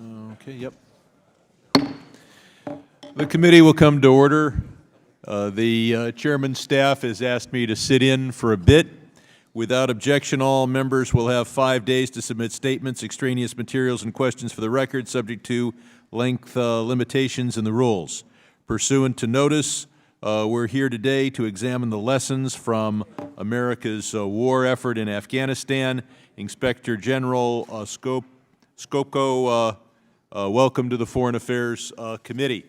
Okay, yep. The committee will come to order. The chairman's staff has asked me to sit in for a bit. Without objection, all members will have 5 days to submit statements, extraneous materials, and questions for the record, subject to length limitations in the rules. Pursuant to notice, we're here today to examine the lessons from America's war effort in Afghanistan. Inspector General Sopko, welcome to the Foreign Affairs Committee.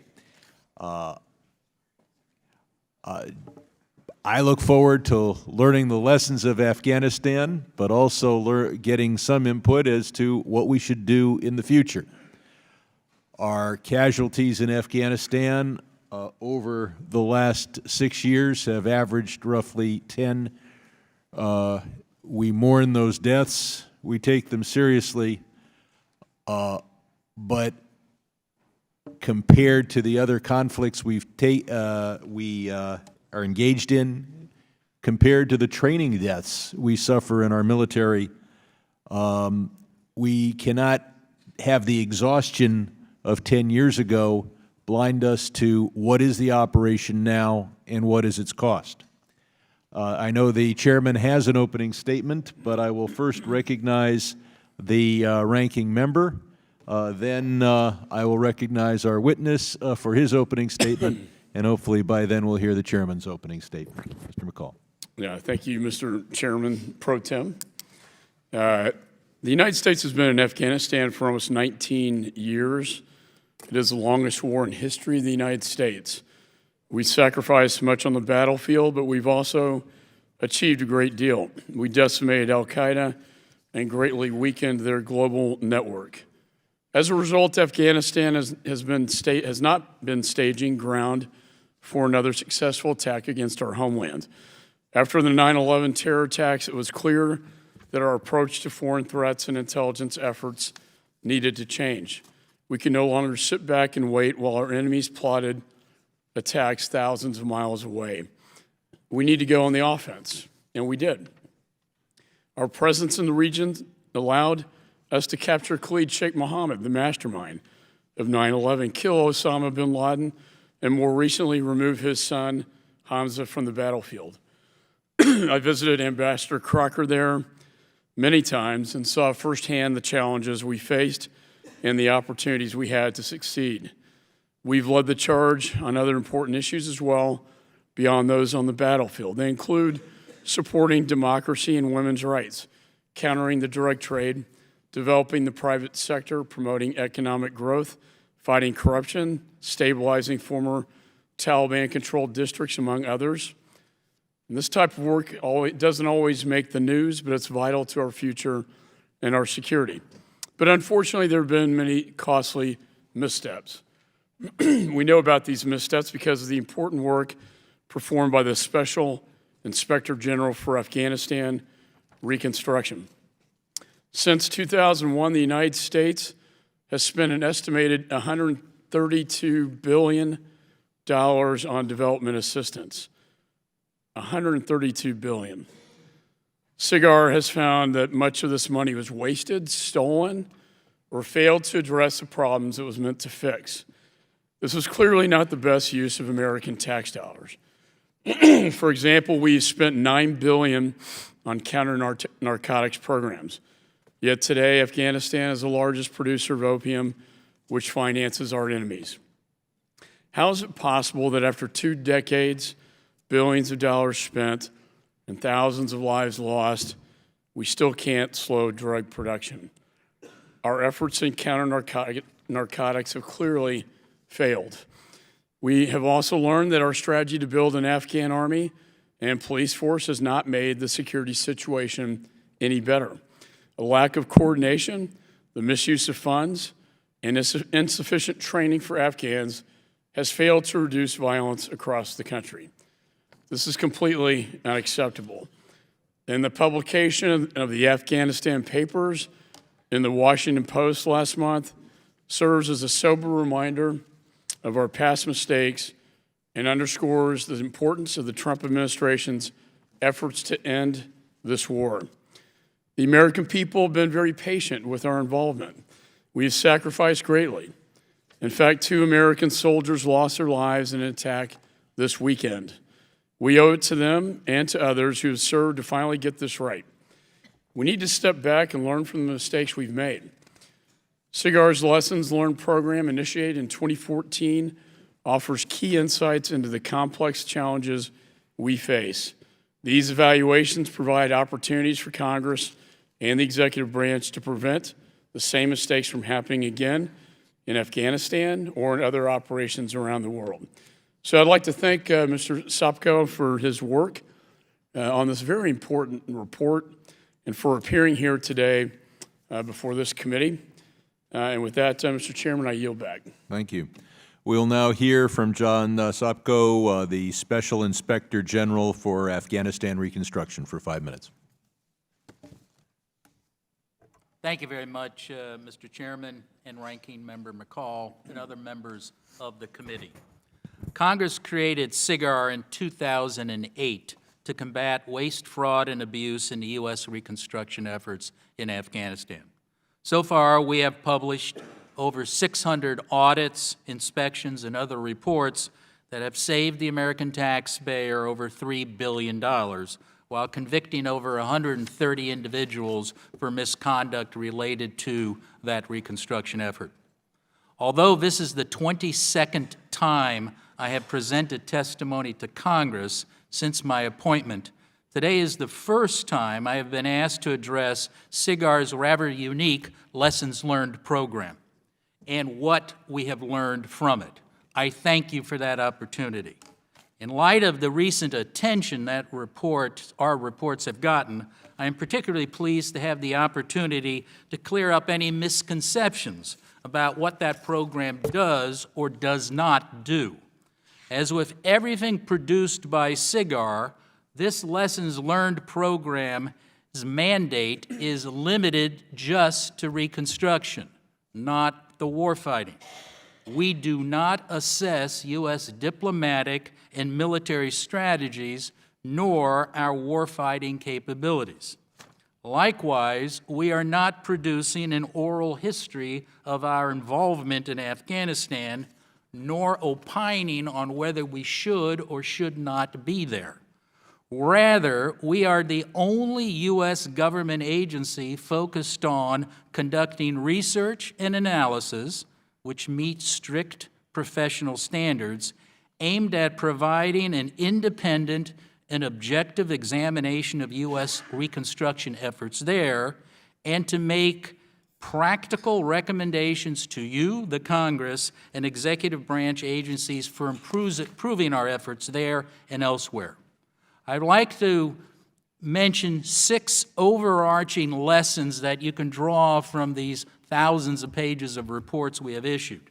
I look forward to learning the lessons of Afghanistan, but also getting some input as to what we should do in the future. Our casualties in Afghanistan over the last 6 years have averaged roughly 10. We mourn those deaths. We take them seriously, but compared to the other conflicts we are engaged in, compared to the training deaths we suffer in our military, we cannot have the exhaustion of 10 years ago blind us to what is the operation now and what is its cost. I know the chairman has an opening statement, but I will first recognize the ranking member. Then I will recognize our witness for his opening statement, and hopefully by then we'll hear the chairman's opening statement. Mr. McCall. Yeah, thank you, Mr. Chairman Pro Tem. The United States has been in Afghanistan for almost 19 years. It is the longest war in history of the United States. We sacrificed much on the battlefield, but we've also achieved a great deal. We decimated al-Qaeda and greatly weakened their global network. As a result, Afghanistan has not been staging ground for another successful attack against our homeland. After the 9/11 terror attacks, it was clear that our approach to foreign threats and intelligence efforts needed to change. We can no longer sit back and wait while our enemies plotted attacks thousands of miles away. We need to go on the offense, and we did. Our presence in the region allowed us to capture Khalid Sheikh Mohammed, the mastermind of 9/11, kill Osama bin Laden, and more recently remove his son, Hamza, from the battlefield. I visited Ambassador Crocker there many times and saw firsthand the challenges we faced and the opportunities we had to succeed. We've led the charge on other important issues as well, beyond those on the battlefield. They include supporting democracy and women's rights, countering the drug trade, developing the private sector, promoting economic growth, fighting corruption, stabilizing former Taliban-controlled districts, among others. And this type of work doesn't always make the news, but it's vital to our future and our security. But unfortunately, there have been many costly missteps. We know about these missteps because of the important work performed by the Special Inspector General for Afghanistan Reconstruction. Since 2001, the United States has spent an estimated $132 billion on development assistance. $132 billion. SIGAR has found that much of this money was wasted, stolen, or failed to address the problems it was meant to fix. This was clearly not the best use of American tax dollars. For example, we spent $9 billion on counter-narcotics programs. Yet today, Afghanistan is the largest producer of opium, which finances our enemies. How is it possible that after 2 decades, billions of dollars spent, and thousands of lives lost, we still can't slow drug production? Our efforts in counter-narcotics have clearly failed. We have also learned that our strategy to build an Afghan army and police force has not made the security situation any better. A lack of coordination, the misuse of funds, and insufficient training for Afghans has failed to reduce violence across the country. This is completely unacceptable. In the publication of the Afghanistan Papers in the Washington Post last month serves as a sober reminder of our past mistakes and underscores the importance of the Trump administration's efforts to end this war. The American people have been very patient with our involvement. We have sacrificed greatly. In fact, 2 American soldiers lost their lives in an attack this weekend. We owe it to them and to others who have served to finally get this right. We need to step back and learn from the mistakes we've made. SIGAR's Lessons Learned program, initiated in 2014, offers key insights into the complex challenges we face. These evaluations provide opportunities for Congress and the executive branch to prevent the same mistakes from happening again in Afghanistan or in other operations around the world. So I'd like to thank Mr. Sopko for his work on this very important report and for appearing here today before this committee. And with that, Mr. Chairman, I yield back. Thank you. We'll now hear from John Sopko, the Special Inspector General for Afghanistan Reconstruction, for 5 minutes. Thank you very much, Mr. Chairman and Ranking Member McCall and other members of the committee. Congress created SIGAR in 2008 to combat waste, fraud, and abuse in the U.S. reconstruction efforts in Afghanistan. So far, we have published over 600 audits, inspections, and other reports that have saved the American taxpayer over $3 billion, while convicting over 130 individuals for misconduct related to that reconstruction effort. Although this is the 22nd time I have presented testimony to Congress since my appointment, today is the first time I have been asked to address SIGAR's rather unique Lessons Learned program and what we have learned from it. I thank you for that opportunity. In light of the recent attention that our reports have gotten, I am particularly pleased to have the opportunity to clear up any misconceptions about what that program does or does not do. As with everything produced by SIGAR, this Lessons Learned program's mandate is limited just to reconstruction, not the warfighting. We do not assess U.S. diplomatic and military strategies, nor our warfighting capabilities. Likewise, we are not producing an oral history of our involvement in Afghanistan, nor opining on whether we should or should not be there. Rather, we are the only U.S. government agency focused on conducting research and analysis which meet strict professional standards, aimed at providing an independent and objective examination of U.S. reconstruction efforts there, and to make practical recommendations to you, the Congress, and executive branch agencies for improving our efforts there and elsewhere. I'd like to mention 6 overarching lessons that you can draw from these thousands of pages of reports we have issued.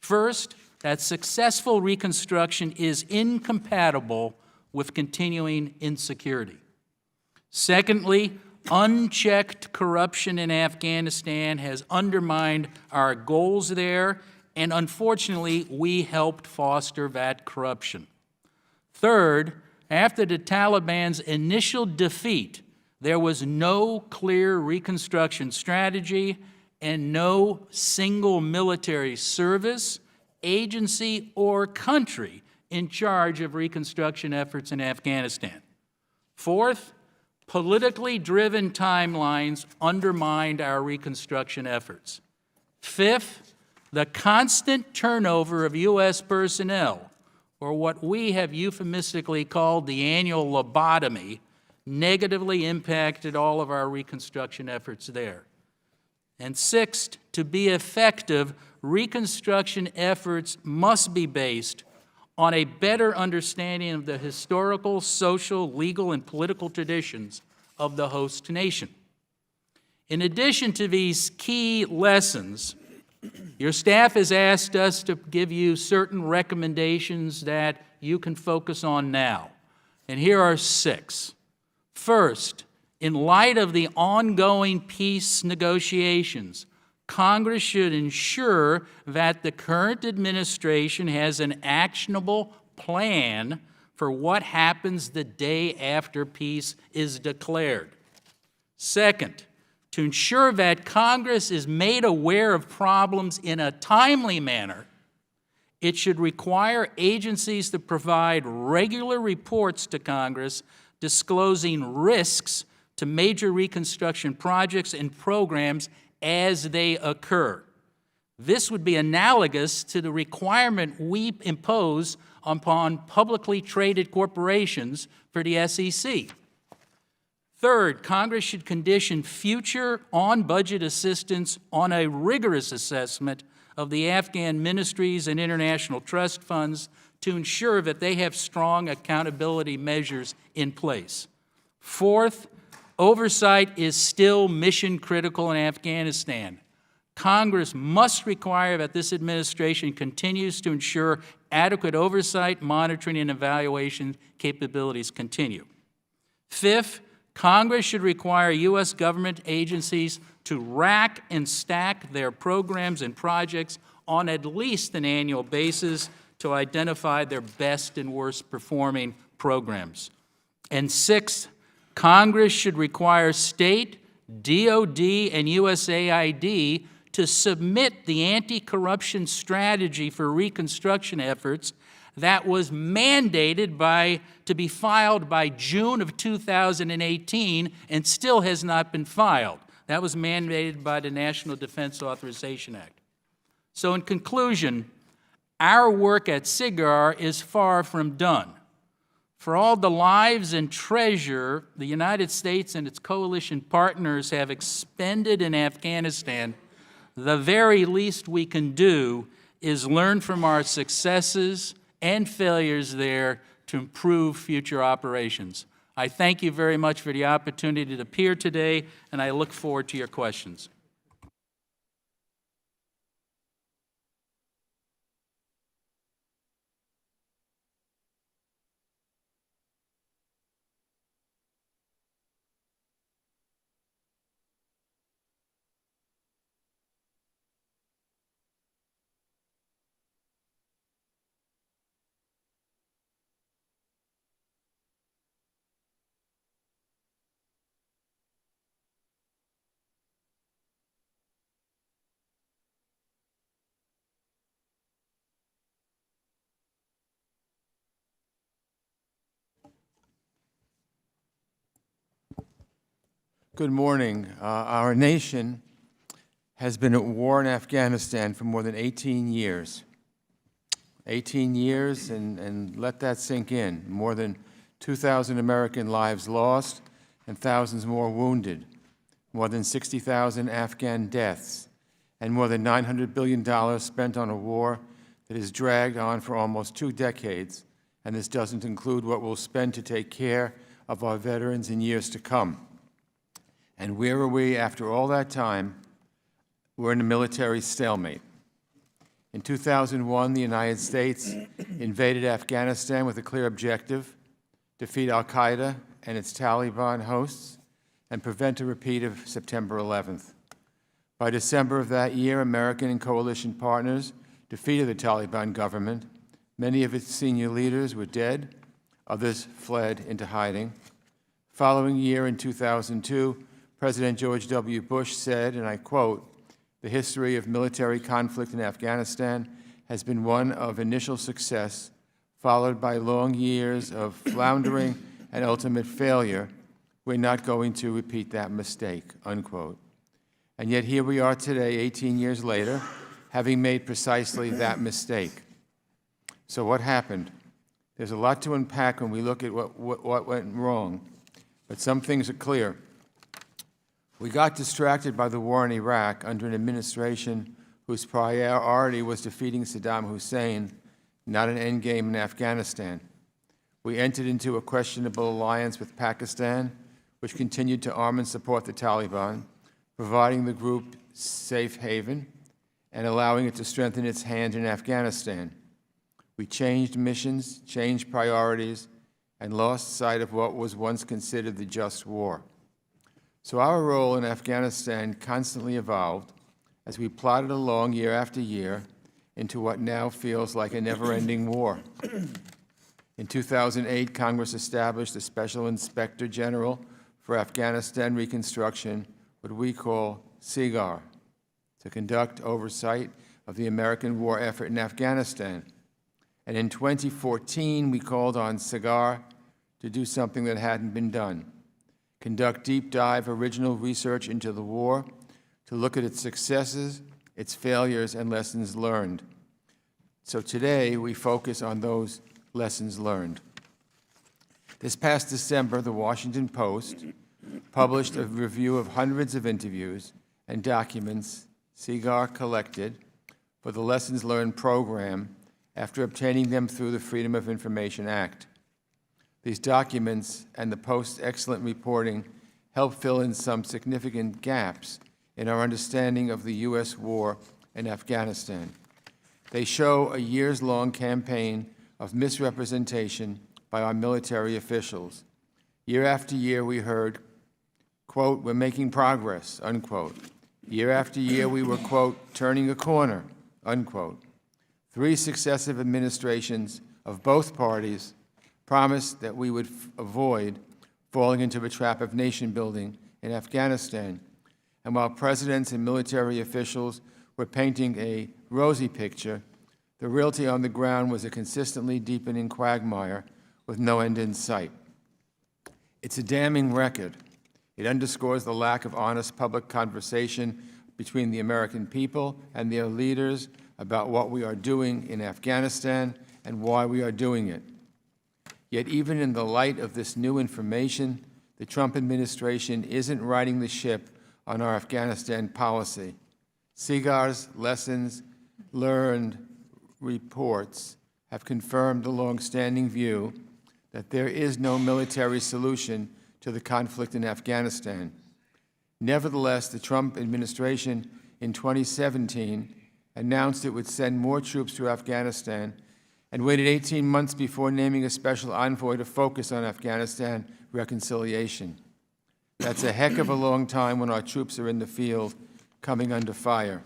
First, that successful reconstruction is incompatible with continuing insecurity. Secondly, unchecked corruption in Afghanistan has undermined our goals there, and unfortunately, we helped foster that corruption. Third, after the Taliban's initial defeat, there was no clear reconstruction strategy and no single military service, agency, or country in charge of reconstruction efforts in Afghanistan. Fourth, politically driven timelines undermined our reconstruction efforts. Fifth, the constant turnover of U.S. personnel, or what we have euphemistically called the annual lobotomy, negatively impacted all of our reconstruction efforts there. And sixth, to be effective, reconstruction efforts must be based on a better understanding of the historical, social, legal, and political traditions of the host nation. In addition to these key lessons, your staff has asked us to give you certain recommendations that you can focus on now. And here are 6. First, in light of the ongoing peace negotiations, Congress should ensure that the current administration has an actionable plan for what happens the day after peace is declared. Second, To ensure that Congress is made aware of problems in a timely manner, it should require agencies to provide regular reports to Congress disclosing risks to major reconstruction projects and programs as they occur. This would be analogous to the requirement we impose upon publicly traded corporations for the SEC. Third, Congress should condition future on-budget assistance on a rigorous assessment of the Afghan ministries and international trust funds to ensure that they have strong accountability measures in place. Fourth, oversight is still mission critical in Afghanistan. Congress must require that this administration continues to ensure adequate oversight, monitoring, and evaluation capabilities continue. Fifth, Congress should require U.S. government agencies to rack and stack their programs and projects on at least an annual basis to identify their best and worst performing programs. And sixth, Congress should require state, DOD, and USAID to submit the anti-corruption strategy for reconstruction efforts that was mandated to be filed by June of 2018 and still has not been filed. That was mandated by the National Defense Authorization Act. So in conclusion, our work at SIGAR is far from done. For all the lives and treasure the United States and its coalition partners have expended in Afghanistan, the very least we can do is learn from our successes and failures there to improve future operations. I thank you very much for the opportunity to appear today, and I look forward to your questions. Good morning. Our nation has been at war in Afghanistan for more than 18 years. 18 years, and let that sink in. More than 2,000 American lives lost and thousands more wounded. More than 60,000 Afghan deaths, and more than $900 billion spent on a war that has dragged on for almost 2 decades, and this doesn't include what we'll spend to take care of our veterans in years to come. And where are we after all that time? We're in a military stalemate. In 2001, the United States invaded Afghanistan with a clear objective: defeat al-Qaeda and its Taliban hosts and prevent a repeat of September 11th. By December of that year, American and coalition partners defeated the Taliban government. Many of its senior leaders were dead. Others fled into hiding. Following year, in 2002, President George W. Bush said, and I quote, "The history of military conflict in Afghanistan has been one of initial success, followed by long years of floundering and ultimate failure. We're not going to repeat that mistake," unquote. And yet here we are today, 18 years later, having made precisely that mistake. So what happened? There's a lot to unpack when we look at what went wrong, but some things are clear. We got distracted by the war in Iraq under an administration whose priority was defeating Saddam Hussein, not an endgame in Afghanistan. We entered into a questionable alliance with Pakistan, which continued to arm and support the Taliban, providing the group safe haven and allowing it to strengthen its hand in Afghanistan. We changed missions, changed priorities, and lost sight of what was once considered the just war. So our role in Afghanistan constantly evolved as we plodded along year after year into what now feels like a never-ending war. In 2008, Congress established the Special Inspector General for Afghanistan Reconstruction, what we call SIGAR, to conduct oversight of the American war effort in Afghanistan. And in 2014, we called on SIGAR to do something that hadn't been done: conduct deep dive original research into the war, to look at its successes, its failures, and lessons learned. So today, we focus on those lessons learned. This past December, the Washington Post published a review of hundreds of interviews and documents SIGAR collected for the Lessons Learned program after obtaining them through the Freedom of Information Act. These documents and the Post's excellent reporting help fill in some significant gaps in our understanding of the U.S. war in Afghanistan. They show a years-long campaign of misrepresentation by our military officials. Year after year, we heard, quote, "We're making progress," unquote. Year after year, we were, quote, "turning a corner," unquote. 3 successive administrations of both parties promised that we would avoid falling into a trap of nation-building in Afghanistan. And while presidents and military officials were painting a rosy picture, the reality on the ground was a consistently deepening quagmire with no end in sight. It's a damning record. It underscores the lack of honest public conversation between the American people and their leaders about what we are doing in Afghanistan and why we are doing it. Yet even in the light of this new information, the Trump administration isn't righting the ship on our Afghanistan policy. SIGAR's lessons learned reports have confirmed the long-standing view that there is no military solution to the conflict in Afghanistan. Nevertheless, the Trump administration in 2017 announced it would send more troops to Afghanistan and waited 18 months before naming a special envoy to focus on Afghanistan reconciliation. That's a heck of a long time when our troops are in the field coming under fire.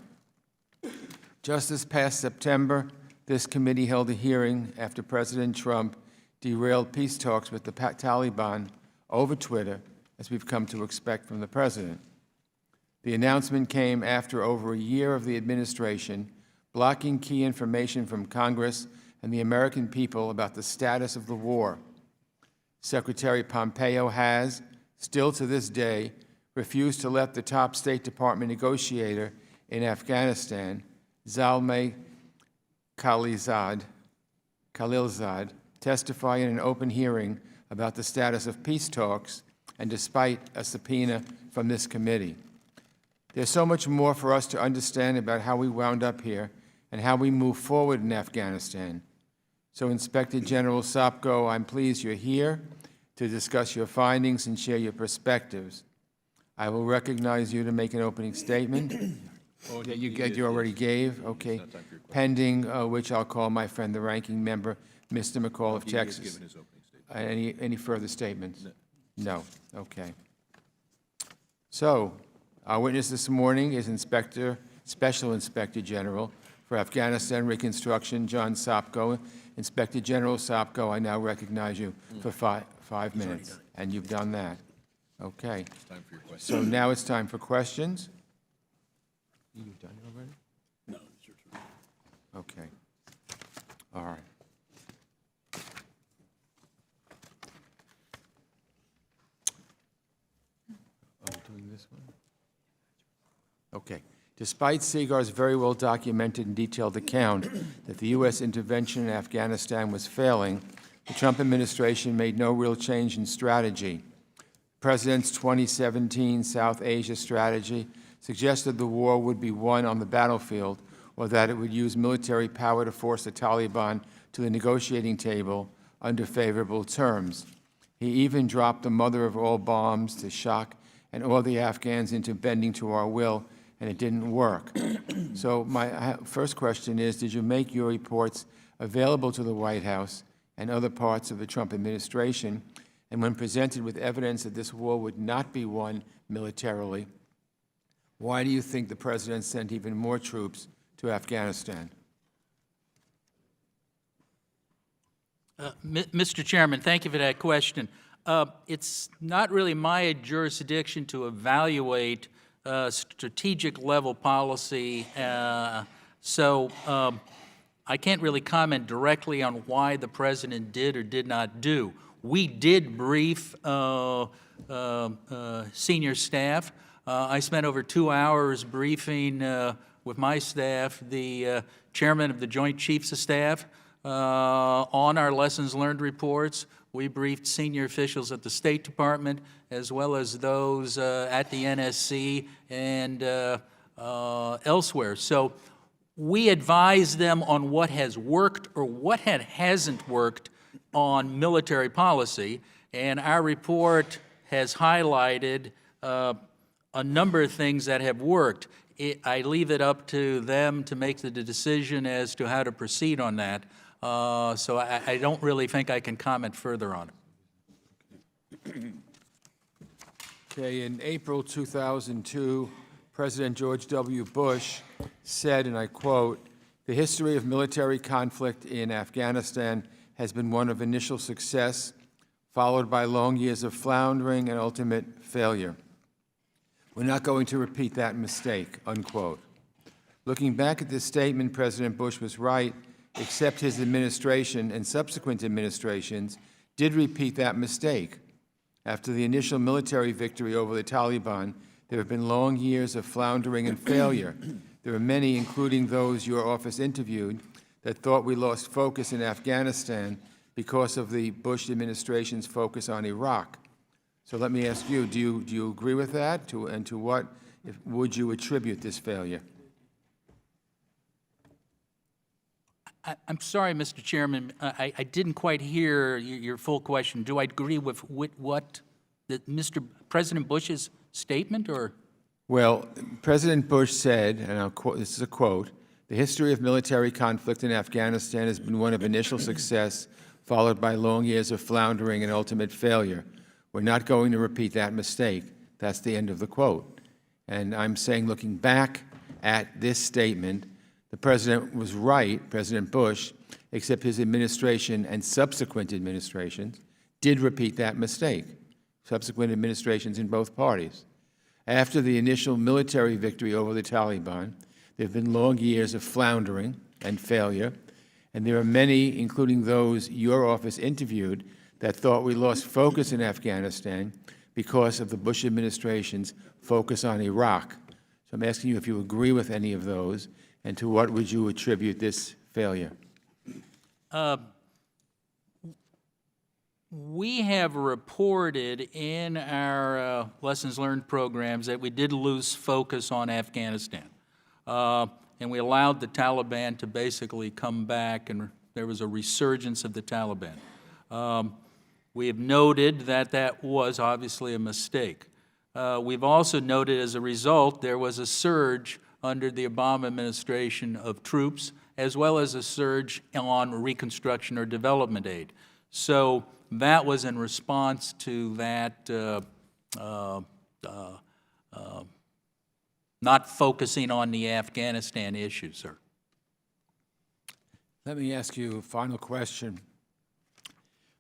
Just this past September, this committee held a hearing after President Trump derailed peace talks with the Taliban over Twitter, as we've come to expect from the president. The announcement came after over a year of the administration blocking key information from Congress and the American people about the status of the war. Secretary Pompeo has, still to this day, refused to let the top State Department negotiator in Afghanistan, Zalmay Khalilzad, testify in an open hearing about the status of peace talks, and despite a subpoena from this committee. There's so much more for us to understand about how we wound up here and how we move forward in Afghanistan. So, Inspector General Sopko, I'm pleased you're here to discuss your findings and share your perspectives. I will recognize you to make an opening statement that you already gave, okay, pending which I'll call my friend, the ranking member, Mr. McCall of Texas. Any further statements? No. Okay. So, our witness this morning is Special Inspector General for Afghanistan Reconstruction, John Sopko. Inspector General Sopko, I now recognize you for five minutes. And you've done that. Okay. It's time for your questions. So now it's time for questions. You've done it already? No, it's your turn. Okay. All right. Are we doing this one? Okay. Despite SIGAR's very well documented and detailed account that the U.S. intervention in Afghanistan was failing, the Trump administration made no real change in strategy. The President's 2017 South Asia strategy suggested the war would be won on the battlefield, or that it would use military power to force the Taliban to the negotiating table under favorable terms. He even dropped the mother of all bombs to shock and awe the Afghans into bending to our will, and it didn't work. So my first question is, did you make your reports available to the White House and other parts of the Trump administration? And when presented with evidence that this war would not be won militarily, why do you think the President sent even more troops to Afghanistan? Mr. Chairman, thank you for that question. It's not really my jurisdiction to evaluate strategic level policy. So I can't really comment directly on why the president did or did not do. We did brief senior staff. I spent over 2 hours briefing with my staff the chairman of the Joint Chiefs of Staff on our lessons learned reports. We briefed senior officials at the State Department as well as those at the NSC and elsewhere. So we advise them on what has worked or what hasn't worked on military policy, and our report has highlighted a number of things that have worked. I leave it up to them to make the decision as to how to proceed on that. So I don't really think I can comment further on it. Okay, in April 2002, President George W. Bush said, and I quote, "The history of military conflict in Afghanistan has been one of initial success, followed by long years of floundering and ultimate failure. We're not going to repeat that mistake," unquote. Looking back at this statement, President Bush was right, except his administration and subsequent administrations did repeat that mistake. After the initial military victory over the Taliban, there have been long years of floundering and failure. There are many, including those your office interviewed, that thought we lost focus in Afghanistan because of the Bush administration's focus on Iraq. So let me ask you, do you agree with that? And to what would you attribute this failure? I'm sorry, Mr. Chairman, I didn't quite hear your full question. Do I agree with what Mr. President Bush's statement, or? Well, President Bush said, and I'll quote, this is a quote, "The history of military conflict in Afghanistan has been one of initial success, followed by long years of floundering and ultimate failure. We're not going to repeat that mistake." That's the end of the quote. And I'm saying, looking back at this statement, the President was right, President Bush, except his administration and subsequent administrations did repeat that mistake, subsequent administrations in both parties. After the initial military victory over the Taliban, there have been long years of floundering and failure, and there are many, including those your office interviewed, that thought we lost focus in Afghanistan because of the Bush administration's focus on Iraq. So I'm asking you if you agree with any of those, and to what would you attribute this failure? We have reported in our lessons learned programs that we did lose focus on Afghanistan. And we allowed the Taliban to basically come back, and there was a resurgence of the Taliban. We have noted that that was obviously a mistake. We've also noted as a result there was a surge under the Obama administration of troops, as well as a surge on reconstruction or development aid. So that was in response to that not focusing on the Afghanistan issue, sir. Let me ask you a final question.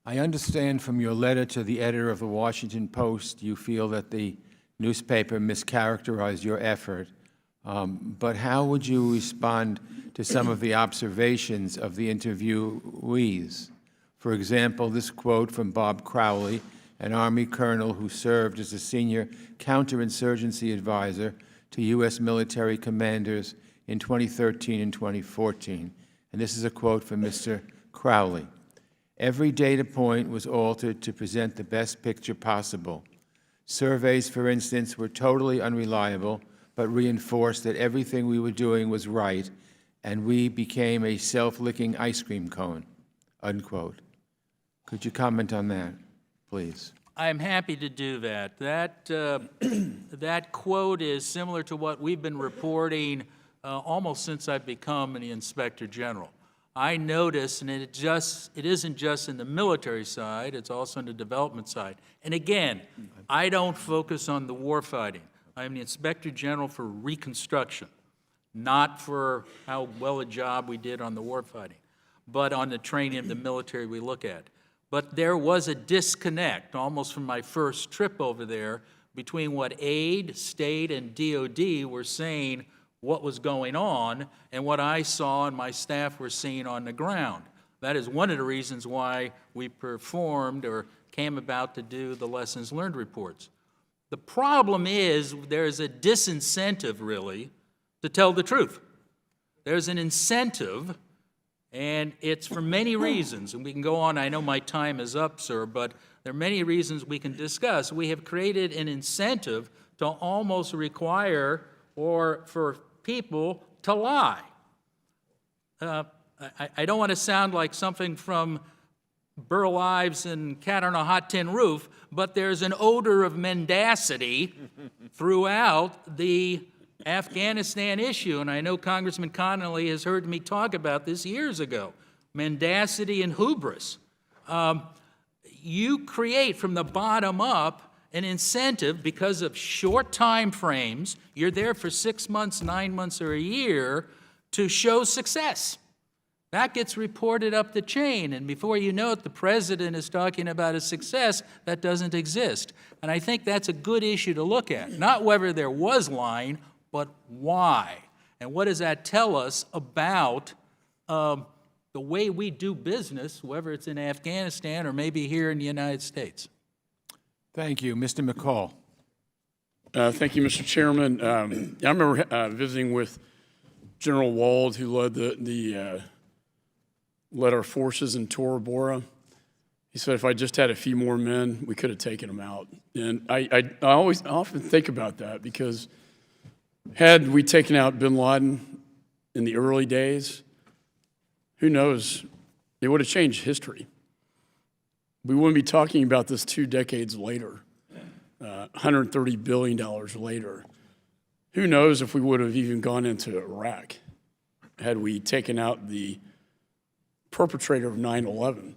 I understand from your letter to the editor of the Washington Post you feel that the newspaper mischaracterized your effort. But how would you respond to some of the observations of the interviewees? For example, this quote from Bob Crowley, an Army colonel who served as a senior counterinsurgency advisor to U.S. military commanders in 2013 and 2014. And this is a quote from Mr. Crowley. "Every data point was altered to present the best picture possible. Surveys, for instance, were totally unreliable, but reinforced that everything we were doing was right, and we became a self-licking ice cream cone," unquote. Could you comment on that, please? I'm happy to do that. That quote is similar to what we've been reporting almost since I've become the Inspector General. I notice, and it isn't just in the military side, it's also in the development side. And again, I don't focus on the war fighting. I'm the Inspector General for Reconstruction, not for how well a job we did on the war fighting, but on the training of the military we look at. But there was a disconnect, almost from my first trip over there, between what aid, state, and DOD were saying what was going on and what I saw and my staff were seeing on the ground. That is one of the reasons why we performed or came about to do the lessons learned reports. The problem is there's a disincentive, really, to tell the truth. There's an incentive, and it's for many reasons, and we can go on. I know my time is up, sir, but there are many reasons we can discuss. We have created an incentive to almost require or for people to lie. I don't want to sound like something from Burl Ives and Cat on a Hot Tin Roof, but there's an odor of mendacity throughout the Afghanistan issue, and I know Congressman Connolly has heard me talk about this years ago. Mendacity and hubris. You create from the bottom up an incentive because of short time frames. You're there for 6 months, 9 months, or a year to show success. That gets reported up the chain, and before you know it, the president is talking about a success that doesn't exist. And I think that's a good issue to look at. Not whether there was lying, but why. And what does that tell us about the way we do business, whether it's in Afghanistan or maybe here in the United States? Thank you. Mr. McCall. Thank you, Mr. Chairman. I remember visiting with General Wald, who led our forces in Tora Bora. He said if I just had a few more men, we could have taken them out. And I often think about that, because had we taken out bin Laden in the early days, who knows, it would have changed history. We wouldn't be talking about this 2 decades later, $130 billion later. Who knows if we would have even gone into Iraq had we taken out the perpetrator of 9/11.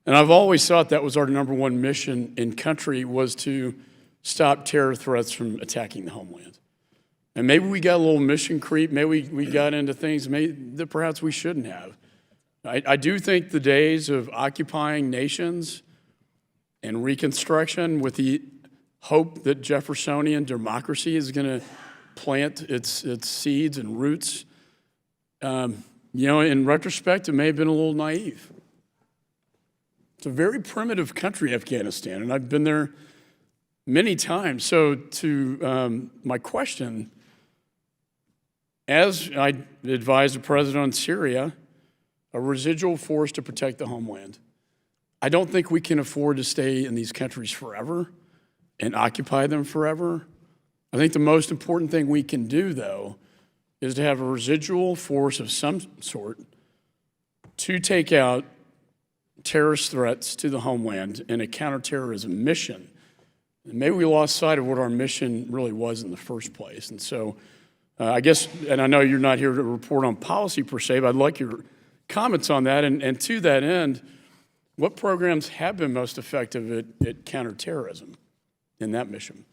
And I've always thought that was our #1 mission in country, was to stop terror threats from attacking the homeland. And maybe we got a little mission creep, maybe we got into things that perhaps we shouldn't have. I do think the days of occupying nations and Reconstruction with the hope that Jeffersonian democracy is going to plant its seeds and roots, in retrospect, it may have been a little naive. It's a very primitive country, Afghanistan, and I've been there many times. So to my question, as I advised the president on Syria, a residual force to protect the homeland. I don't think we can afford to stay in these countries forever and occupy them forever. I think the most important thing we can do, though, is to have a residual force of some sort to take out terrorist threats to the homeland in a counterterrorism mission. And maybe we lost sight of what our mission really was in the first place. And so I guess, and I know you're not here to report on policy per se, but I'd like your comments on that. And to that end, what programs have been most effective at counterterrorism in that mission?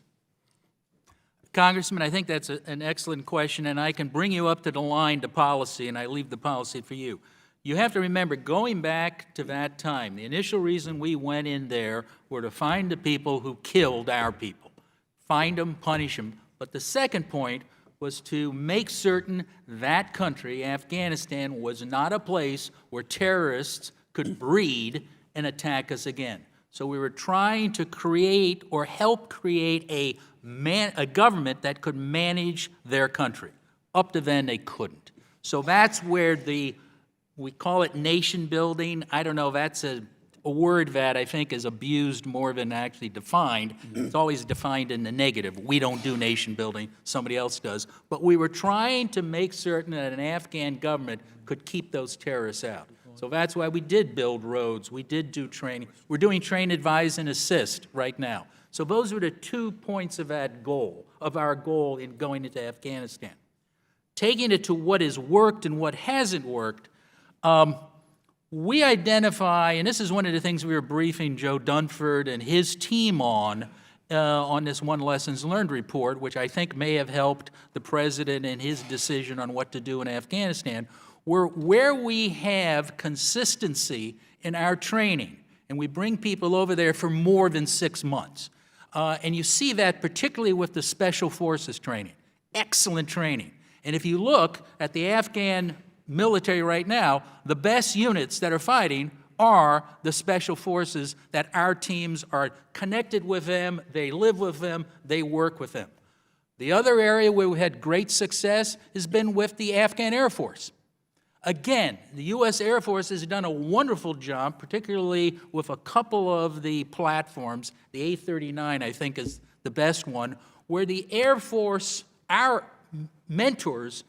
Congressman, I think that's an excellent question, and I can bring you up to the line to policy, and I leave the policy for you. You have to remember, going back to that time, the initial reason we went in there were to find the people who killed our people. Find them, punish them. But the second point was to make certain that country, Afghanistan, was not a place where terrorists could breed and attack us again. So we were trying to create or help create a government that could manage their country. Up to then, they couldn't. So that's where we call it nation building. I don't know, that's a word that I think is abused more than actually defined. It's always defined in the negative. We don't do nation building, somebody else does. But we were trying to make certain that an Afghan government could keep those terrorists out. So that's why we did build roads, we did do training. We're doing train, advise, and assist right now. So those were the 2 points of our goal in going into Afghanistan. Taking it to what has worked and what hasn't worked, we identify, and this is one of the things we were briefing Joe Dunford and his team on this one lessons learned report, which I think may have helped the president in his decision on what to do in Afghanistan, where we have consistency in our training, and we bring people over there for more than 6 months. And you see that particularly with the Special Forces training. Excellent training. And if you look at the Afghan military right now, the best units that are fighting are the Special Forces, that our teams are connected with them, they live with them, they work with them. The other area where we had great success has been with the Afghan Air Force. Again, the U.S. Air Force has done a wonderful job, particularly with a couple of the platforms. The A-39, I think, is the best one, where the Air Force, our mentors,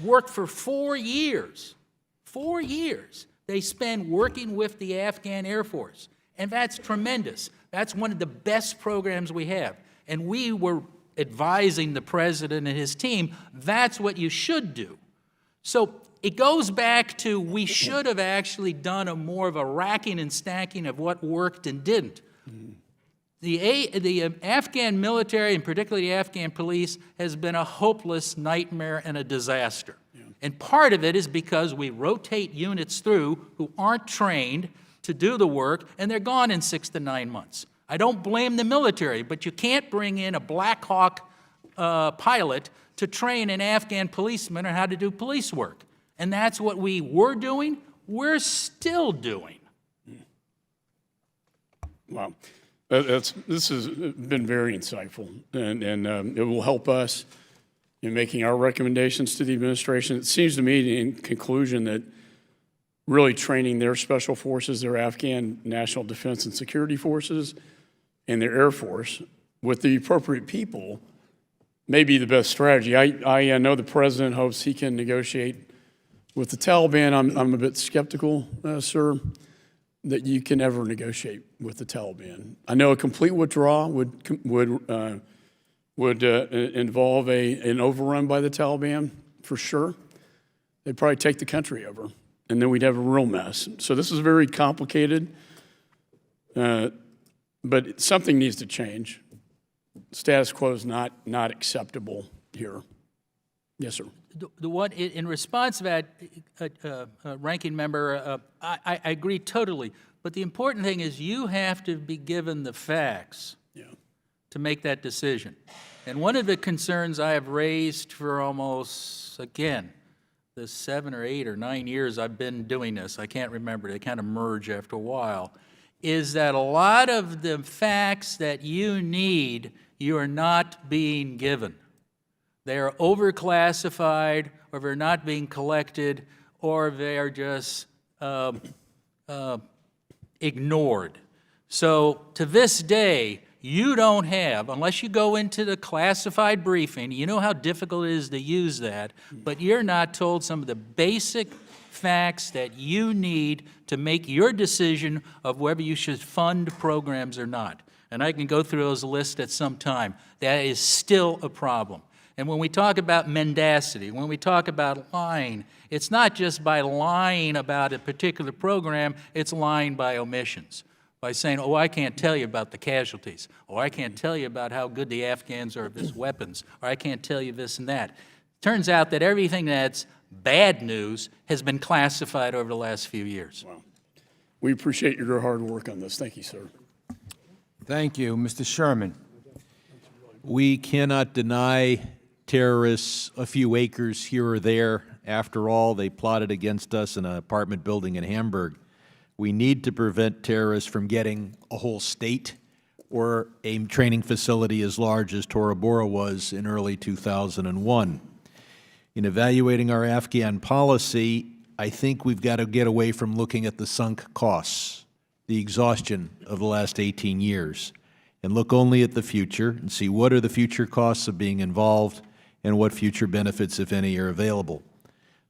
worked for 4 years. 4 years they spend working with the Afghan Air Force. And that's tremendous. That's one of the best programs we have. And we were advising the president and his team, that's what you should do. So it goes back to we should have actually done more of a racking and stacking of what worked and didn't. The Afghan military, and particularly the Afghan police, has been a hopeless nightmare and a disaster. And part of it is because we rotate units through who aren't trained to do the work, and they're gone in 6 to 9 months. I don't blame the military, but you can't bring in a Black Hawk pilot to train an Afghan policeman on how to do police work. And that's what we were doing, we're still doing. Wow. This has been very insightful, and it will help us in making our recommendations to the administration. It seems to me, in conclusion, that really training their special forces, their Afghan National Defense and Security Forces, and their Air Force with the appropriate people may be the best strategy. I know the president hopes he can negotiate with the Taliban. I'm a bit skeptical, sir, that you can ever negotiate with the Taliban. I know a complete withdrawal would involve an overrun by the Taliban, for sure. They'd probably take the country over, and then we'd have a real mess. So this is very complicated, but something needs to change. Status quo is not acceptable here. Yes, sir. The one, in response to that, ranking member, I agree totally. But the important thing is you have to be given the facts to make that decision. And one of the concerns I have raised for almost, again, the 7 or 8 or 9 years I've been doing this, I can't remember, they kind of merge after a while, is that a lot of the facts that you need, you are not being given. They are overclassified, or they're not being collected, or they are just ignored. So to this day, you don't have, unless you go into the classified briefing, you know how difficult it is to use that, but you're not told some of the basic facts that you need to make your decision of whether you should fund programs or not. And I can go through those lists at some time. That is still a problem. And when we talk about mendacity, when we talk about lying, it's not just by lying about a particular program, it's lying by omissions. By saying, oh, I can't tell you about the casualties, or I can't tell you about how good the Afghans are at this weapons, or I can't tell you this and that. Turns out that everything that's bad news has been classified over the last few years. Wow. We appreciate your hard work on this. Thank you, sir. Thank you. Mr. Sherman. We cannot deny terrorists a few acres here or there. After all, they plotted against us in an apartment building in Hamburg. We need to prevent terrorists from getting a whole state or a training facility as large as Tora Bora was in early 2001. In evaluating our Afghan policy, I think we've got to get away from looking at the sunk costs, the exhaustion of the last 18 years, and look only at the future and see what are the future costs of being involved and what future benefits, if any, are available.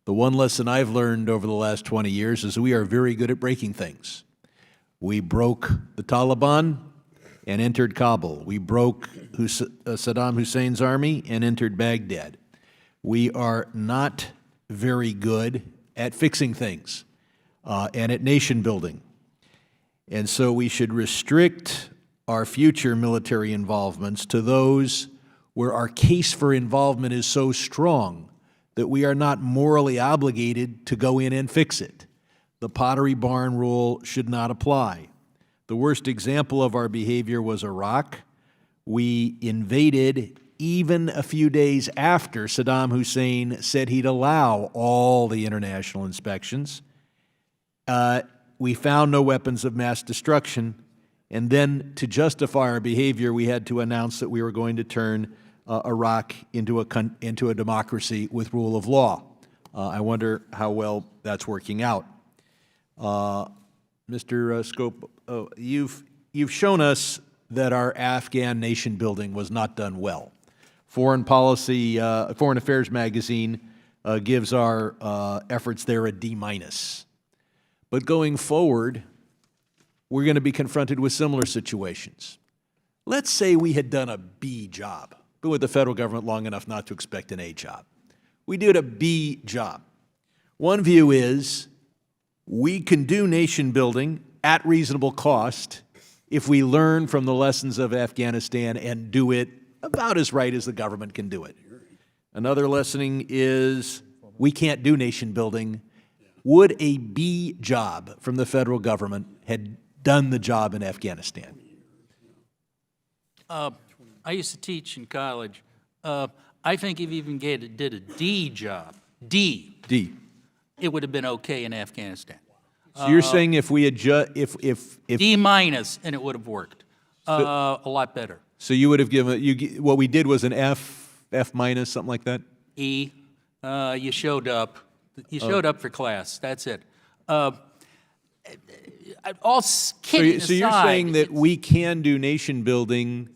The one lesson I've learned over the last 20 years is we are very good at breaking things. We broke the Taliban and entered Kabul. We broke Saddam Hussein's army and entered Baghdad. We are not very good at fixing things and at nation building. And so we should restrict our future military involvements to those where our case for involvement is so strong that we are not morally obligated to go in and fix it. The Pottery Barn rule should not apply. The worst example of our behavior was Iraq, We invaded even a few days after Saddam Hussein said he'd allow all the international inspections. We found no weapons of mass destruction, and then to justify our behavior, we had to announce that we were going to turn Iraq into a democracy with rule of law. I wonder how well that's working out. Mr. Sopko, you've shown us that our Afghan nation building was not done well. Foreign Affairs magazine gives our efforts there a D-. But going forward, we're going to be confronted with similar situations. Let's say we had done a B job, been with the federal government long enough not to expect an A job. We did a B job. One view is we can do nation building at reasonable cost if we learn from the lessons of Afghanistan and do it about as right as the government can do it. Another lesson is we can't do nation building. Would a B job from the federal government had done the job in Afghanistan? I used to teach in college. I think if you even did a D job, D, it would have been okay in Afghanistan. So you're saying if we had if D- and it would have worked a lot better. so you would have given what we did was an F minus, something like that? E, you showed up. You showed up for class. That's it. All kidding aside. So you're saying that we can do nation building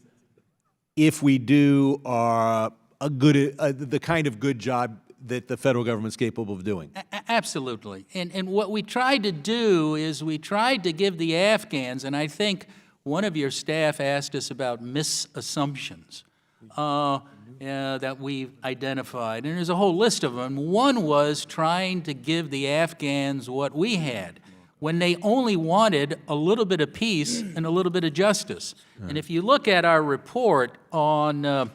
if we do the kind of good job that the federal government's capable of doing? Absolutely. And what we tried to do is we tried to give the Afghans, and I think one of your staff asked us about misassumptions that we identified, and there's a whole list of them. One was trying to give the Afghans what we had, when they only wanted a little bit of peace and a little bit of justice. And if you look at our report on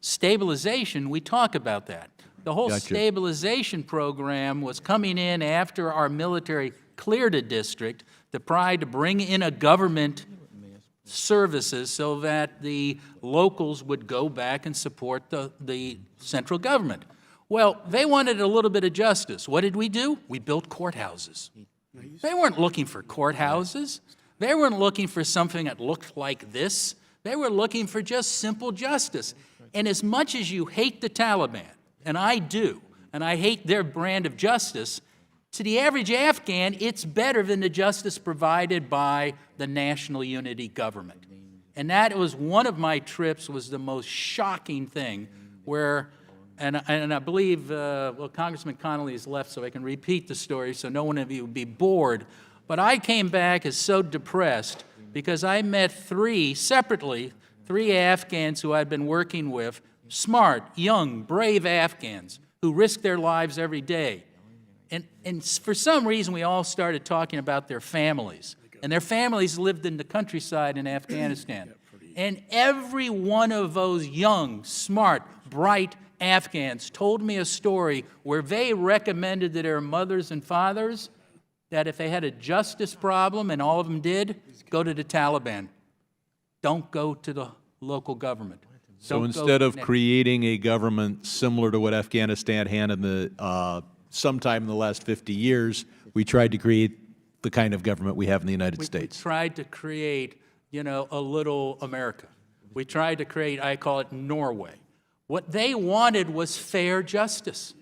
stabilization, we talk about that. The whole stabilization program was coming in after our military cleared a district to try to bring in a government services so that the locals would go back and support the central government. Well, they wanted a little bit of justice. What did we do? We built courthouses. They weren't looking for courthouses. They weren't looking for something that looked like this. They were looking for just simple justice. And as much as you hate the Taliban, and I do, and I hate their brand of justice, to the average Afghan, it's better than the justice provided by the national unity government. And that was one of my trips, was the most shocking thing where, and I believe, well, Congressman Connolly has left, so I can repeat the story so no one of you would be bored. But I came back as so depressed because I met three Afghans who I'd been working with, smart, young, brave Afghans who risk their lives every day. And for some reason, we all started talking about their families. And their families lived in the countryside in Afghanistan. And every one of those young, smart, bright Afghans told me a story where they recommended to their mothers and fathers that if they had a justice problem, and all of them did, go to the Taliban. Don't go to the local government. So instead of creating a government similar to what Afghanistan had in the sometime in the last 50 years, we tried to create the kind of government we have in the United States. We tried to create, a little America. We tried to create, I call it Norway. What they wanted was fair justice.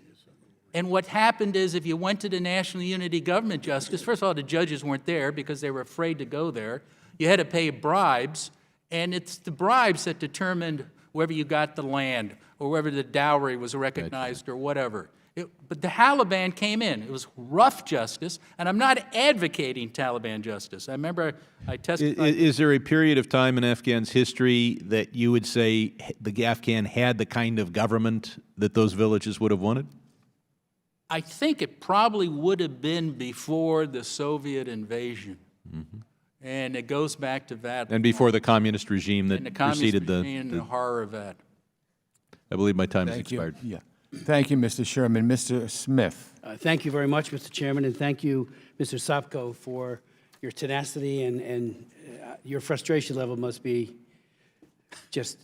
And what happened is if you went to the National Unity Government Justice, first of all, the judges weren't there because they were afraid to go there. You had to pay bribes, and it's the bribes that determined whether you got the land or whether the dowry was recognized or whatever. But the Taliban came in. It was rough justice, and I'm not advocating Taliban justice. I remember I testified. Is there a period of time in Afghan's history that you would say the Afghan had the kind of government that those villages would have wanted? I think it probably would have been before the Soviet invasion. Mm-hmm. And it goes back to that. And before the communist regime that preceded the horror of that. I believe my time has expired. Yeah. Thank you, Mr. Sherman. Mr. Smith. Thank you very much, Mr. Chairman, and thank you, Mr. Sopko, for your tenacity and your frustration level must be just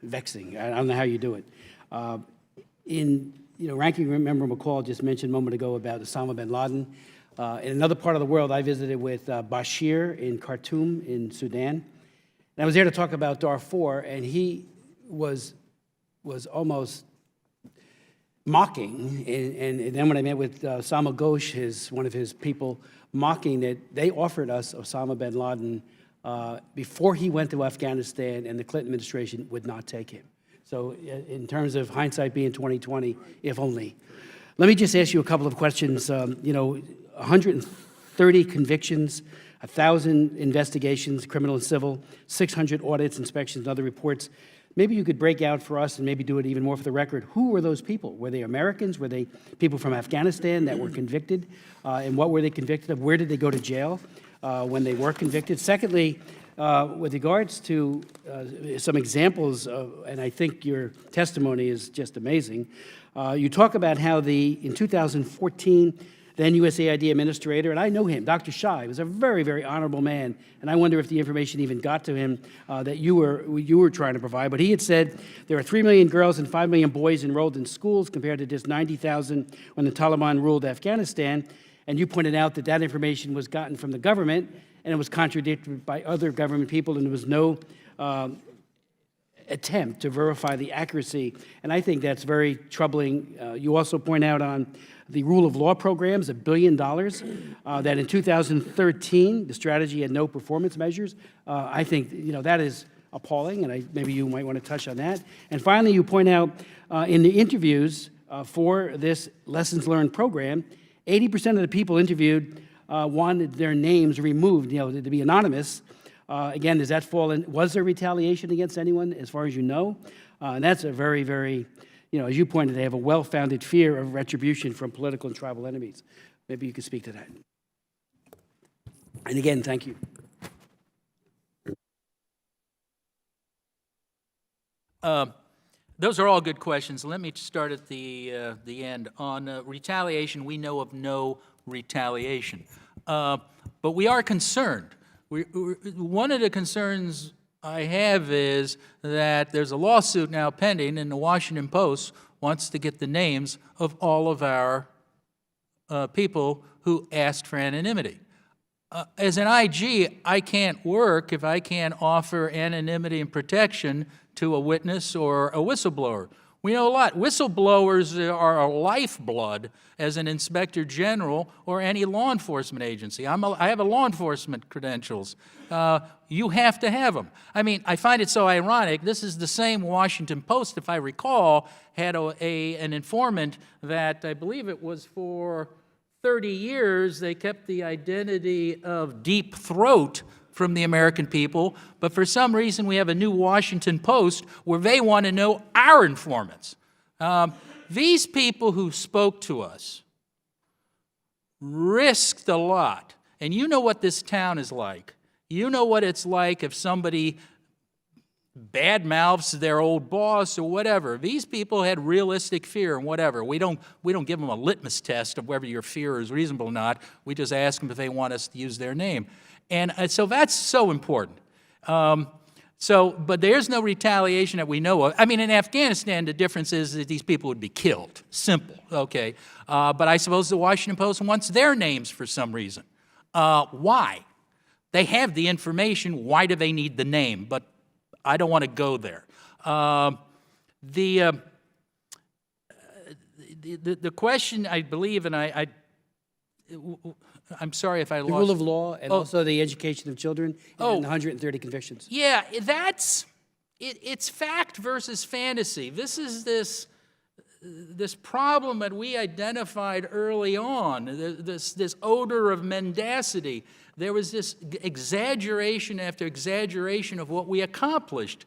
vexing. I don't know how you do it. Ranking Member McCall just mentioned a moment ago about Osama bin Laden. In another part of the world, I visited with Bashir in Khartoum in Sudan. And I was there to talk about Darfur, and he was almost mocking. And then when I met with Osama Ghosh, one of his people, mocking that they offered us Osama bin Laden before he went to Afghanistan, and the Clinton administration would not take him. So in terms of hindsight being 20/20, if only. Let me just ask you a couple of questions. 130 convictions, 1,000 investigations, criminal and civil, 600 audits, inspections, and other reports. Maybe you could break out for us, and maybe do it even more for the record. Who were those people? Were they Americans? Were they people from Afghanistan that were convicted? And what were they convicted of? Where did they go to jail when they were convicted? Secondly, with regards to some examples and I think your testimony is just amazing, you talk about how in 2014, then USAID administrator, and I know him, Dr. Shai, was a very, very honorable man, and I wonder if the information even got to him that you were trying to provide. But he had said there are 3 million girls and 5 million boys enrolled in schools compared to just 90,000 when the Taliban ruled Afghanistan, and you pointed out that information was gotten from the government, and it was contradicted by other government people, and there was no attempt to verify the accuracy, and I think that's very troubling. You also point out on the rule of law programs, $1 billion, that in 2013, the strategy had no performance measures. I think that is appalling, and maybe you might want to touch on that. And finally, you point out in the interviews for this lessons learned program, 80% of the people interviewed wanted their names removed, to be anonymous. Again, does that fall in? Was there retaliation against anyone, as far as you know? And that's a very, very, as you pointed, they have a well-founded fear of retribution from political and tribal enemies. Maybe you could speak to that. And again, thank you. Those are all good questions. Let me start at the end. On retaliation, we know of no retaliation. But we are concerned. One of the concerns I have is that there's a lawsuit now pending, and the Washington Post wants to get the names of all of our people who asked for anonymity. As an IG, I can't work if I can't offer anonymity and protection to a witness or a whistleblower. We know a lot. Whistleblowers are a lifeblood as an inspector general or any law enforcement agency. I have a law enforcement credentials. You have to have them. I mean, I find it so ironic. This is the same Washington Post, if I recall, had an informant that I believe it was for 30 years. They kept the identity of Deep Throat from the American people, but for some reason we have a new Washington Post where they want to know our informants. These people who spoke to us risked a lot, and you know what this town is like. You know what it's like if somebody badmouths their old boss or whatever. These people had realistic fear and whatever. We don't give them a litmus test of whether your fear is reasonable or not. We just ask them if they want us to use their name. And so that's so important. But there's no retaliation that we know of. I mean, in Afghanistan, the difference is that these people would be killed. Simple, okay? But I suppose the Washington Post wants their names for some reason. Why? They have the information. Why do they need the name? But I don't want to go there. The question, I believe, and I'm sorry if I lost... The rule of law and also the education of children and 130 convictions. Yeah, it's fact versus fantasy. This is this problem that we identified early on, this odor of mendacity. There was this exaggeration after exaggeration of what we accomplished.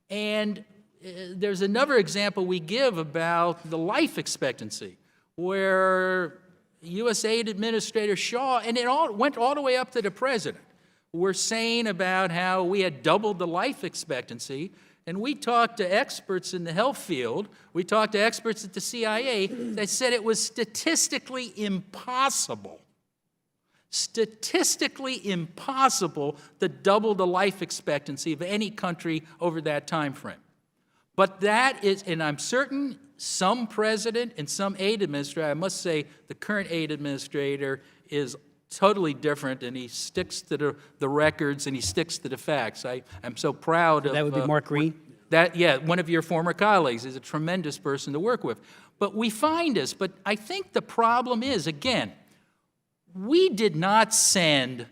And there's another example we give about the life expectancy, where USAID Administrator Shaw, and it went all the way up to the president, were saying about how we had doubled the life expectancy. And we talked to experts in the health field. We talked to experts at the CIA that said it was statistically impossible. statistically impossible to double the life expectancy of any country over that time frame. But that is, and I'm certain some president and some aid administrator, I must say the current aid administrator is totally different, and he sticks to the records and he sticks to the facts. I'm so proud of... That would be Mark Green? Yeah, one of your former colleagues is a tremendous person to work with. But we find this, but I think the problem is, again, we did not send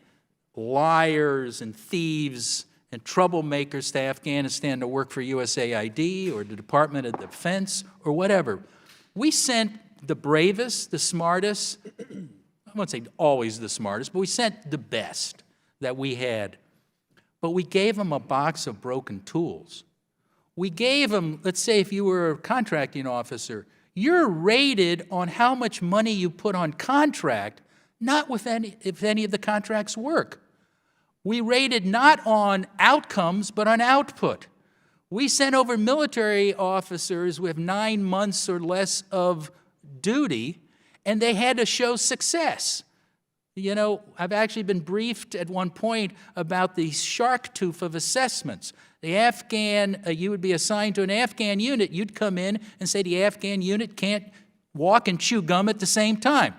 liars and thieves and troublemakers to Afghanistan to work for USAID or the Department of Defense or whatever. We sent the bravest, the smartest, I won't say always the smartest, but we sent the best that we had. But we gave them a box of broken tools. We gave them, let's say if you were a contracting officer, you're rated on how much money you put on contract, not with if any of the contracts work. We rated not on outcomes, but on output. We sent over military officers with 9 months or less of duty, and they had to show success. You know, I've actually been briefed at one point about the shark tooth of assessments. The Afghan, you would be assigned to an Afghan unit. You'd come in and say the Afghan unit can't walk and chew gum at the same time.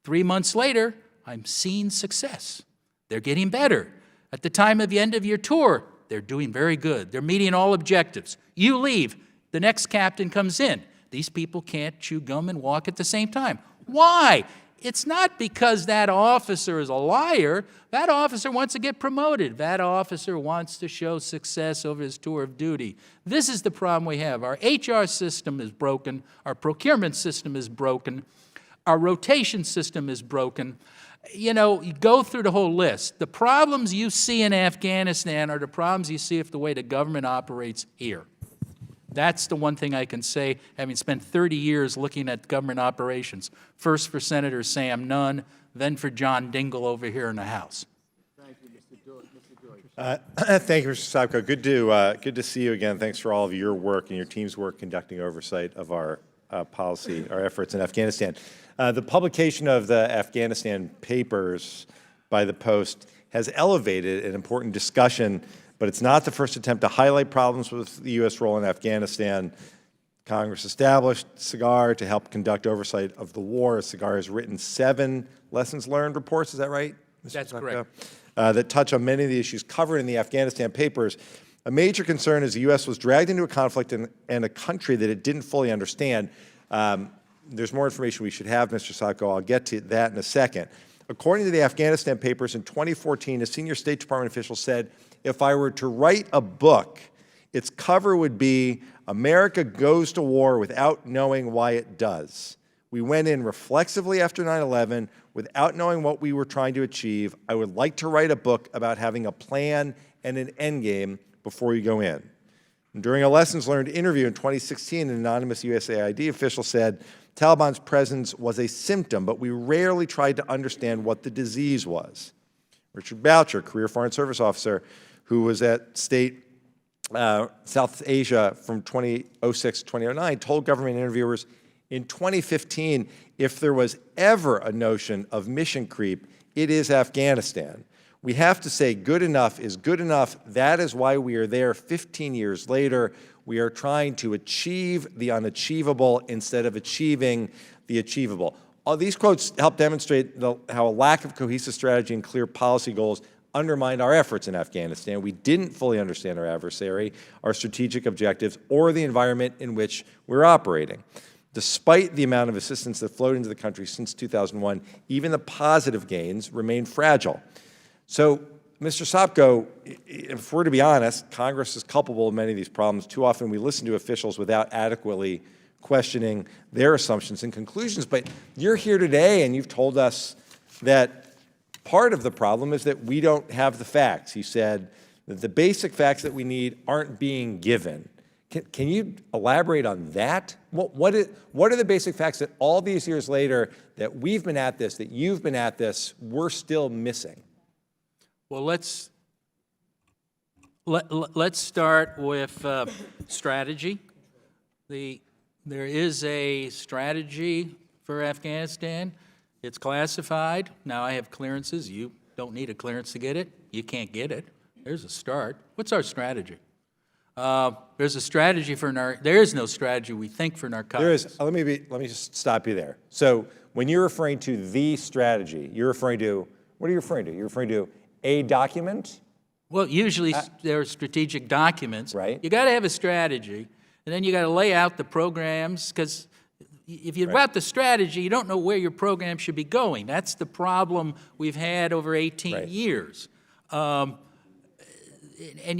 3 months later, I'm seeing success. They're getting better. At the time of the end of your tour, they're doing very good. They're meeting all objectives. You leave. The next captain comes in. These people can't chew gum and walk at the same time. Why? It's not because that officer is a liar. That officer wants to get promoted. That officer wants to show success over his tour of duty. This is the problem we have. Our HR system is broken. Our procurement system is broken. Our rotation system is broken. You know, you go through the whole list. The problems you see in Afghanistan are the problems you see with the way the government operates here. That's the one thing I can say, having spent 30 years looking at government operations. First for Senator Sam Nunn, then for John Dingell over here in the House. Thank you, Mr. Deutsch. Thank you, Mr. Sopko. Good to see you again. Thanks for all of your work and your team's work conducting oversight of our policy, our efforts in Afghanistan. The publication of the Afghanistan Papers by the Post has elevated an important discussion, but it's not the first attempt to highlight problems with the U.S. role in Afghanistan. Congress established SIGAR to help conduct oversight of the war. SIGAR has written 7 lessons learned reports, is that right, Mr. That's Sopko? correct. That touch on many of the issues covered in the Afghanistan Papers. A major concern is the U.S. was dragged into a conflict in a country that it didn't fully understand. There's more information we should have, Mr. Sopko. I'll get to that in a second. According to the Afghanistan Papers in 2014, a senior State Department official said, if I were to write a book, its cover would be, America goes to war without knowing why it does. We went in reflexively after 9/11 without knowing what we were trying to achieve. I would like to write a book about having a plan and an end game before you go in. And during a lessons learned interview in 2016, an anonymous USAID official said, Taliban's presence was a symptom, but we rarely tried to understand what the disease was. Richard Boucher, career Foreign Service officer, who was at South Asia from 2006 to 2009, told government interviewers in 2015, if there was ever a notion of mission creep, it is Afghanistan. We have to say good enough is good enough. That is why we are there 15 years later. We are trying to achieve the unachievable instead of achieving the achievable. All these quotes help demonstrate how a lack of cohesive strategy and clear policy goals undermined our efforts in Afghanistan. We didn't fully understand our adversary, our strategic objectives, or the environment in which we're operating. Despite the amount of assistance that flowed into the country since 2001, even the positive gains remain fragile. So, Mr. Sopko, if we're to be honest, Congress is culpable of many of these problems. Too often we listen to officials without adequately questioning their assumptions and conclusions. But you're here today and you've told us that part of the problem is that we don't have the facts. You said that the basic facts that we need aren't being given. Can you elaborate on that? What are the basic facts that all these years later that we've been at this, that you've been at this, we're still missing? Well, let's start with strategy. There is a strategy for Afghanistan. It's classified. Now I have clearances. You don't need a clearance to get it. You can't get it. There's a start. What's our strategy? There's a strategy for there is no strategy, we think, for narcotics. There is. Let me just stop you there. So when you're referring to the strategy, you're referring to, what are you referring to? You're referring to a document? Well, usually there are strategic documents. Right. You got to have a strategy, and then you got to lay out the programs, because if you write the strategy, you don't know where your program should be going. That's the problem we've had over 18 years. And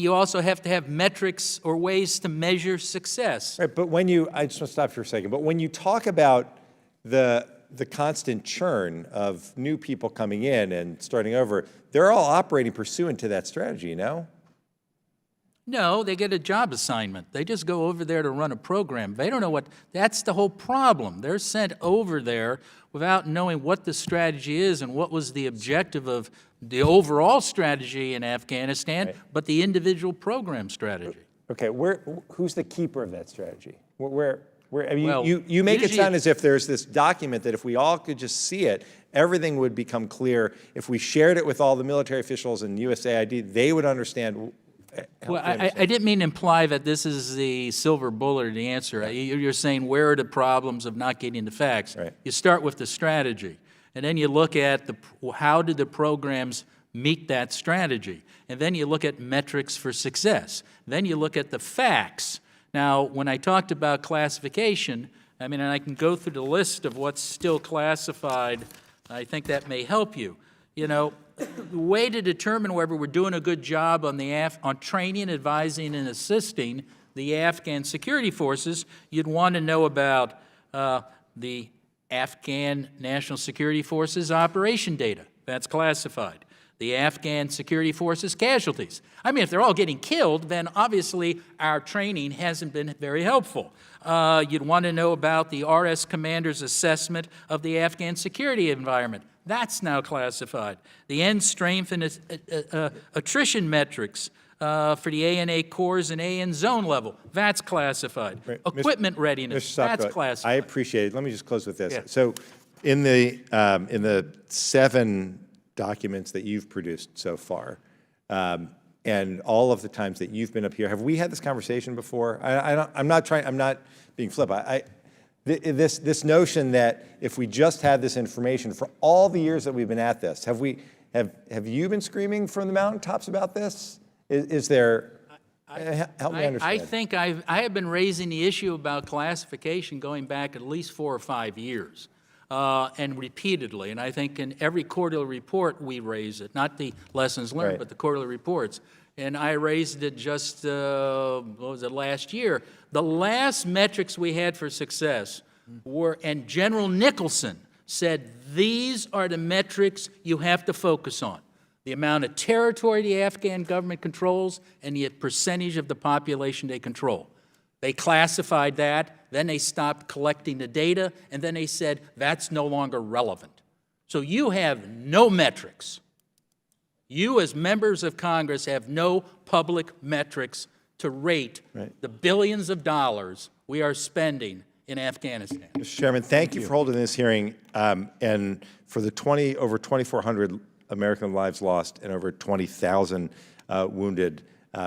you also have to have metrics or ways to measure success. Right, but when you, I just want to stop for a second, but when you talk about the constant churn of new people coming in and starting over, they're all operating pursuant to that strategy, you know? No, they get a job assignment. They just go over there to run a program. They don't know what, that's the whole problem. They're sent over there without knowing what the strategy is and what was the objective of the overall strategy in Afghanistan, but the individual program strategy. Okay, who's the keeper of that strategy? I mean, Well, you make it usually sound as if there's this document that if we all could just see it, everything would become clear. If we shared it with all the military officials and USAID, they would understand. Well, I didn't mean to imply that this is the silver bullet or the answer. You're saying where are the problems of not getting the facts. Right. You start with the strategy, and then you look at how did the programs meet that strategy, and then you look at metrics for success. Then you look at the facts. Now, when I talked about classification, I mean, and I can go through the list of what's still classified. I think that may help you. You know, the way to determine whether we're doing a good job on on training, advising, and assisting the Afghan security forces, you'd want to know about the Afghan National Security Forces operation data. That's classified. The Afghan security forces casualties. I mean, if they're all getting killed, then obviously our training hasn't been very helpful. You'd want to know about the RS commander's assessment of the Afghan security environment. That's now classified. The end strength and attrition metrics for the ANA cores and AN zone level, that's classified. Right. Equipment readiness, Mr. Sopko, that's classified. I appreciate it. Let me just close with this. Yeah. So in the 7 documents that you've produced so far, and all of the times that you've been up here, have we had this conversation before? I'm not being flip. This notion that if we just had this information for all the years that we've been at this, have you been screaming from the mountaintops about this? Is there? Help me understand. I think I have been raising the issue about classification going back at least 4 or 5 years, and repeatedly. And I think in every quarterly report we raise it, not the lessons learned, but the quarterly reports. And I raised it just, what was it, last year. The last metrics we had for success were, and General Nicholson said, these are the metrics you have to focus on. The amount of territory the Afghan government controls and the percentage of the population they control. They classified that, then they stopped collecting the data, and then they said, that's no longer relevant. So you have no metrics. You, as members of Congress, have no public metrics to rate the billions of dollars we are spending in Afghanistan. Mr. Chairman, thank you for holding this hearing, and for the over 2,400 American lives lost and over 20,000 wounded.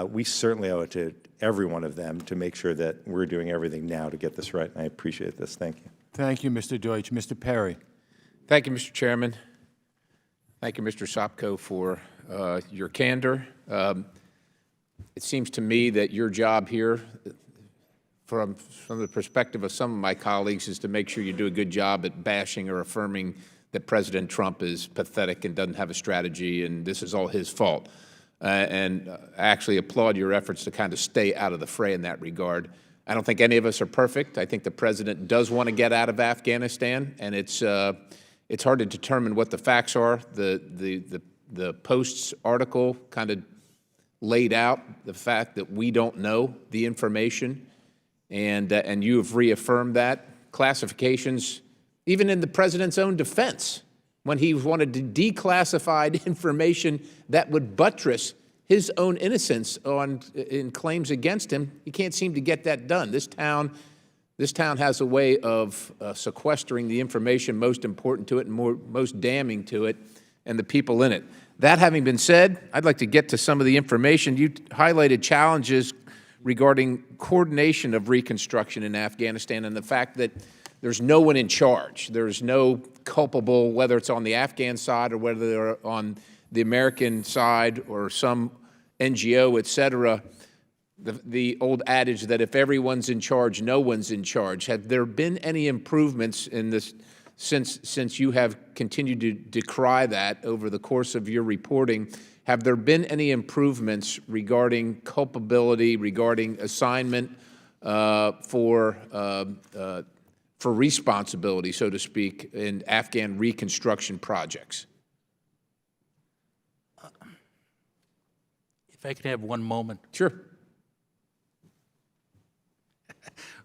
We certainly owe it to every one of them to make sure that we're doing everything now to get this right. And I appreciate this. Thank you. Thank you, Mr. Deutsch. Mr. Perry. Thank you, Mr. Chairman. Thank you, Mr. Sopko, for your candor. It seems to me that your job here, from the perspective of some of my colleagues, is to make sure you do a good job at bashing or affirming that President Trump is pathetic and doesn't have a strategy and this is all his fault. And I actually applaud your efforts to kind of stay out of the fray in that regard. I don't think any of us are perfect. I think the President does want to get out of Afghanistan, and it's hard to determine what the facts are. The Post's article kind of laid out the fact that we don't know the information, and you have reaffirmed that. Classifications, even in the President's own defense, when he wanted to declassify information that would buttress his own innocence in claims against him, he can't seem to get that done. This town This town has a way of sequestering the information most important to it and most damning to it and the people in it. That having been said, I'd like to get to some of the information. You highlighted challenges regarding coordination of reconstruction in Afghanistan and the fact that there's no one in charge. There's no culpable, whether it's on the Afghan side or whether they're on the American side or some NGO, et cetera. The old adage that if everyone's in charge, no one's in charge. Have there been any improvements in this since you have continued to decry that over the course of your reporting? Have there been any improvements regarding culpability, regarding assignment for responsibility, so to speak, in Afghan reconstruction projects? If I could have one moment. Sure.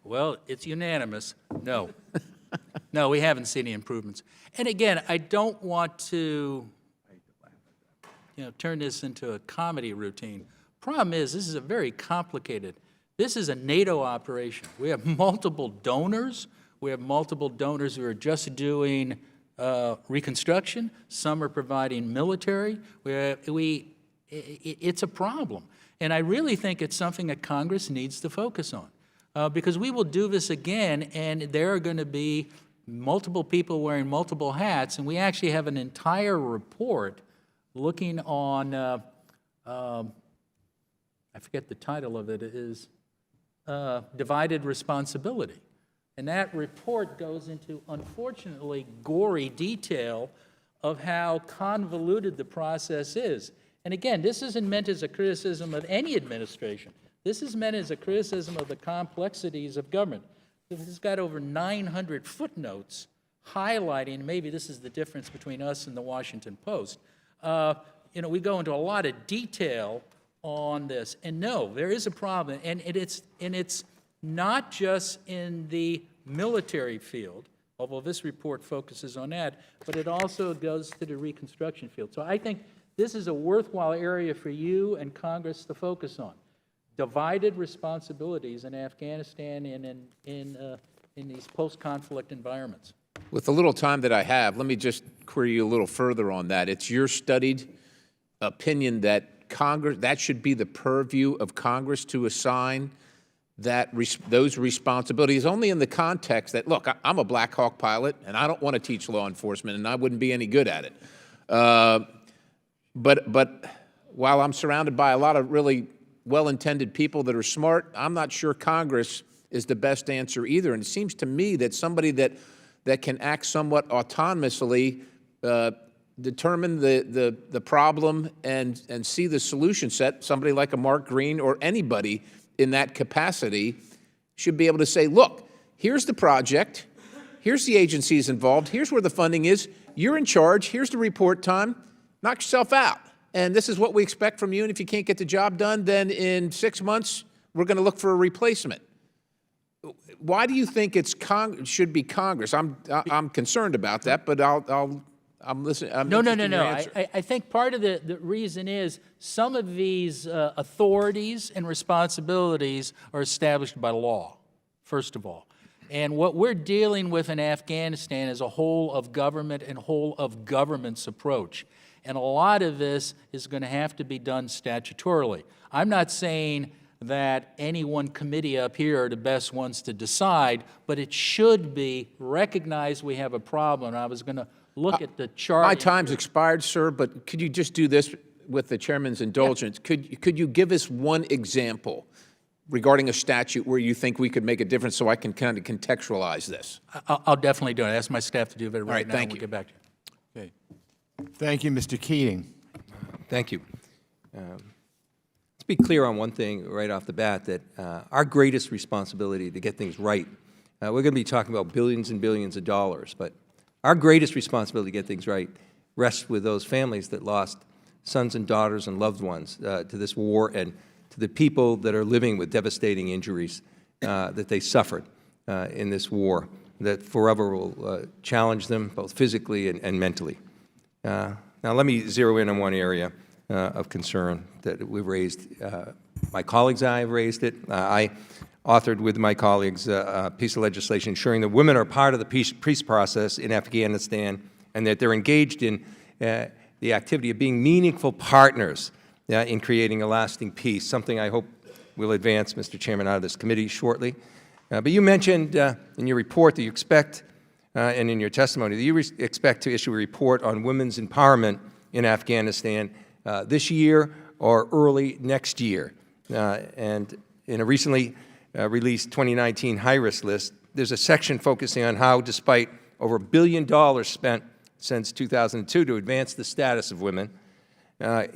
Well, it's unanimous, no. No, we haven't seen any improvements. And again, I don't want to, turn this into a comedy routine. Problem is, this is a very complicated, this is a NATO operation. We have multiple donors. We have multiple donors who are just doing reconstruction. Some are providing military. It's a problem. And I really think it's something that Congress needs to focus on. Because we will do this again, and there are going to be multiple people wearing multiple hats, and we actually have an entire report looking on, I forget the title of it, is Divided Responsibility. And that report goes into, unfortunately, gory detail of how convoluted the process is. And again, this isn't meant as a criticism of any administration. This is meant as a criticism of the complexities of government. This has got over 900 footnotes highlighting, maybe this is the difference between us and the Washington Post. We go into a lot of detail on this. And no, there is a problem. And it's not just in the military field, although this report focuses on that, but it also goes to the reconstruction field. So I think this is a worthwhile area for you and Congress to focus on. Divided responsibilities in Afghanistan and in these post-conflict environments. With the little time that I have, let me just query you a little further on that. It's your studied opinion that Congress, that should be the purview of Congress to assign those responsibilities, only in the context that, look, I'm a Black Hawk pilot, and I don't want to teach law enforcement, and I wouldn't be any good at it. But while I'm surrounded by a lot of really well-intended people that are smart, I'm not sure Congress is the best answer either. And it seems to me that somebody that can act somewhat autonomously, determine the problem and see the solution set, somebody like a Mark Green or anybody in that capacity should be able to say, look, here's the project, here's the agencies involved, here's where the funding is, you're in charge, here's the report time, knock yourself out. And this is what we expect from you, and if you can't get the job done, then in 6 months, we're going to look for a replacement. Why do you think it should be Congress? I'm concerned about that, but I'm listening. No. I think part of the reason is some of these authorities and responsibilities are established by law, first of all. And what we're dealing with in Afghanistan is a whole of government and whole of government's approach. And a lot of this is going to have to be done statutorily. I'm not saying that any one committee up here are the best ones to decide, but it should be recognized we have a problem. I was going to look at the chart. My time's expired, sir, but could you just do this with the chairman's indulgence? Yeah. Could you give us one example regarding a statute where you think we could make a difference so I can kind of contextualize this? I'll definitely do it. I ask my staff to do it right now. Thank you. We'll get back to you. Okay. Thank you, Mr. Keating. Thank you. Let's be clear on one thing right off the bat, that our greatest responsibility to get things right, we're going to be talking about billions and billions of dollars, but our greatest responsibility to get things right rests with those families that lost sons and daughters and loved ones to this war, and to the people that are living with devastating injuries that they suffered in this war, that forever will challenge them both physically and mentally. Now, let me zero in on one area of concern that we've raised. My colleagues and I have raised it. I authored with my colleagues a piece of legislation ensuring that women are part of the peace process in Afghanistan and that they're engaged in the activity of being meaningful partners in creating a lasting peace, something I hope will advance, Mr. Chairman, out of this committee shortly. But you mentioned in your report that you expect, and in your testimony, that you expect to issue a report on women's empowerment in Afghanistan this year or early next year. And in a recently released 2019 high-risk list, there's a section focusing on how, despite over $1 billion spent since 2002 to advance the status of women,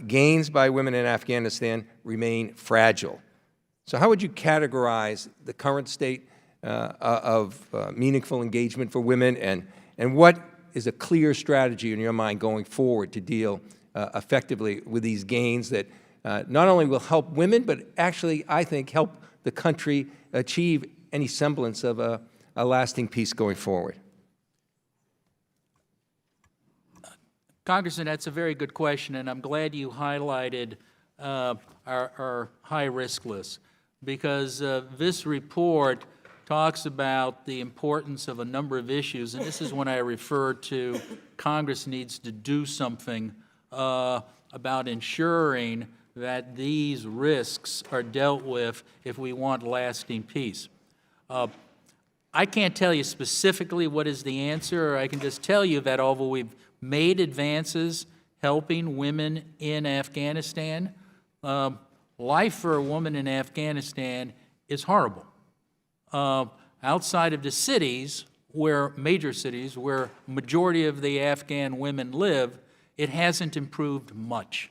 gains by women in Afghanistan remain fragile. So how would you categorize the current state of meaningful engagement for women, and what is a clear strategy in your mind going forward to deal effectively with these gains that not only will help women, but actually, I think, help the country achieve any semblance of a lasting peace going forward? Congressman, that's a very good question, and I'm glad you highlighted our high-risk list, because this report talks about the importance of a number of issues, and this is when I refer to Congress needs to do something about ensuring that these risks are dealt with if we want lasting peace. I can't tell you specifically what is the answer. I can just tell you that although we've made advances helping women in Afghanistan, life for a woman in Afghanistan is horrible. Outside of the cities, major cities, where majority of the Afghan women live, it hasn't improved much.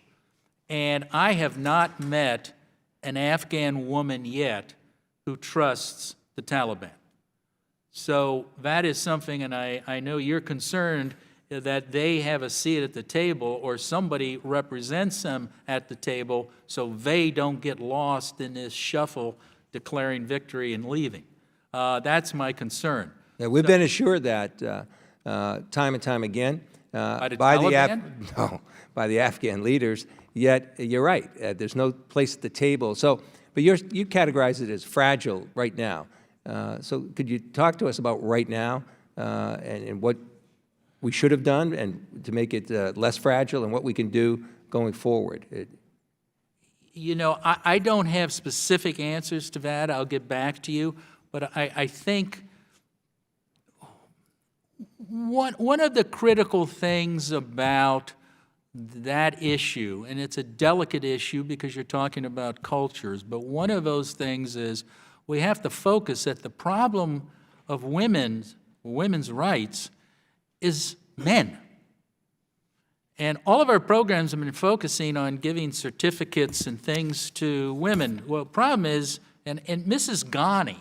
And I have not met an Afghan woman yet who trusts the Taliban. So that is something, and I know you're concerned that they have a seat at the table or somebody represents them at the table so they don't get lost in this shuffle declaring victory and leaving. That's my concern. Yeah, we've been assured that time and time again By the Taliban? by the Afghan leaders. Yet you're right. There's no place at the table. So, but you categorize it as fragile right now. So could you talk to us about right now and what we should have done and to make it less fragile, and what we can do going forward? You know, I don't have specific answers to that. I'll get back to you. But I think one of the critical things about that issue, and it's a delicate issue because you're talking about cultures, but one of those things is we have to focus that the problem of women's rights is men. And all of our programs have been focusing on giving certificates and things to women. Well, the problem is, and Mrs. Ghani,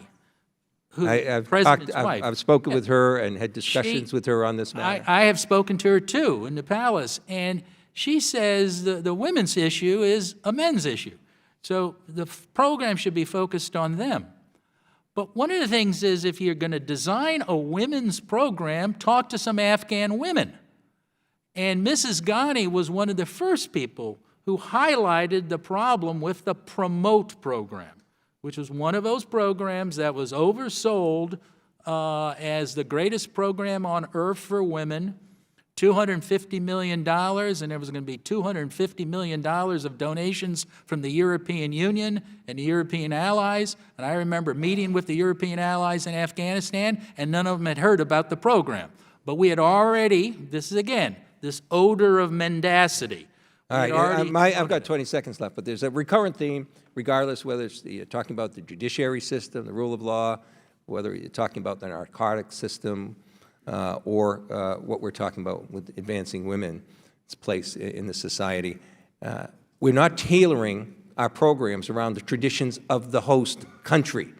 who I've President's wife. I've spoken with her and had discussions with her on this matter. I have spoken to her too in the palace, and she says the women's issue is a men's issue. So the program should be focused on them. But one of the things is if you're going to design a women's program, talk to some Afghan women. And Mrs. Ghani was one of the first people who highlighted the problem with the Promote program, which was one of those programs that was oversold as the greatest program on earth for women, $250 million, and there was going to be $250 million of donations from the European Union and the European allies. And I remember meeting with the European allies in Afghanistan, and none of them had heard about the program. But we had already, this is again, this odor of mendacity. All right, I've got 20 seconds left, but there's a recurrent theme, regardless whether it's you're talking about the judiciary system, the rule of law, whether you're talking about the narcotic system, or what we're talking about with advancing women's place in the society. We're not tailoring our programs around the traditions of the host country.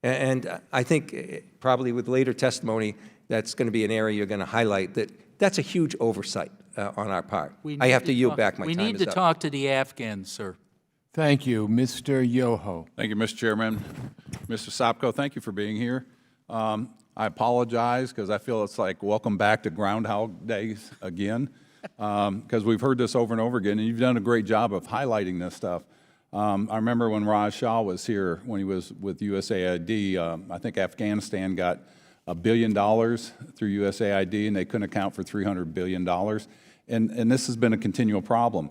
And I think probably with later testimony, that's going to be an area you're going to highlight, that's a huge oversight on our part. I have to yield back. My time is up. We need to talk to the Afghans, sir. Thank you. Mr. Yoho. Thank you, Mr. Chairman. Mr. Sopko, thank you for being here. I apologize because I feel it's like welcome back to Groundhog Days again, because we've heard this over and over again, and you've done a great job of highlighting this stuff. I remember when Raj Shah was here, when he was with USAID, I think Afghanistan got $1 billion through USAID, and they couldn't account for $300 billion. And this has been a continual problem.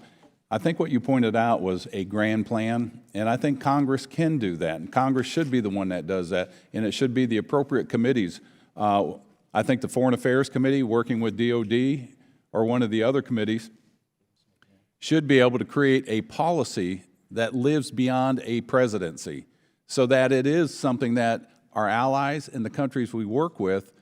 I think what you pointed out was a grand plan, and I think Congress can do that, and Congress should be the one that does that, and it should be the appropriate committees. I think the Foreign Affairs Committee, working with DOD, or one of the other committees, should be able to create a policy that lives beyond a presidency, so that it is something that our allies and the countries we work with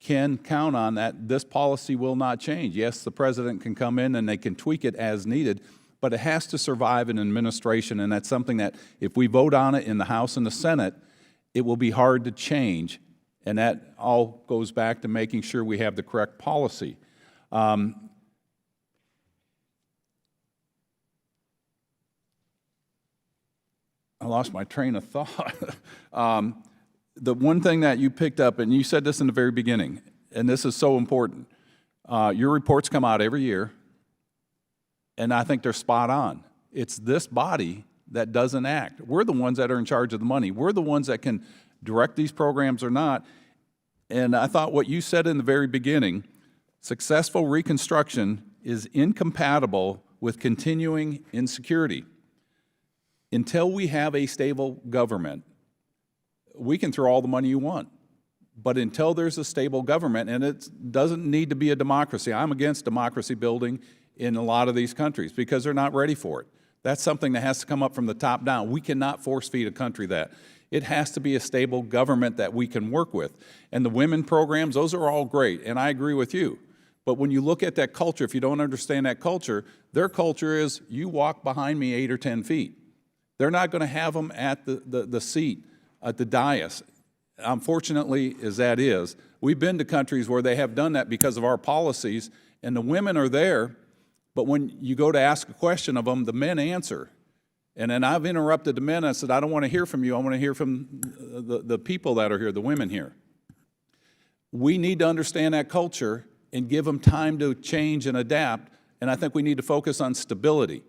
can count on, that this policy will not change. Yes, the president can come in and they can tweak it as needed, but it has to survive an administration, and that's something that if we vote on it in the House and the Senate, it will be hard to change, and that all goes back to making sure we have the correct policy. I lost my train of thought. The one thing that you picked up, and you said this in the very beginning, and this is so important, your reports come out every year, and I think they're spot on. It's this body that doesn't act. We're the ones that are in charge of the money. We're the ones that can direct these programs or not. And I thought what you said in the very beginning, successful reconstruction is incompatible with continuing insecurity. Until we have a stable government, we can throw all the money you want. But until there's a stable government, and it doesn't need to be a democracy. I'm against democracy building in a lot of these countries because they're not ready for it. That's something that has to come up from the top down. We cannot force feed a country that. It has to be a stable government that we can work with. And the women programs, those are all great, and I agree with you. But when you look at that culture, if you don't understand that culture, their culture is you walk behind me 8 or 10 feet. They're not going to have them at the seat, at the dais. Unfortunately, as that is, we've been to countries where they have done that because of our policies, and the women are there, but when you go to ask a question of them, the men answer. And then I've interrupted the men, and I said, I don't want to hear from you, I want to hear from the people that are here, the women here. We need to understand that culture and give them time to change and adapt, and I think we need to focus on stability.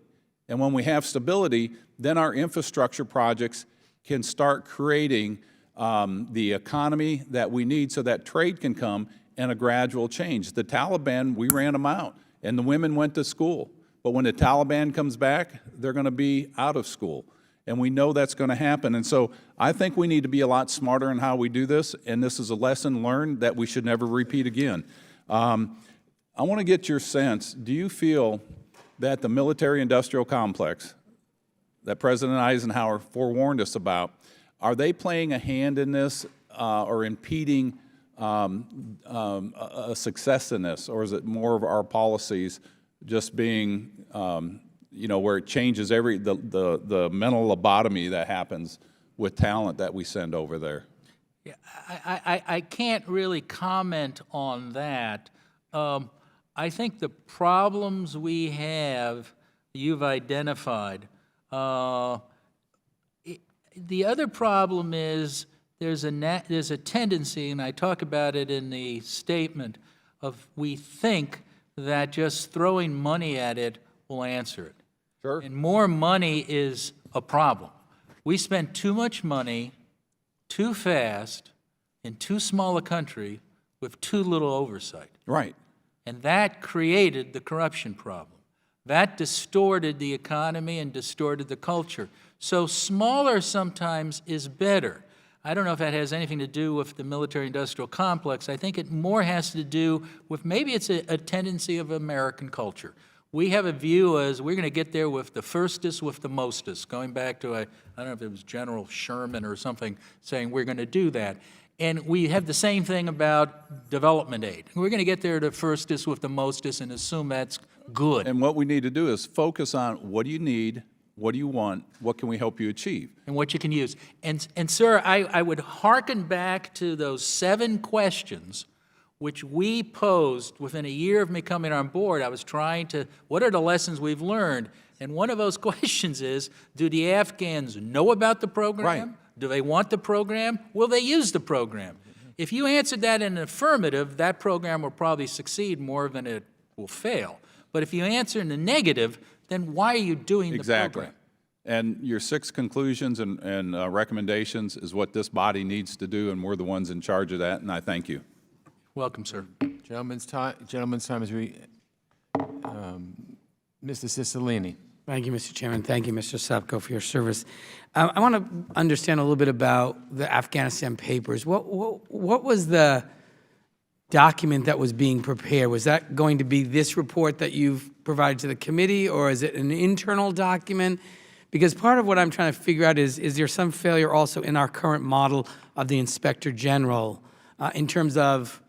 And when we have stability, then our infrastructure projects can start creating the economy that we need so that trade can come and a gradual change. The Taliban, we ran them out, and the women went to school. But when the Taliban comes back, they're going to be out of school. And we know that's going to happen. And so I think we need to be a lot smarter in how we do this, and this is a lesson learned that we should never repeat again. I want to get your sense. Do you feel that the military-industrial complex that President Eisenhower forewarned us about, are they playing a hand in this or impeding a success in this? Or is it more of our policies just being, you know, where it changes the mental lobotomy that happens with talent that we send over there? Yeah, I can't really comment on that. I think the problems we have, you've identified. The other problem is there's a tendency, and I talk about it in the statement, of we think that just throwing money at it will answer it. Sure. And more money is a problem. We spend too much money, too fast, in too small a country with too little oversight. Right. And that created the corruption problem. That distorted the economy and distorted the culture. So smaller sometimes is better. I don't know if that has anything to do with the military-industrial complex. I think it more has to do with maybe it's a tendency of American culture. We have a view as we're going to get there with the firstest, with the mostest, going back to, I don't know if it was General Sherman or something saying we're going to do that. And we have the same thing about development aid. We're going to get there to firstest with the mostest and assume that's good. And what we need to do is focus on what do you need, what do you want, what can we help you achieve? And what you can use. And sir, I would hearken back to those 7 questions which we posed within a year of me coming on board. I was trying to, what are the lessons we've learned? And one of those questions is, do the Afghans know about the program? Right. Do they want the program? Will they use the program? If you answered that in an affirmative, that program will probably succeed more than it will fail. But if you answer in the negative, then why are you doing the program? And your 6 conclusions and recommendations is what this body needs to do, and we're the ones in charge of that, and I thank you. Welcome, sir. Gentleman's time is Mr. Cicilline. Thank you, Mr. Chairman. Thank you, Mr. Sopko, for your service. I want to understand a little bit about the Afghanistan Papers. What was the document that was being prepared? Was that going to be this report that you've provided to the committee, or is it an internal document? Because part of what I'm trying to figure out is there some failure also in our current model of the Inspector General in terms of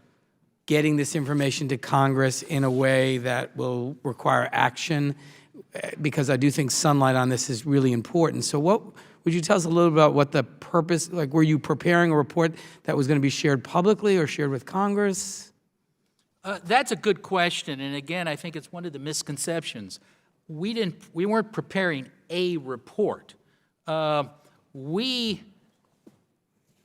getting this information to Congress in a way that will require action? Because I do think sunlight on this is really important. So would you tell us a little about what the purpose, like were you preparing a report that was going to be shared publicly or shared with Congress? That's a good question, and again, I think it's one of the misconceptions. We weren't preparing a report. We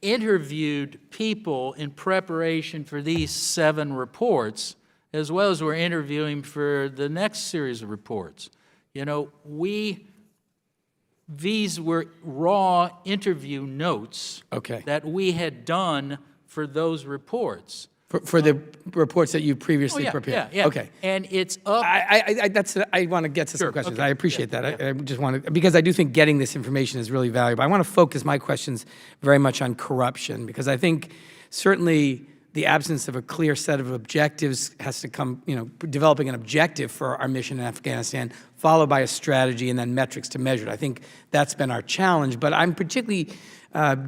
interviewed people in preparation for these 7 reports, as well as we're interviewing for the next series of reports. You know, these were raw interview notes that we had done for those reports. For the reports that you previously prepared? Yeah. Okay. And it's up. I want to get to some questions. Okay. I appreciate that. I just want to, because I do think getting this information is really valuable. I want to focus my questions very much on corruption, because I think certainly the absence of a clear set of objectives has to come, developing an objective for our mission in Afghanistan, followed by a strategy and then metrics to measure it. I think that's been our challenge, but I'm particularly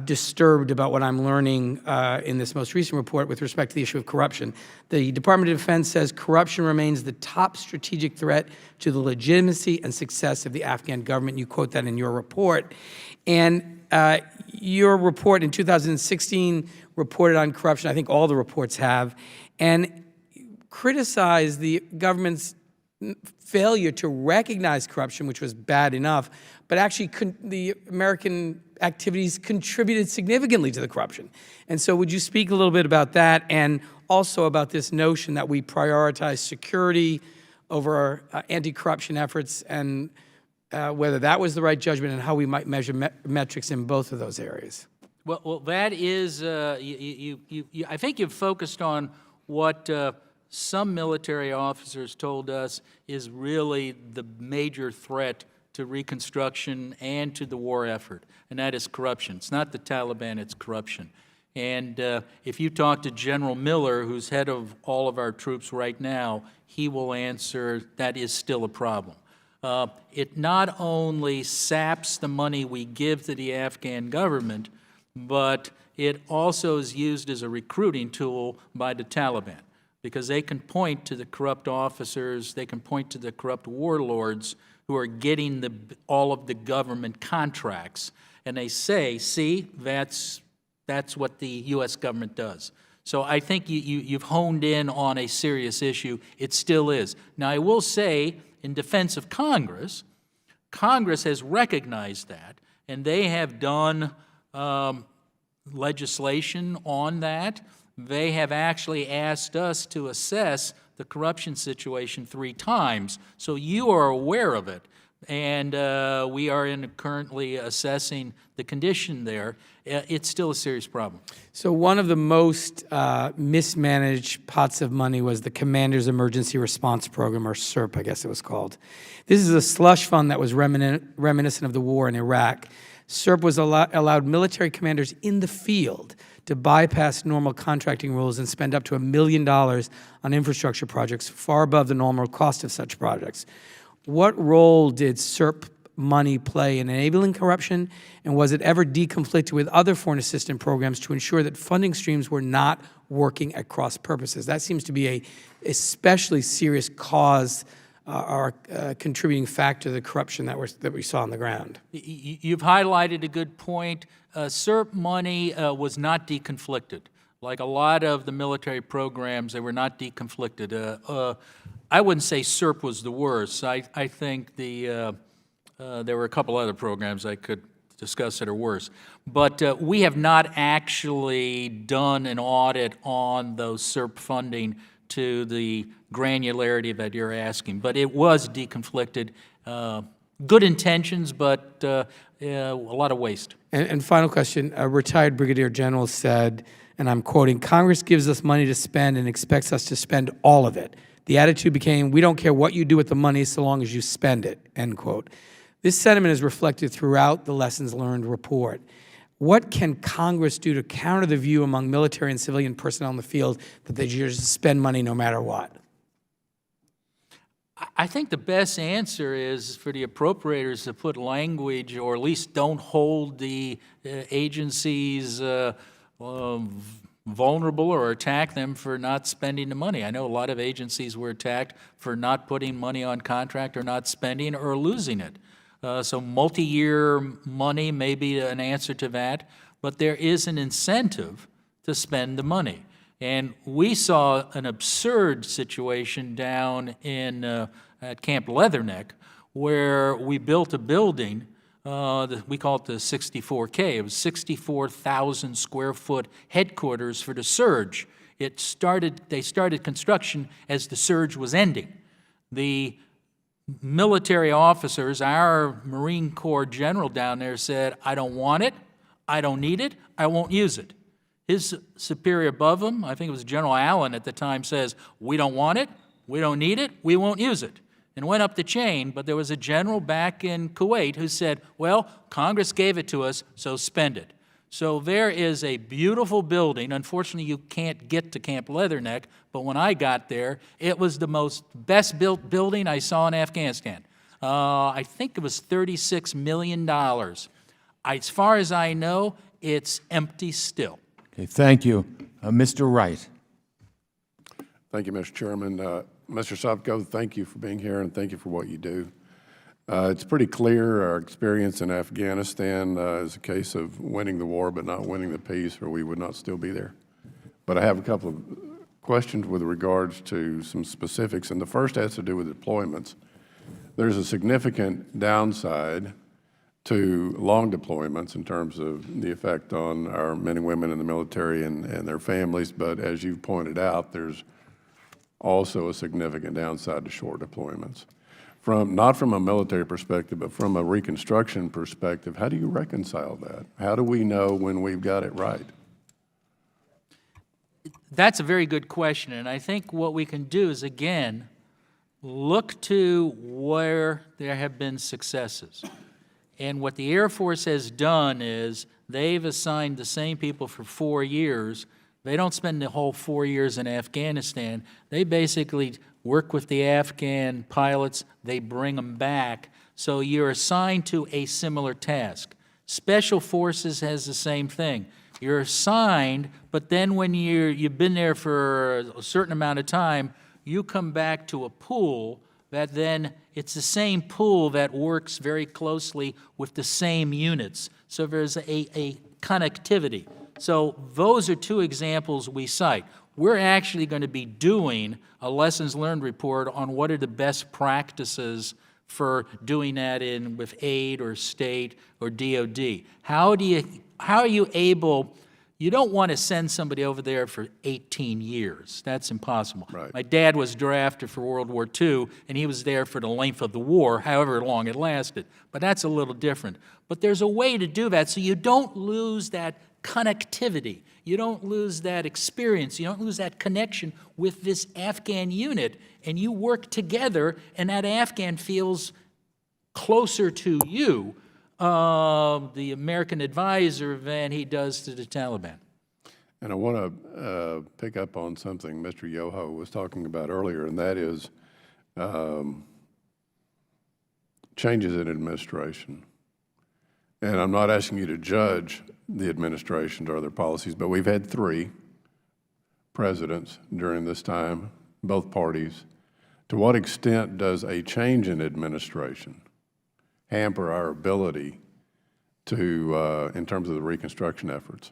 disturbed about what I'm learning in this most recent report with respect to the issue of corruption. The Department of Defense says corruption remains the top strategic threat to the legitimacy and success of the Afghan government. You quote that in your report. And your report in 2016 reported on corruption. I think all the reports have, and criticized the government's failure to recognize corruption, which was bad enough, but actually the American activities contributed significantly to the corruption. And so would you speak a little bit about that, and also about this notion that we prioritize security over anti-corruption efforts, and whether that was the right judgment and how we might measure metrics in both of those areas? Well, that is, I think you've focused on what some military officers told us is really the major threat to Reconstruction and to the war effort, and that is corruption. It's not the Taliban, it's corruption. And if you talk to General Miller, who's head of all of our troops right now, he will answer that is still a problem. It not only saps the money we give to the Afghan government, but it also is used as a recruiting tool by the Taliban, because they can point to the corrupt officers, they can point to the corrupt warlords who are getting all of the government contracts, and they say, see, that's what the U.S. government does. So I think you've honed in on a serious issue. It still is. Now, I will say, in defense of Congress, Congress has recognized that, and they have done legislation on that. They have actually asked us to assess the corruption situation 3 times, so you are aware of it. And we are currently assessing the condition there. It's still a serious problem. So one of the most mismanaged pots of money was the Commander's Emergency Response Program, or CERP, I guess it was called. This is a slush fund that was reminiscent of the war in Iraq. CERP was allowed military commanders in the field to bypass normal contracting rules and spend up to $1 million on infrastructure projects, far above the normal cost of such projects. What role did CERP money play in enabling corruption, and was it ever deconflicted with other foreign assistance programs to ensure that funding streams were not working at cross purposes? That seems to be a especially serious cause or contributing factor to the corruption that we saw on the ground. You've highlighted a good point. CERP money was not deconflicted. Like a lot of the military programs, they were not deconflicted. I wouldn't say CERP was the worst. I think there were a couple other programs I could discuss that are worse. But we have not actually done an audit on those CERP funding to the granularity that you're asking. But it was deconflicted good intentions, but a lot of waste. And final question, a retired brigadier general said, and I'm quoting, "Congress gives us money to spend and expects us to spend all of it. The attitude became, we don't care what you do with the money so long as you spend it," end quote. This sentiment is reflected throughout the Lessons Learned report. What can Congress do to counter the view among military and civilian personnel in the field that they just spend money no matter what? I think the best answer is for the appropriators to put language, or at least don't hold the agencies vulnerable or attack them for not spending the money. I know a lot of agencies were attacked for not putting money on contract or not spending or losing it. So multi-year money may be an answer to that, but there is an incentive to spend the money. And we saw an absurd situation down in at Camp Leatherneck, where we built a building, we call it the 64K. It was 64,000 square foot headquarters for the surge. They started construction as the surge was ending. The military officers, our Marine Corps general down there said, "I don't want it, I don't need it, I won't use it." His superior above him, I think it was General Allen at the time, says, "We don't want it, we don't need it, we won't use it," and went up the chain. But there was a general back in Kuwait who said, "Well, Congress gave it to us, so spend it." So there is a beautiful building. Unfortunately, you can't get to Camp Leatherneck, but when I got there, it was the most best built building I saw in Afghanistan. I think it was $36 million. As far as I know, it's empty still. Okay, thank you. Mr. Wright. Thank you, Mr. Chairman. Mr. Sopko, thank you for being here, and thank you for what you do. It's pretty clear our experience in Afghanistan is a case of winning the war but not winning the peace, or we would not still be there. But I have a couple of questions with regards to some specifics, and the first has to do with deployments. There's a significant downside to long deployments in terms of the effect on our men and women in the military and their families, but as you've pointed out, there's also a significant downside to short deployments. Not from a military perspective, but from a Reconstruction perspective, how do you reconcile that? How do we know when we've got it right? That's a very good question, and I think what we can do is, again, look to where there have been successes. And what the Air Force has done is they've assigned the same people for 4 years. They don't spend the whole 4 years in Afghanistan. They basically work with the Afghan pilots. They bring them back. So you're assigned to a similar task. Special Forces has the same thing. You're assigned, but then when you've been there for a certain amount of time, you come back to a pool that then it's the same pool that works very closely with the same units. So there's a connectivity. So those are two examples we cite. We're actually going to be doing a lessons learned report on what are the best practices for doing that with aid or state or DOD. How are you able? You don't want to send somebody over there for 18 years. That's impossible. Right. My dad was drafted for World War II, and he was there for the length of the war, however long it lasted. But that's a little different. But there's a way to do that so you don't lose that connectivity. You don't lose that experience. You don't lose that connection with this Afghan unit, and you work together, and that Afghan feels closer to you, the American advisor, than he does to the Taliban. And I want to pick up on something Mr. Yoho was talking about earlier, and that is changes in administration. And I'm not asking you to judge the administration or their policies, but we've had 3 presidents during this time, both parties. To what extent does a change in administration hamper our ability to, in terms of the Reconstruction efforts?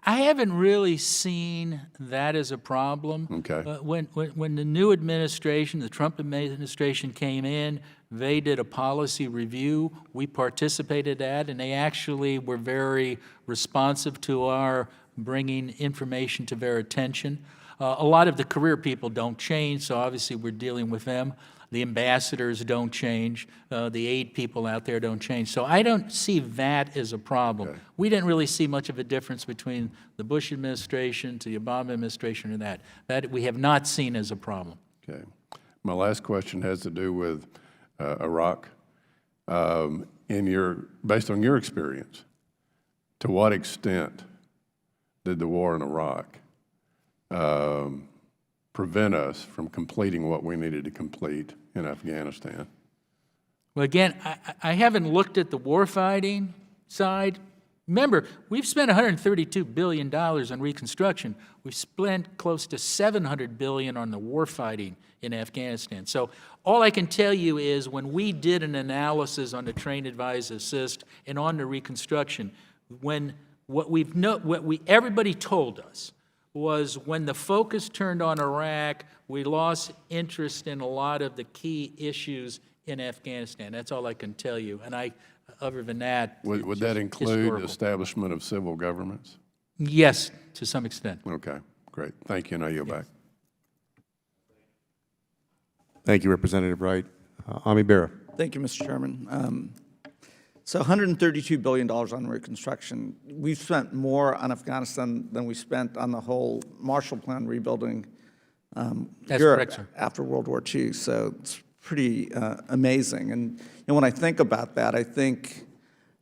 I haven't really seen that as a problem. Okay. When the new administration, the Trump administration came in, they did a policy review. We participated in that, and they actually were very responsive to our bringing information to their attention. A lot of the career people don't change, so obviously we're dealing with them. The ambassadors don't change. The aid people out there don't change. So I don't see that as a problem. Okay. We didn't really see much of a difference between the Bush administration to the Obama administration or that. That we have not seen as a problem. Okay. My last question has to do with Iraq. Based on your experience, to what extent did the war in Iraq prevent us from completing what we needed to complete in Afghanistan? Well, again, I haven't looked at the warfighting side. Remember, we've spent $132 billion on reconstruction. We've spent close to $700 billion on the warfighting in Afghanistan. So all I can tell you is when we did an analysis on the train, advise, assist, and on the reconstruction, everybody told us was when the focus turned on Iraq, we lost interest in a lot of the key issues in Afghanistan. That's all I can tell you. And other than that, Would that include historical. the establishment of civil governments? Yes, to some extent. Okay, great. Thank you. Now you're back. Thank you, Representative Wright. Ami Bera. Thank you, Mr. Chairman. So $132 billion on reconstruction. We've spent more on Afghanistan than we spent on the whole Marshall Plan rebuilding That's Europe correct, sir. after World War II. So it's pretty amazing. And when I think about that, I think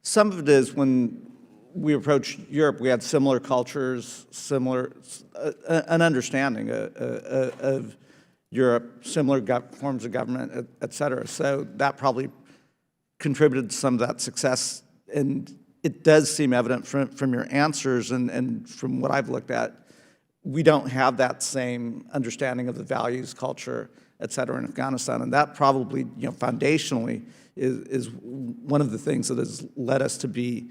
some of it is when we approached Europe, we had similar cultures, an understanding of Europe, similar forms of government, et cetera. So that probably contributed to some of that success. And it does seem evident from your answers and from what I've looked at, we don't have that same understanding of the values, culture, et cetera, in Afghanistan. And that probably, foundationally is one of the things that has led us to be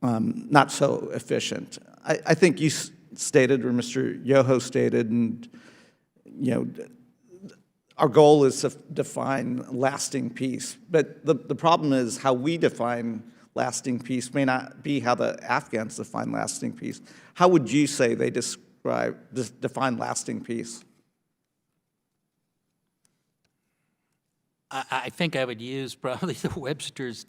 not so efficient. I think you stated, or Mr. Yoho stated, and our goal is to define lasting peace. But the problem is how we define lasting peace may not be how the Afghans define lasting peace. How would you say they define lasting peace? I think I would use probably the Webster's.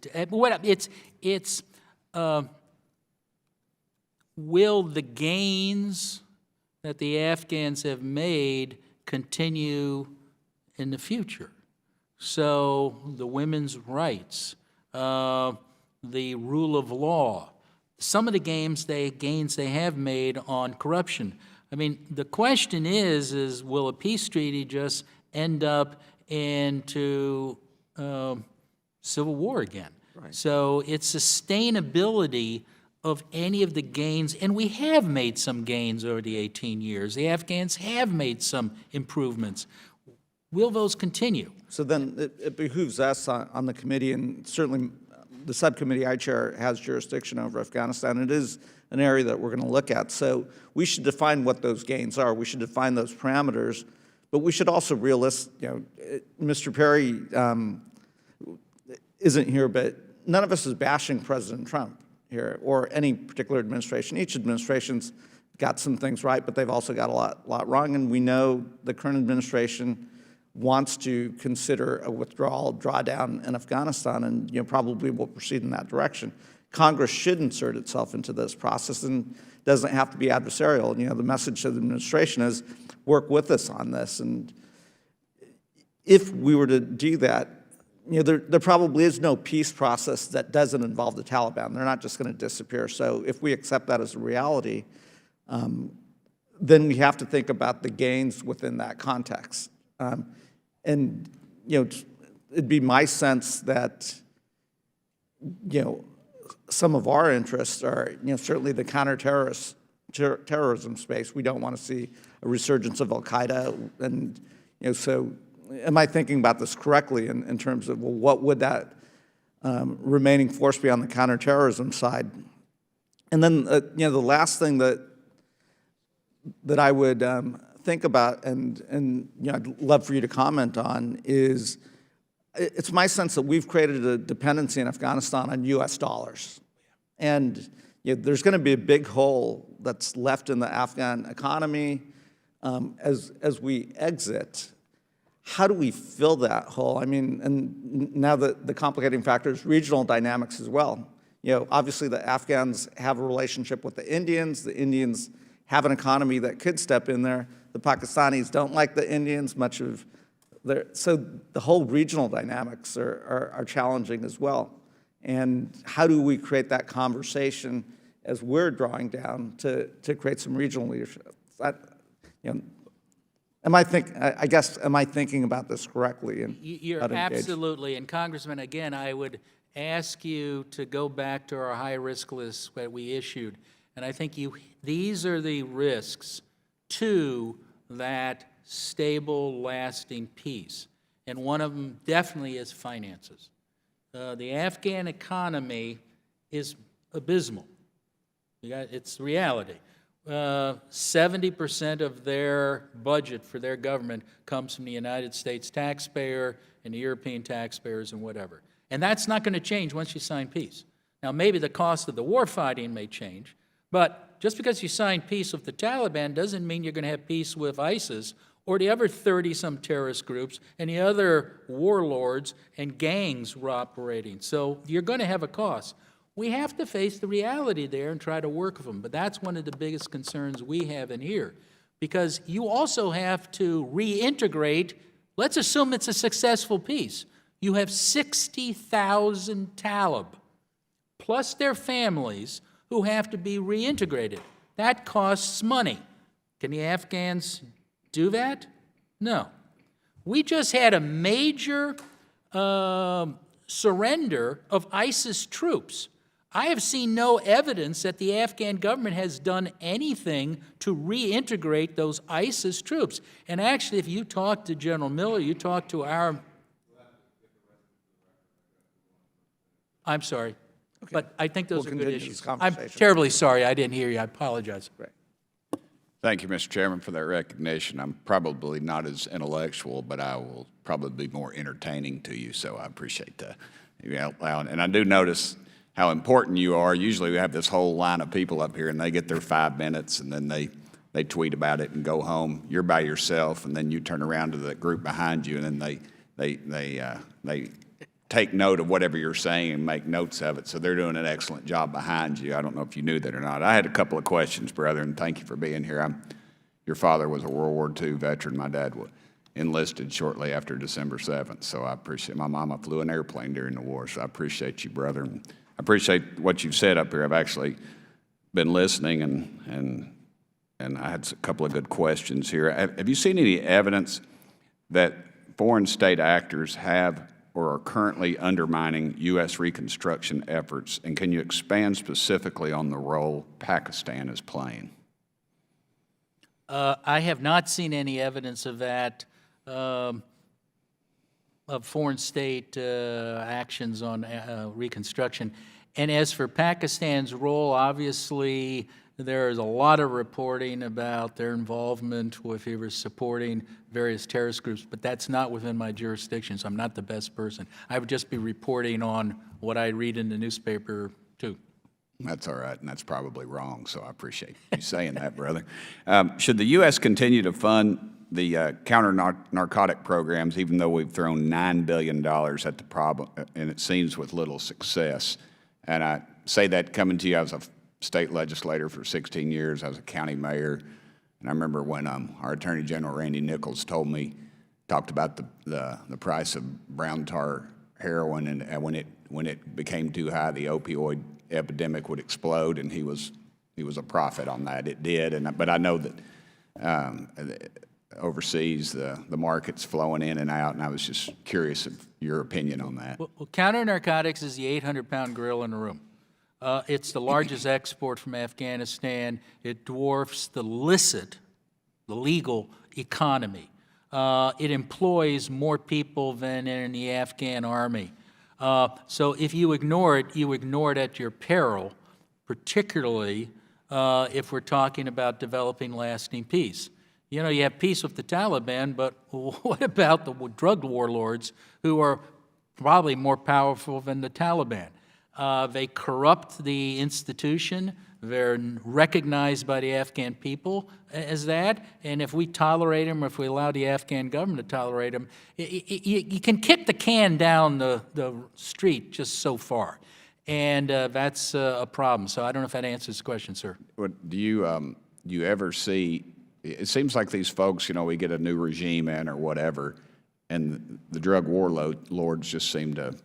Will the gains that the Afghans have made continue in the future? So the women's rights, the rule of law, some of the gains they have made on corruption. I mean, the question is will a peace treaty just end up into civil war again? Right. So it's sustainability of any of the gains, and we have made some gains over the 18 years. The Afghans have made some improvements. Will those continue? So then it behooves us on the committee, and certainly the subcommittee I chair has jurisdiction over Afghanistan. It is an area that we're going to look at. So we should define what those gains are. We should define those parameters, but we should also Mr. Perry isn't here, but none of us is bashing President Trump here or any particular administration. Each administration's got some things right, but they've also got a lot wrong. And we know the current administration wants to consider a withdrawal, drawdown in Afghanistan, and probably will proceed in that direction. Congress should insert itself into this process and doesn't have to be adversarial. The message to the administration is work with us on this. And if we were to do that, there probably is no peace process that doesn't involve the Taliban. They're not just going to disappear. So if we accept that as a reality, then we have to think about the gains within that context. And it'd be my sense that some of our interests are certainly the terrorism space. We don't want to see a resurgence of Al Qaeda, and so. Am I thinking about this correctly in terms of, well, what would that remaining force be on the counterterrorism side? And then, the last thing that I would think about, and I'd love for you to comment on, is it's my sense that we've created a dependency in Afghanistan on U.S. dollars. And there's going to be a big hole that's left in the Afghan economy as we exit. how do we fill that hole? I mean, and now the complicating factor is regional dynamics as well. You know, obviously the Afghans have a relationship with the Indians have an economy that could step in there. The Pakistanis don't like the Indians, so the whole regional dynamics are challenging as well. And how do we create that conversation as we're drawing down to create some regional leadership? You know, am I thinking about this correctly? And You're how to engage? absolutely, and Congressman, again, I would ask you to go back to our high-risk list that we issued, and I think these are the risks to that stable, lasting peace, and one of them definitely is finances. The Afghan economy is abysmal. It's reality. 70% of their budget for their government comes from the United States taxpayer and the European taxpayers and whatever. And that's not going to change once you sign peace. Now, maybe the cost of the war fighting may change, but just because you sign peace with the Taliban doesn't mean you're going to have peace with ISIS or the other 30-some terrorist groups and the other warlords and gangs who are operating. So you're going to have a cost. We have to face the reality there and try to work with them. But that's one of the biggest concerns we have in here. Because you also have to reintegrate. Let's assume it's a successful peace. You have 60,000 Talib, plus their families, who have to be reintegrated. That costs money. Can the Afghans do that? No. We just had a major surrender of ISIS troops. I have seen no evidence that the Afghan government has done anything to reintegrate those ISIS troops. And actually, if you talk to General Miller, you talk to our... I'm sorry, but I think those are good issues. I'm terribly sorry, I didn't hear you, I apologize. Right. Thank you, Mr. Chairman, for that recognition. I'm probably not as intellectual, but I will probably be more entertaining to you, so I appreciate that. And I do notice how important you are. Usually we have this whole line of people up here, and they get their 5 minutes, and then they tweet about it and go home. You're by yourself, and then you turn around to the group behind you, and then they take note of whatever you're saying and make notes of it. So they're doing an excellent job behind you. I don't know if you knew that or not. I had a couple of questions, brother, and thank you for being here. Your father was a World War II veteran. My dad was enlisted shortly after December 7th, so I appreciate. My mama flew an airplane during the war, so I appreciate you, brother. And I appreciate what you've said up here. I've actually been listening, and I had a couple of good questions here. Have you seen any evidence that foreign state actors have or are currently undermining U.S. Reconstruction efforts, and can you expand specifically on the role Pakistan is playing? I have not seen any evidence of that, of foreign state actions on Reconstruction. And as for Pakistan's role, obviously there is a lot of reporting about their involvement with either supporting various terrorist groups, but that's not within my jurisdiction, so I'm not the best person. I would just be reporting on what I read in the newspaper, too. That's all right, and that's probably wrong, so I appreciate you saying that, brother. Should the U.S. continue to fund the counter-narcotic programs, even though we've thrown $9 billion at the problem, and it seems with little success? And I say that coming to you as a state legislator for 16 years, I was a county mayor, and I remember when our Attorney General Randy Nichols talked about the price of brown tar heroin, and when it became too high, the opioid epidemic would explode, and he was a prophet on that. It did, but I know that overseas the market's flowing in and out, and I was just curious of your opinion on that. Well, counter-narcotics is the 800-pound gorilla in the room. It's the largest export from Afghanistan. It dwarfs the legal economy. It employs more people than in the Afghan army. So if you ignore it at your peril, particularly if we're talking about developing lasting peace. You know, you have peace with the Taliban, but what about the drug warlords who are probably more powerful than the Taliban? They corrupt the institution. They're recognized by the Afghan people as that. And if we tolerate them, or if we allow the Afghan government to tolerate them, you can kick the can down the street just so far. And that's a problem. So I don't know if that answers the question, sir. Do you ever see, it seems like these folks, you know, we get a new regime in or whatever, and the drug warlords just seem to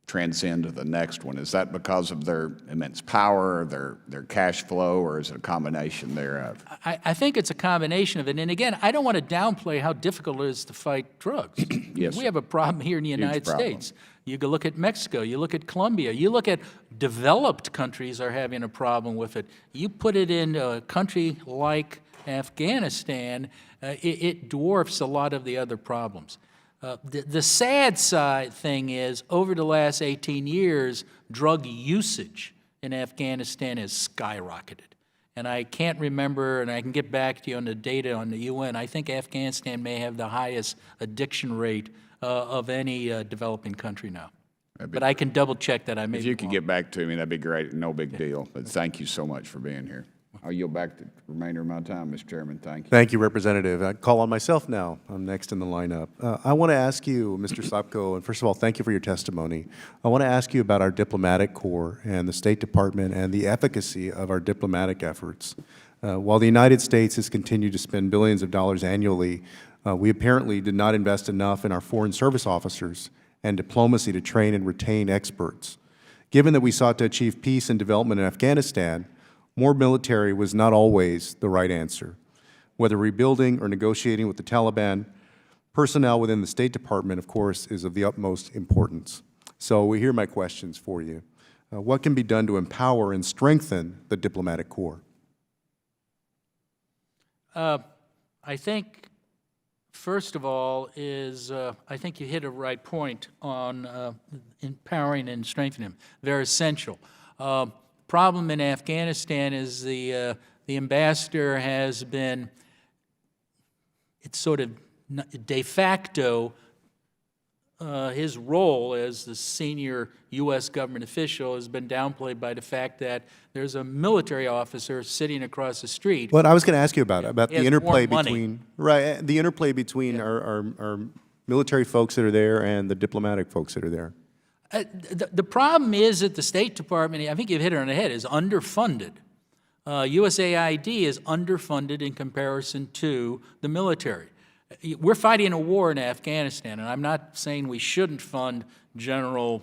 transcend to the next one. Is that because of their immense power, their cash flow, or is it a combination thereof? I think it's a combination of it. And again, I don't want to downplay how difficult it is to fight drugs. Yes. We have a problem here in the United problem. States. You go look at Mexico, you look at Colombia, you look at developed countries are having a problem with it. You put it in a country like Afghanistan, it dwarfs a lot of the other problems. The sad side thing is, over the last 18 years, drug usage in Afghanistan has skyrocketed. And I can't remember, and I can get back to you on the data on the UN, I think Afghanistan may have the highest addiction rate of any developing country now. But I can double check that. I may If you be could wrong. get back to me, that'd be great. No big deal. But thank you so much for being here. I'll yield back the remainder of my time, Mr. Chairman. Thank you. Thank you, Representative. I call on myself now. I'm next in the lineup. I want to ask you, Mr. Sopko, and first of all, thank you for your testimony. I want to ask you about our diplomatic corps and the State Department and the efficacy of our diplomatic efforts. While the United States has continued to spend billions of dollars annually, we apparently did not invest enough in our foreign service officers and diplomacy to train and retain experts. Given that we sought to achieve peace and development in Afghanistan, more military was not always the right answer. Whether rebuilding or negotiating with the Taliban, personnel within the State Department, of course, is of the utmost importance. So here are my questions for you. What can be done to empower and strengthen the diplomatic corps? I think, first of all, is I think you hit a right point on empowering and strengthening them. They're essential. Problem in Afghanistan is the ambassador has been, it's sort of de facto, his role as the senior U.S. government official has been downplayed by the fact that there's a military officer sitting across the street. What I was going to ask you about He the has interplay more money. between, right, the interplay between our military folks that are there and the diplomatic folks that are there. The problem is that the State Department, I think you've hit it on the head, is underfunded. USAID is underfunded in comparison to the military. We're fighting a war in Afghanistan, and I'm not saying we shouldn't fund General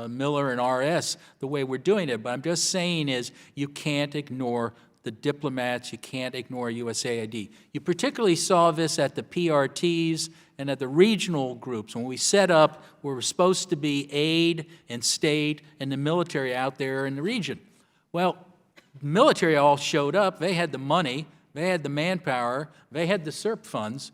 Miller and RS the way we're doing it, but I'm just saying is you can't ignore the diplomats, you can't ignore USAID. You particularly saw this at the PRTs and at the regional groups. When we set up, we were supposed to be aid and state and the military out there in the region. Well, the military all showed up. They had the money, they had the manpower, they had the SERP funds.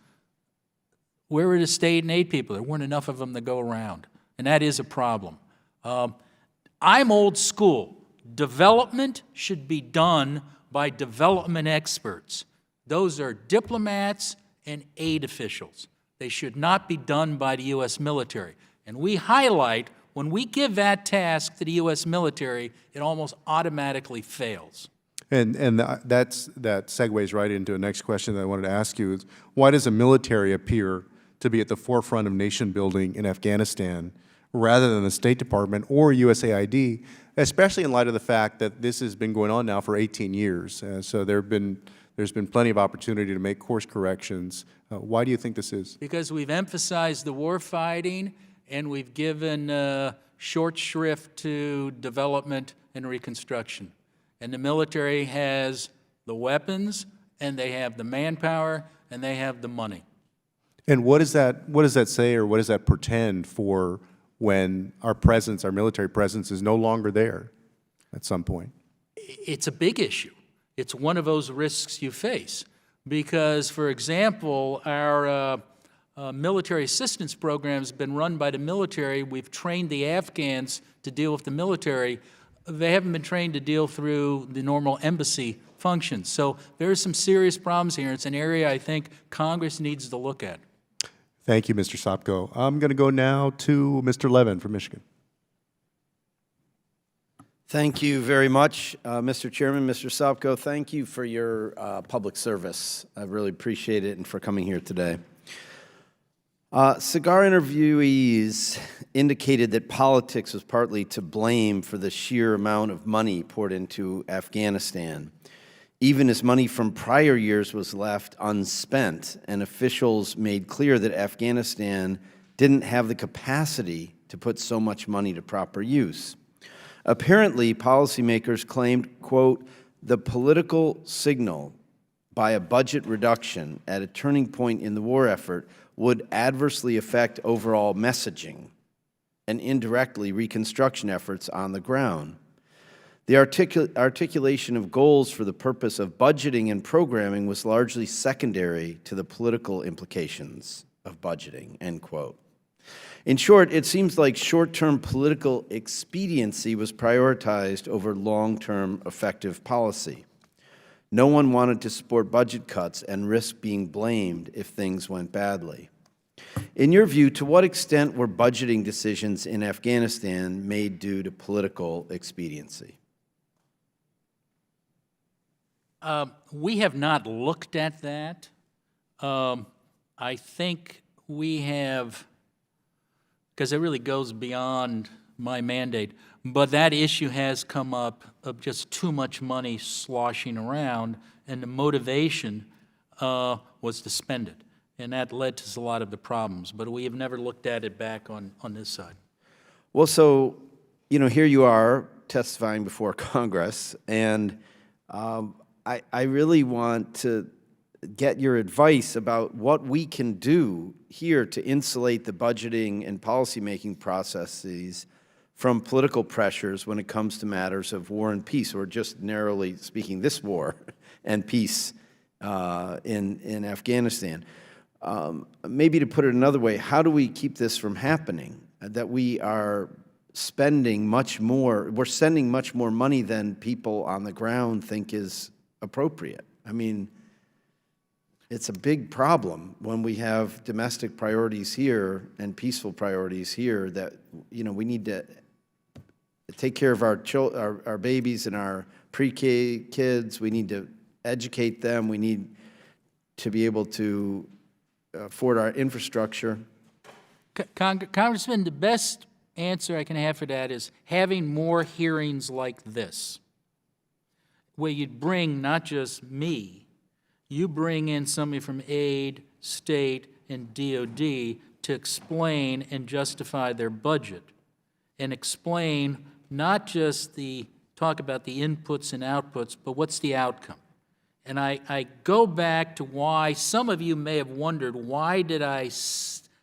Where were the state and aid people? There weren't enough of them to go around, and that is a problem. I'm old school. Development should be done by development experts. Those are diplomats and aid officials. They should not be done by the U.S. military. And we highlight, when we give that task to the U.S. military, it almost automatically fails. And that segues right into the next question that I wanted to ask you is, why does the military appear to be at the forefront of nation building in Afghanistan rather than the State Department or USAID, especially in light of the fact that this has been going on now for 18 years? So there's been plenty of opportunity to make course corrections. Why do you think this is? Because we've emphasized the war fighting and we've given short shrift to development and reconstruction. And the military has the weapons, and they have the manpower, and they have the money. And what does that say, or what does that portend for when our presence, our military presence, is no longer there at some point? It's a big issue. It's one of those risks you face. Because, for example, our military assistance program has been run by the military. We've trained the Afghans to deal with the military. They haven't been trained to deal through the normal embassy functions. So there are some serious problems here. It's an area I think Congress needs to look at. Thank you, Mr. Sopko. I'm going to go now to Mr. Levin from Michigan. Thank you very much, Mr. Chairman. Mr. Sopko, thank you for your public service. I really appreciate it and for coming here today. Cigar interviewees indicated that politics was partly to blame for the sheer amount of money poured into Afghanistan, even as money from prior years was left unspent, and officials made clear that Afghanistan didn't have the capacity to put so much money to proper use. Apparently, policymakers claimed, quote, the political signal by a budget reduction at a turning point in the war effort would adversely affect overall messaging and indirectly reconstruction efforts on the ground. The articulation of goals for the purpose of budgeting and programming was largely secondary to the political implications of budgeting, end quote. In short, it seems like short-term political expediency was prioritized over long-term effective policy. No one wanted to support budget cuts and risk being blamed if things went badly. In your view, to what extent were budgeting decisions in Afghanistan made due to political expediency? We have not looked at that. I think we have, because it really goes beyond my mandate, but that issue has come up of just too much money sloshing around, and the motivation was to spend it. And that led to a lot of the problems. But we have never looked at it back on this side. Well, so, you know, here you are testifying before Congress, and I really want to get your advice about what we can do here to insulate the budgeting and policymaking processes from political pressures when it comes to matters of war and peace, or just narrowly speaking, this war and peace in Afghanistan. Maybe to put it another way, how do we keep this from happening? That we are spending much more, we're sending much more money than people on the ground think is appropriate. I mean, it's a big problem when we have domestic priorities here and peaceful priorities here that, you know, we need to take care of our babies and our pre-K kids. We need to educate them. We need to be able to afford our infrastructure. Congressman, the best answer I can have for that is having more hearings like this, where you'd bring not just me, you bring in somebody from aid, state, and DOD to explain and justify their budget, and explain not just talk about the inputs and outputs, but what's the outcome. And I go back to why some of you may have wondered, why did I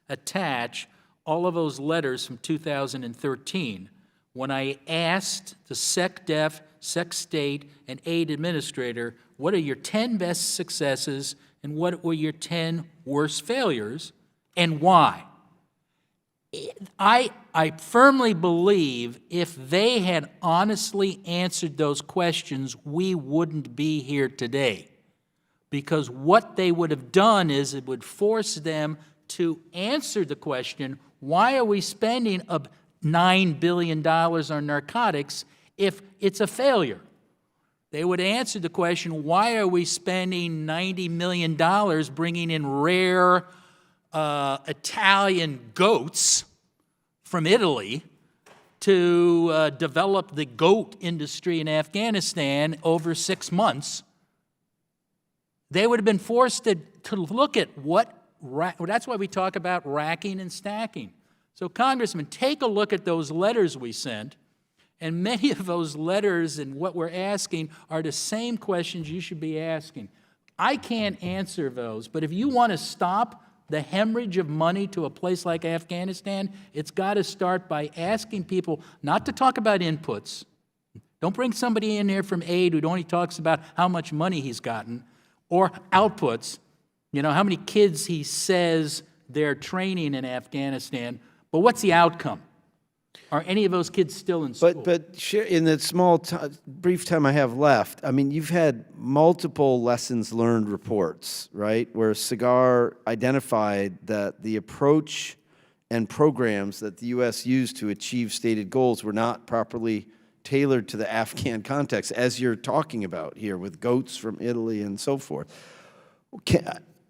attach all of those letters from 2013 when I asked the SecDef, SecState, and aid administrator, what are your 10 best successes and what were your 10 worst failures and why? I firmly believe if they had honestly answered those questions, we wouldn't be here today. Because what they would have done is it would force them to answer the question, why are we spending $9 billion on narcotics if it's a failure? They would answer the question, why are we spending $90 million bringing in rare Italian goats from Italy to develop the goat industry in Afghanistan over 6 months? They would have been forced to look at that's why we talk about racking and stacking. So, Congressman, take a look at those letters we sent, and many of those letters and what we're asking are the same questions you should be asking. I can't answer those, but if you want to stop the hemorrhage of money to a place like Afghanistan, it's got to start by asking people not to talk about inputs. Don't bring somebody in here from aid who only talks about how much money he's gotten, or outputs, you know, how many kids he says they're training in Afghanistan, but what's the outcome? Are any of those kids still in school? But in the brief time I have left, I mean, you've had multiple lessons learned reports, right, where Cigar identified that the approach and programs that the U.S. used to achieve stated goals were not properly tailored to the Afghan context, as you're talking about here with goats from Italy and so forth.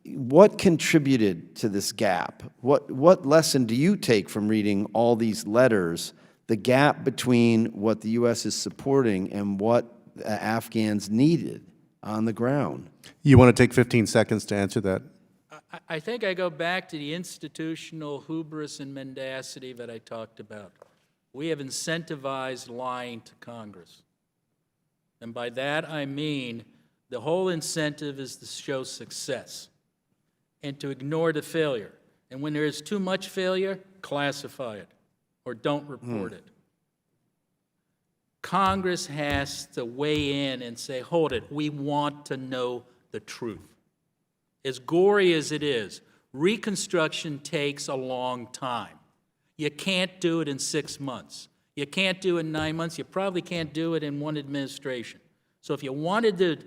What contributed to this gap? What lesson do you take from reading all these letters, the gap between what the U.S. is supporting and what Afghans needed on the ground? You want to take 15 seconds to answer that? I think I go back to the institutional hubris and mendacity that I talked about. We have incentivized lying to Congress. And by that I mean the whole incentive is to show success and to ignore the failure. And when there is too much failure, classify it or don't report it. Congress has to weigh in and say, hold it, we want to know the truth. As gory as it is, Reconstruction takes a long time. You can't do it in 6 months. You can't do it in 9 months. You probably can't do it in one administration. So if you wanted to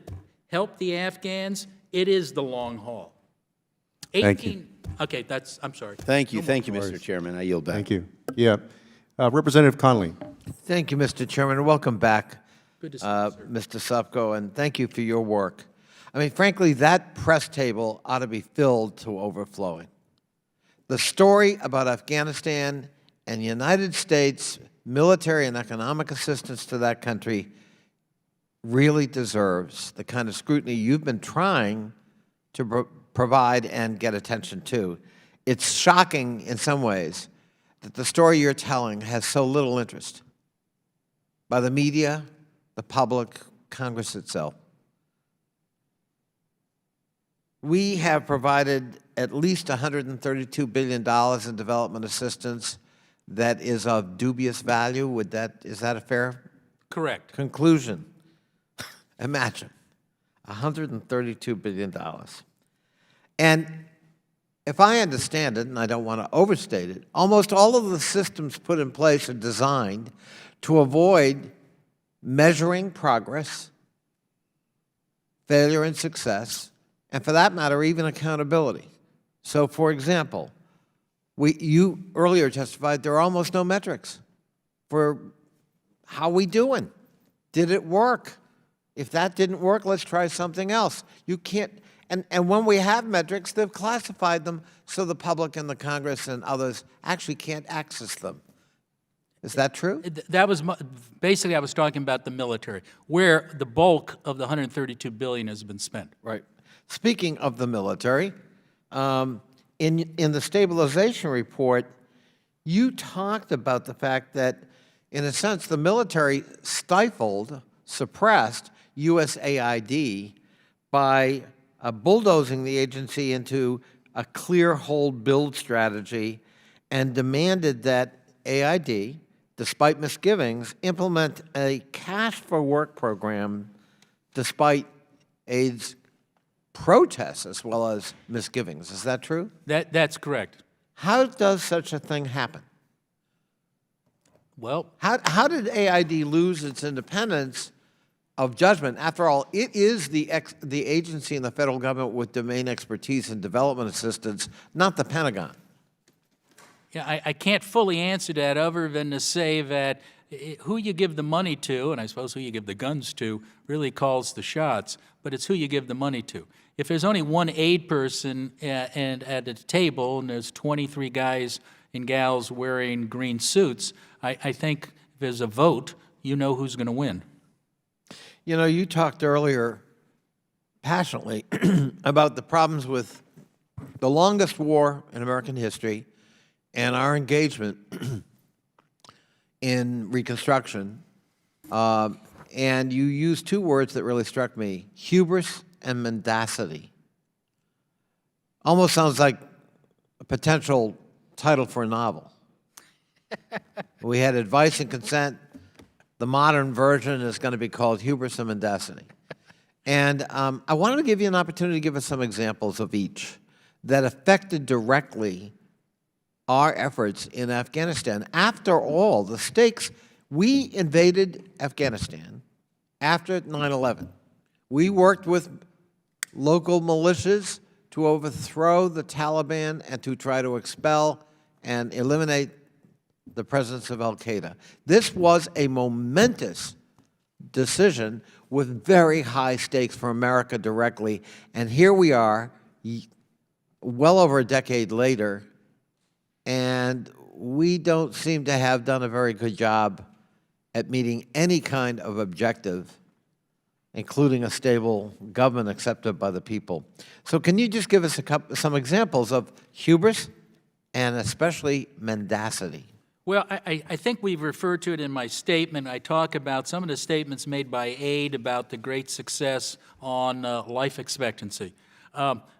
help the Afghans, it is the long haul. Thank you. Okay, I'm sorry. Thank you, Mr. Chairman. I yield back. Thank you. Yeah. Representative Connolly. Thank you, Mr. Chairman, and welcome back, Good to see you, sir. Mr. Sopko, and thank you for your work. I mean, frankly, that press table ought to be filled to overflowing. The story about Afghanistan and the United States military and economic assistance to that country really deserves the kind of scrutiny you've been trying to provide and get attention to. It's shocking in some ways that the story you're telling has so little interest by the media, the public, Congress itself. We have provided at least $132 billion in development assistance that is of dubious value. Is that a fair Correct. conclusion? Imagine, $132 billion. And if I understand it, and I don't want to overstate it, almost all of the systems put in place are designed to avoid measuring progress, failure and success, and for that matter, even accountability. So, for example, you earlier testified there are almost no metrics for how we doing. Did it work? If that didn't work, let's try something else. You can't, and when we have metrics, they've classified them so the public and the Congress and others actually can't access them. Is that true? That was basically I was talking about the military, where the bulk of the $132 billion has been spent. Right. Speaking of the military, in the stabilization report, you talked about the fact that, in a sense, the military suppressed USAID by bulldozing the agency into a clear hold build strategy and demanded that AID, despite misgivings, implement a cash for work program despite AID's protests as well as misgivings. Is that true? That's correct. How does such a thing happen? Well, how did AID lose its independence of judgment? After all, it is the agency in the federal government with domain expertise in development assistance, not the Pentagon. yeah, I can't fully answer that other than to say that who you give the money to, and I suppose who you give the guns to, really calls the shots, but it's who you give the money to. If there's only one aid person and at a table and there's 23 guys and gals wearing green suits, I think if there's a vote, you know who's going to win. You know, you talked earlier passionately about the problems with the longest war in American history and our engagement in Reconstruction. And you used two words that really struck me, hubris and mendacity. Almost sounds like a potential title for a novel. We had advice and consent. The modern version is going to be called Hubris and Mendacity. And I wanted to give you an opportunity to give us some examples of each that affected directly our efforts in Afghanistan. After all, the stakes, we invaded Afghanistan after 9/11. We worked with local militias to overthrow the Taliban and to try to expel and eliminate the presence of al-Qaeda. This was a momentous decision with very high stakes for America directly, and here we are, well over a decade later, and we don't seem to have done a very good job at meeting any kind of objective, including a stable government accepted by the people. So can you just give us some examples of hubris and especially mendacity? Well, I think we've referred to it in my statement. I talk about some of the statements made by AID about the great success on life expectancy.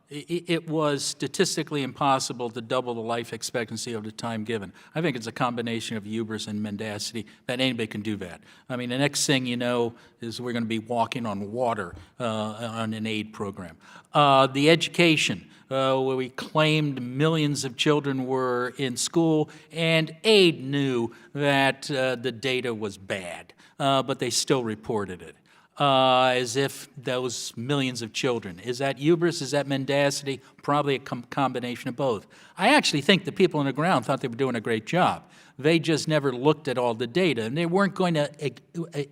It was statistically impossible to double the life expectancy over the time given. I think it's a combination of hubris and mendacity that anybody can do that. I mean, the next thing you know is we're going to be walking on water on an aid program. The education, where we claimed millions of children were in school, and aid knew that the data was bad, but they still reported it. As if those millions of children. Is that hubris? Is that mendacity? Probably a combination of both. I actually think the people on the ground thought they were doing a great job. They just never looked at all the data, and they weren't going to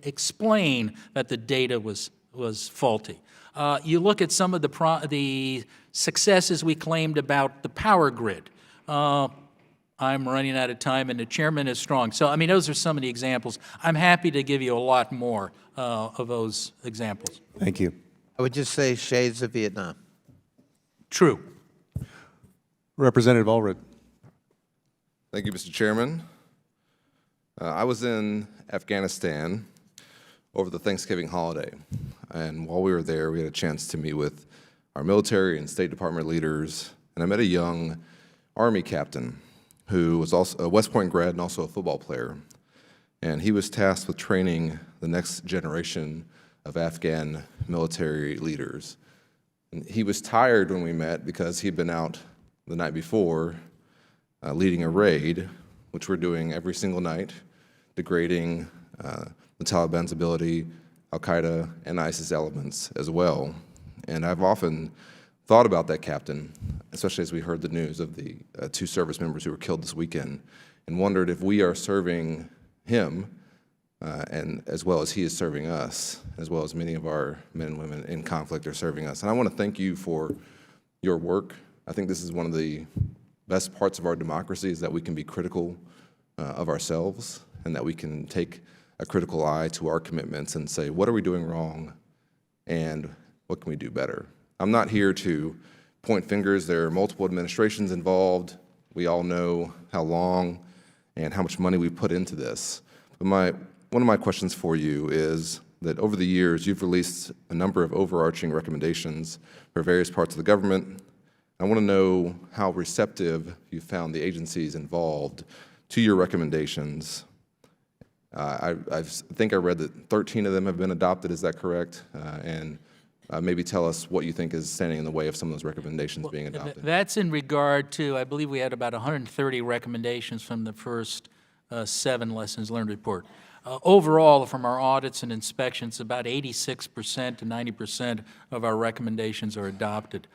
explain that the data was faulty. You look at some of the successes we claimed about the power grid. I'm running out of time, and the chairman is strong. So, I mean, those are some of the examples. I'm happy to give you a lot more of those examples. Thank you. I would just say shades of Vietnam. True. Representative Allred. Thank you, Mr. Chairman. I was in Afghanistan over the Thanksgiving holiday, and while we were there, we had a chance to meet with our military and State Department leaders, and I met a young Army captain who was also a West Point grad and also a football player. And he was tasked with training the next generation of Afghan military leaders. And he was tired when we met because he'd been out the night before leading a raid, which we're doing every single night, degrading the Taliban's ability, al-Qaeda, and ISIS elements as well. And I've often thought about that captain, especially as we heard the news of the 2 service members who were killed this weekend, and wondered if we are serving him and as well as he is serving us, as well as many of our men and women in conflict are serving us. And I want to thank you for your work. I think this is one of the best parts of our democracy, is that we can be critical of ourselves, and that we can take a critical eye to our commitments and say, what are we doing wrong, and what can we do better? I'm not here to point fingers. There are multiple administrations involved. We all know how long and how much money we put into this. But one of my questions for you is that over the years, you've released a number of overarching recommendations for various parts of the government. I want to know how receptive you found the agencies involved to your recommendations. I think I read that 13 of them have been adopted. Is that correct? And maybe tell us what you think is standing in the way of some of those recommendations being adopted. That's in regard to, I believe we had about 130 recommendations from the first 7 lessons learned report. Overall, from our audits and inspections, about 86% to 90% of our recommendations are adopted.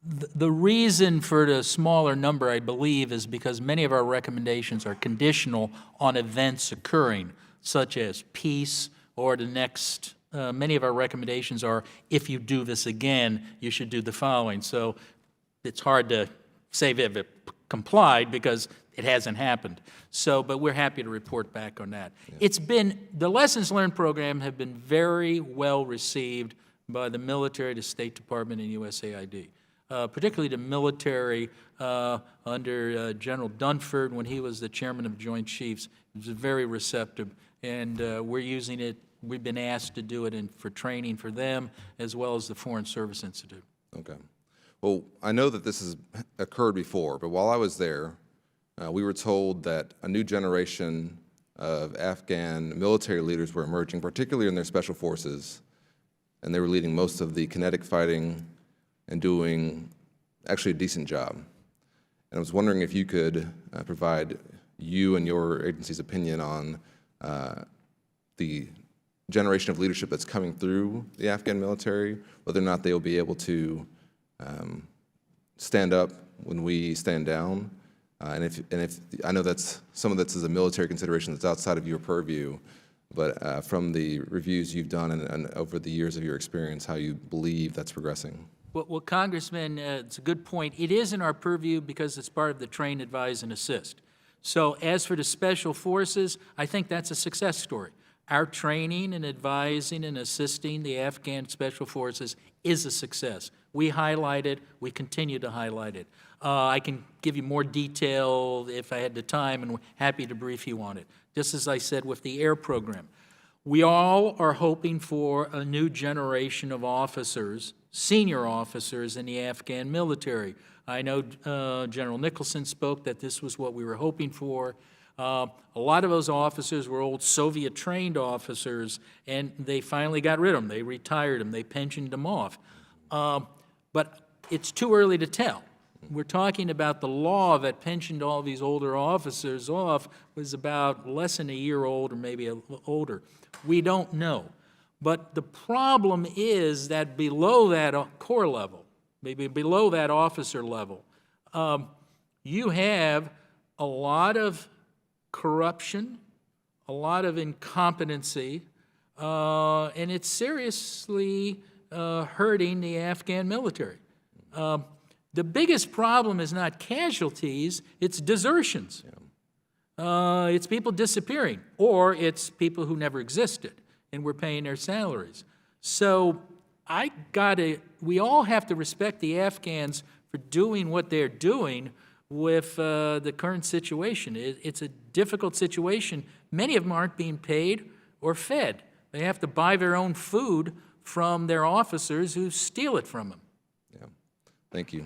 The reason for the smaller number, I believe, is because many of our recommendations are conditional on events occurring, such as peace or the next. Many of our recommendations are, if you do this again, you should do the following. So it's hard to say if it complied because it hasn't happened. So, but we're happy to report back on that. Yeah. It's been, the Lessons Learned program have been very well received by the military, the State Department, and USAID. Particularly the military under General Dunford when he was the chairman of Joint Chiefs. It was very receptive, and we're using it. We've been asked to do it for training for them as well as the Foreign Service Institute. Okay. Well, I know that this has occurred before, but while I was there, we were told that a new generation of Afghan military leaders were emerging, particularly in their special forces, and they were leading most of the kinetic fighting and doing actually a decent job. And I was wondering if you could provide you and your agency's opinion on the generation of leadership that's coming through the Afghan military, whether or not they will be able to stand up when we stand down, And if I know that's some of this is a military consideration that's outside of your purview, but from the reviews you've done and over the years of your experience, how you believe that's progressing. Well, Congressman, it's a good point. It is in our purview because it's part of the train, advise, and assist. So as for the special forces, I think that's a success story. Our training and advising and assisting the Afghan special forces is a success. We highlight it. We continue to highlight it. I can give you more detail if I had the time, and we're happy to brief you on it. Just as I said with the AIR program, we all are hoping for a new generation of officers, senior officers in the Afghan military. I know General Nicholson spoke that this was what we were hoping for. A lot of those officers were old Soviet-trained officers, and they finally got rid of them. They retired them. They pensioned them off. But it's too early to tell. We're talking about the law that pensioned all these older officers off was about less than a year old or maybe a little older. We don't know. But the problem is that below that corps level, maybe below that officer level, you have a lot of corruption, a lot of incompetency, and it's seriously hurting the Afghan military. The biggest problem is not casualties, it's desertions. It's people disappearing, or it's people who never existed, and we're paying their salaries. So we all have to respect the Afghans for doing what they're doing with the current situation. It's a difficult situation. Many of them aren't being paid or fed. They have to buy their own food from their officers who steal it from them. Yeah, thank you.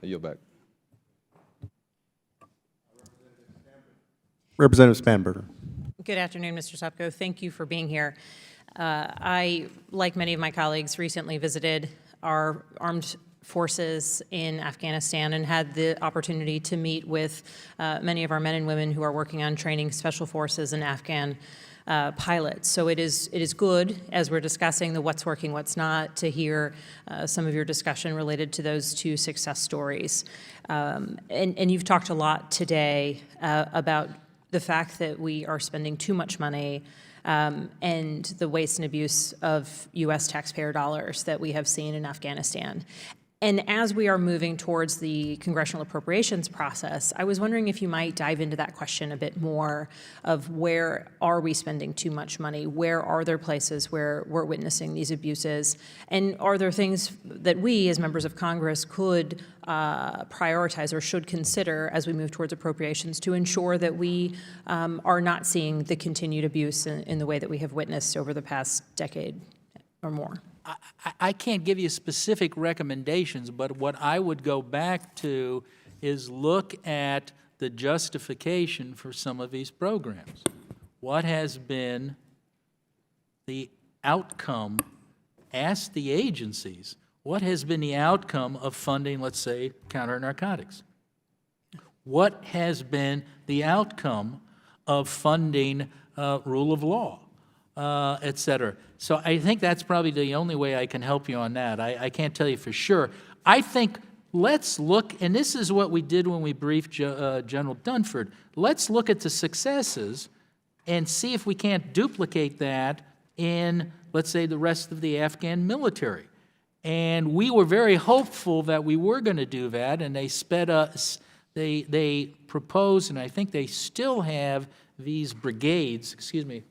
I yield back. Representative Spanberger. Good afternoon, Mr. Sopko. Thank you for being here. I, like many of my colleagues, recently visited our armed forces in Afghanistan and had the opportunity to meet with many of our men and women who are working on training special forces and Afghan pilots. So it is good, as we're discussing the what's working, what's not, to hear some of your discussion related to those two success stories. And you've talked a lot today about the fact that we are spending too much money and the waste and abuse of U.S. taxpayer dollars that we have seen in Afghanistan. And as we are moving towards the congressional appropriations process, I was wondering if you might dive into that question a bit more of where are we spending too much money? Where are there places where we're witnessing these abuses? And are there things that we as members of Congress could prioritize or should consider as we move towards appropriations to ensure that we are not seeing the continued abuse in the way that we have witnessed over the past decade or more? I can't give you specific recommendations, but what I would go back to is look at the justification for some of these programs. What has been the outcome? Ask the agencies, what has been the outcome of funding, let's say, counter-narcotics? What has been the outcome of funding rule of law, et cetera? So I think that's probably the only way I can help you on that. I can't tell you for sure. I think let's look, and this is what we did when we briefed General Dunford, let's look at the successes and see if we can't duplicate that in, let's say, the rest of the Afghan military. And we were very hopeful that we were going to do that, and they sped us, they proposed, and I think they still have these brigades, excuse me,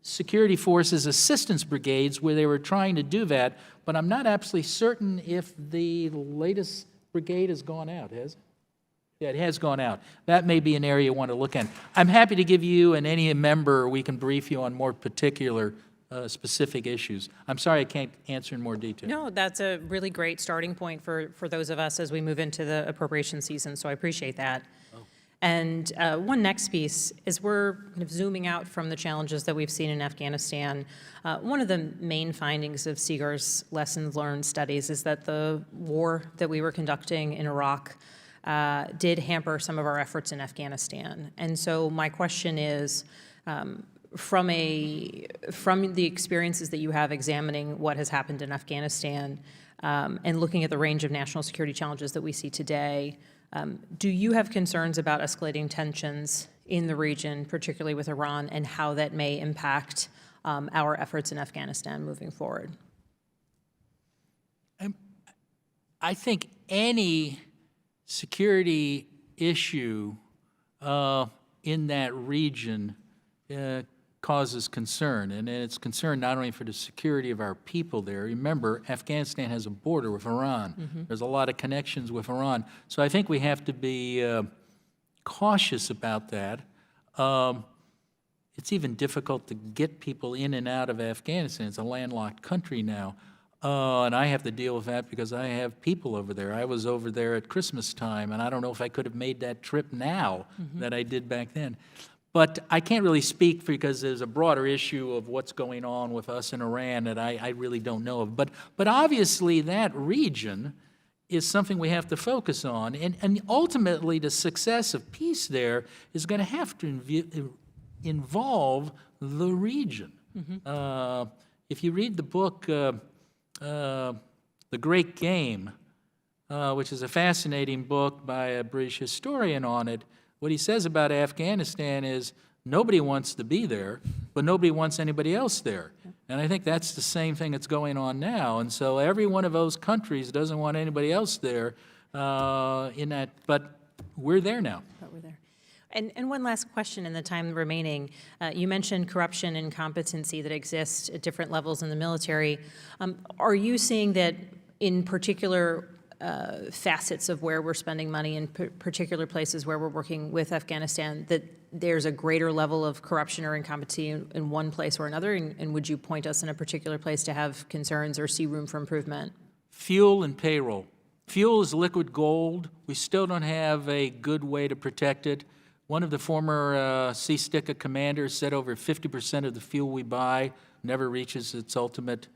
security forces assistance brigades where they were trying to do that, but I'm not absolutely certain if the latest brigade has gone out, has it? Yeah, it has gone out. That may be an area you want to look at. I'm happy to give you and any member, we can brief you on more particular specific issues. I'm sorry I can't answer in more detail. No, that's a really great starting point for those of us as we move into the appropriation season, so I appreciate that. And one next piece is we're kind of zooming out from the challenges that we've seen in Afghanistan. One of the main findings of Seagar's lessons learned studies is that the war that we were conducting in Iraq did hamper some of our efforts in Afghanistan. And so my question is, from the experiences that you have examining what has happened in Afghanistan, and looking at the range of national security challenges that we see today, do you have concerns about escalating tensions in the region, particularly with Iran, and how that may impact our efforts in Afghanistan moving forward? I think any security issue in that region causes concern, and it's concern not only for the security of our people there. Remember, Afghanistan has a border with Iran. There's a lot of connections with Iran. So I think we have to be cautious about that. It's even difficult to get people in and out of Afghanistan. It's a landlocked country now. And I have to deal with that because I have people over there. I was over there at Christmas time, and I don't know if I could have made that trip now that I did back then. But I can't really speak because there's a broader issue of what's going on with us in Iran that I really don't know of. But obviously that region is something we have to focus on. And ultimately the success of peace there is going to have to involve the region. If you read the book, The Great Game, which is a fascinating book by a British historian on it, what he says about Afghanistan is nobody wants to be there, but nobody wants anybody else there. And I think that's the same thing that's going on now. And so every one of those countries doesn't want anybody else there in that, but we're there now. But we're there. And one last question in the time remaining. You mentioned corruption and competency that exists at different levels in the military. Are you seeing that in particular facets of where we're spending money, in particular places where we're working with Afghanistan, that there's a greater level of corruption or incompetency in one place or another? And would you point us in a particular place to have concerns or see room for improvement? Fuel and payroll. Fuel is liquid gold. We still don't have a good way to protect it. One of the former CSTICA commanders said over 50% of the fuel we buy never reaches its ultimate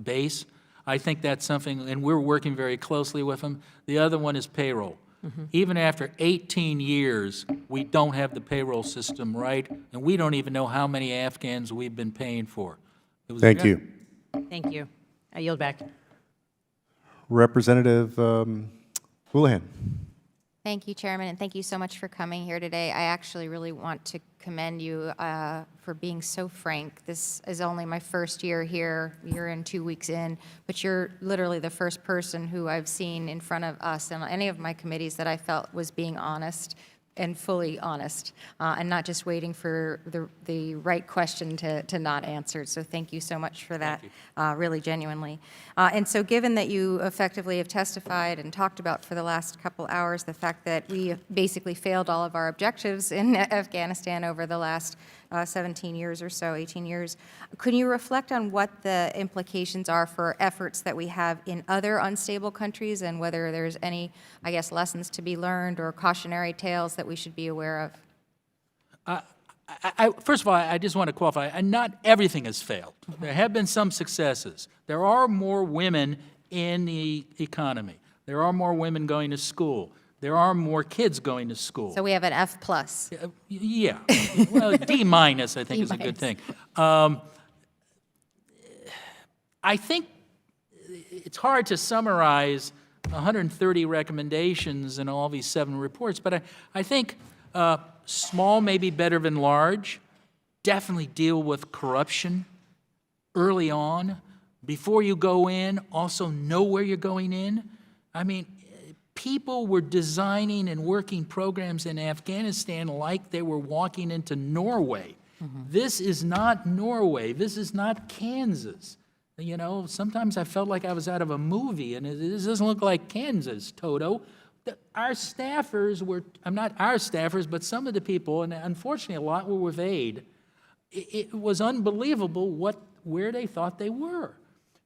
base. I think that's something, and we're working very closely with them. The other one is payroll. Even after 18 years, we don't have the payroll system right, and we don't even know how many Afghans we've been paying for. Thank you. Thank you. I yield back. Representative Houlihan. Thank you, Chairman, and thank you so much for coming here today. I actually really want to commend you for being so frank. This is only my first year here. You're in 2 weeks in, but you're literally the first person who I've seen in front of us and any of my committees that I felt was being honest and fully honest, and not just waiting for the right question to not answer. So thank you so much for that, really genuinely. And so given that you effectively have testified and talked about for the last couple hours the fact that we basically failed all of our objectives in Afghanistan over the last 17 years or so, 18 years, could you reflect on what the implications are for efforts that we have in other unstable countries and whether there's any, I guess, lessons to be learned or cautionary tales that we should be aware of? First of all, I just want to qualify, not everything has failed. There have been some successes. There are more women in the economy. There are more women going to school. There are more kids going to school. So we have an F+. Yeah. Well, D- I think is a good thing. I think it's hard to summarize 130 recommendations in all these 7 reports, but I think small may be better than large. Definitely deal with corruption early on. Before you go in, also know where you're going in. I mean, people were designing and working programs in Afghanistan like they were walking into Norway. This is not Norway. This is not Kansas. You know, sometimes I felt like I was out of a movie, and this doesn't look like Kansas, Toto. Our staffers were, not our staffers, but some of the people, and unfortunately a lot were with aid. It was unbelievable where they thought they were.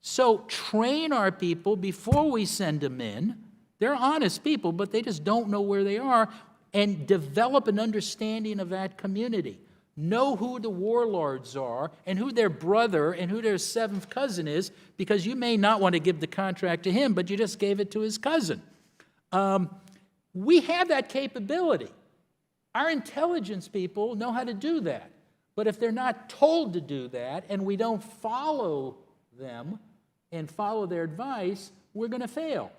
So train our people before we send them in. They're honest people, but they just don't know where they are, and develop an understanding of that community. Know who the warlords are and who their brother and who their 7th cousin is, because you may not want to give the contract to him, but you just gave it to his cousin. We have that capability. Our intelligence people know how to do that. But if they're not told to do that and we don't follow them and follow their advice, we're going to fail.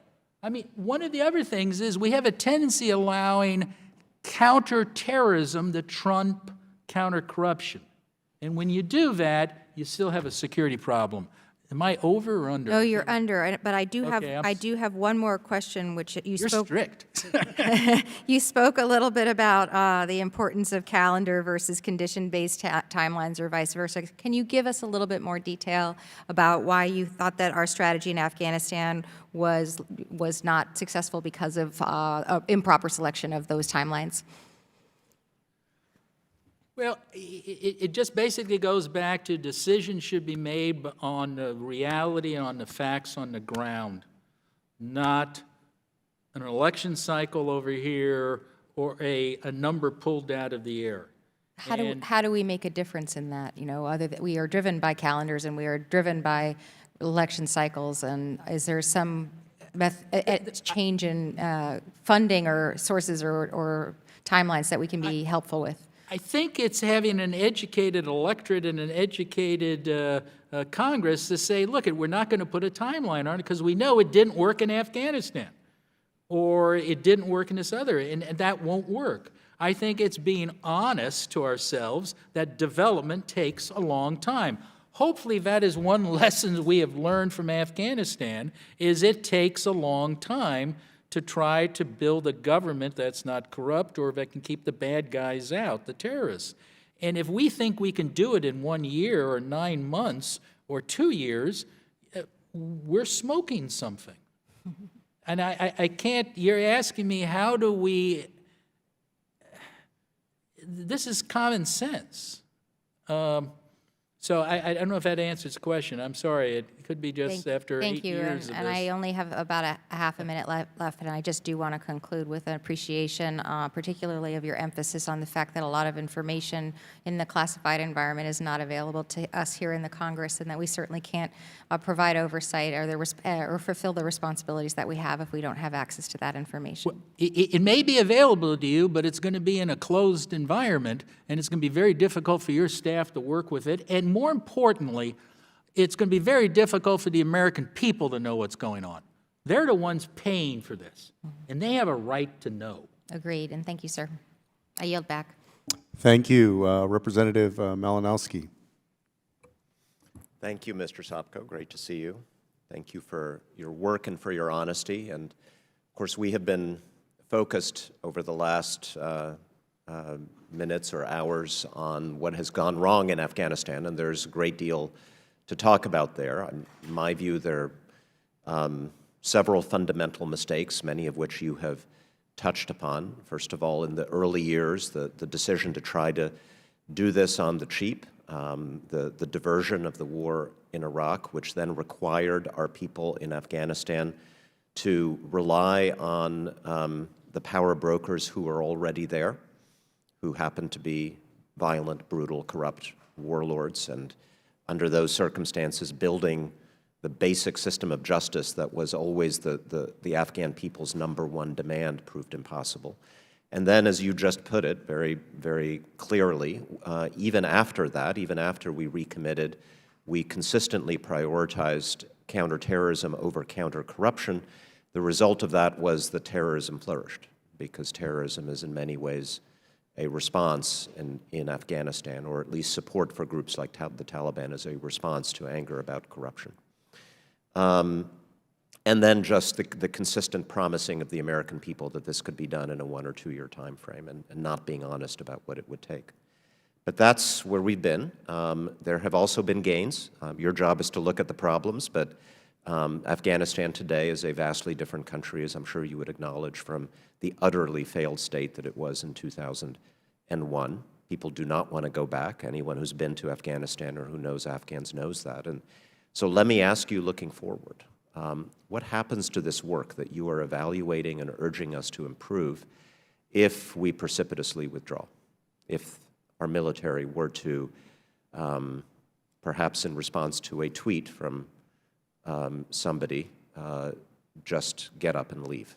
I mean, one of the other things is we have a tendency allowing counterterrorism to trump counter-corruption. And when you do that, you still have a security problem. Am I over or under? No, you're under, but I do have, Okay, I do have one more question, which you You're spoke. strict. You spoke a little bit about the importance of calendar versus condition-based timelines or vice versa. Can you give us a little bit more detail about why you thought that our strategy in Afghanistan was not successful because of improper selection of those timelines? Well, it just basically goes back to decisions should be made on the reality and on the facts on the ground, not an election cycle over here or a number pulled out of the air. How do we make a difference in that? You know, other than we are driven by calendars and we are driven by election cycles, and is there some change in funding or sources or timelines that we can be helpful with? I think it's having an educated electorate and an educated Congress to say, look, we're not going to put a timeline on it because we know it didn't work in Afghanistan or it didn't work in this other, and that won't work. I think it's being honest to ourselves that development takes a long time. Hopefully that is one lesson we have learned from Afghanistan, is it takes a long time to try to build a government that's not corrupt or that can keep the bad guys out, the terrorists. And if we think we can do it in 1 year or 9 months or 2 years, we're smoking something. And I can't, you're asking me how do we, this is common sense. So I don't know if that answers the question. I'm sorry. It could be just after 8 years of this. And I only have about a half a minute left, and I just do want to conclude with an appreciation, particularly of your emphasis on the fact that a lot of information in the classified environment is not available to us here in the Congress, and that we certainly can't provide oversight or fulfill the responsibilities that we have if we don't have access to that information. Well, it may be available to you, but it's going to be in a closed environment, and it's going to be very difficult for your staff to work with it. And more importantly, it's going to be very difficult for the American people to know what's going on. They're the ones paying for this, and they have a right to know. Agreed, and thank you, sir. I yield back. Thank you. Representative Malinowski. Thank you, Mr. Sopko. Great to see you. Thank you for your work and for your honesty. And, of course, we have been focused over the last minutes or hours on what has gone wrong in Afghanistan, and there's a great deal to talk about there. In my view, there are several fundamental mistakes, many of which you have touched upon. First of all, in the early years, the decision to try to do this on the cheap, the diversion of the war in Iraq, which then required our people in Afghanistan to rely on the power brokers who are already there, who happen to be violent, brutal, corrupt warlords, and under those circumstances building the basic system of justice that was always the Afghan people's #1 demand proved impossible. And then, as you just put it very, very clearly, even after that, even after we recommitted, we consistently prioritized counterterrorism over counter-corruption. The result of that was that terrorism flourished, because terrorism is in many ways a response in Afghanistan, or at least support for groups like the Taliban as a response to anger about corruption. And then just the consistent promising of the American people that this could be done in a 1 or 2 year time frame, and not being honest about what it would take. But that's where we've been. There have also been gains. Your job is to look at the problems, but Afghanistan today is a vastly different country, as I'm sure you would acknowledge, from the utterly failed state that it was in 2001. People do not want to go back. Anyone who's been to Afghanistan or who knows Afghans knows that. And so let me ask you, looking forward, what happens to this work that you are evaluating and urging us to improve if we precipitously withdraw? If our military were to, perhaps in response to a tweet from somebody, just get up and leave?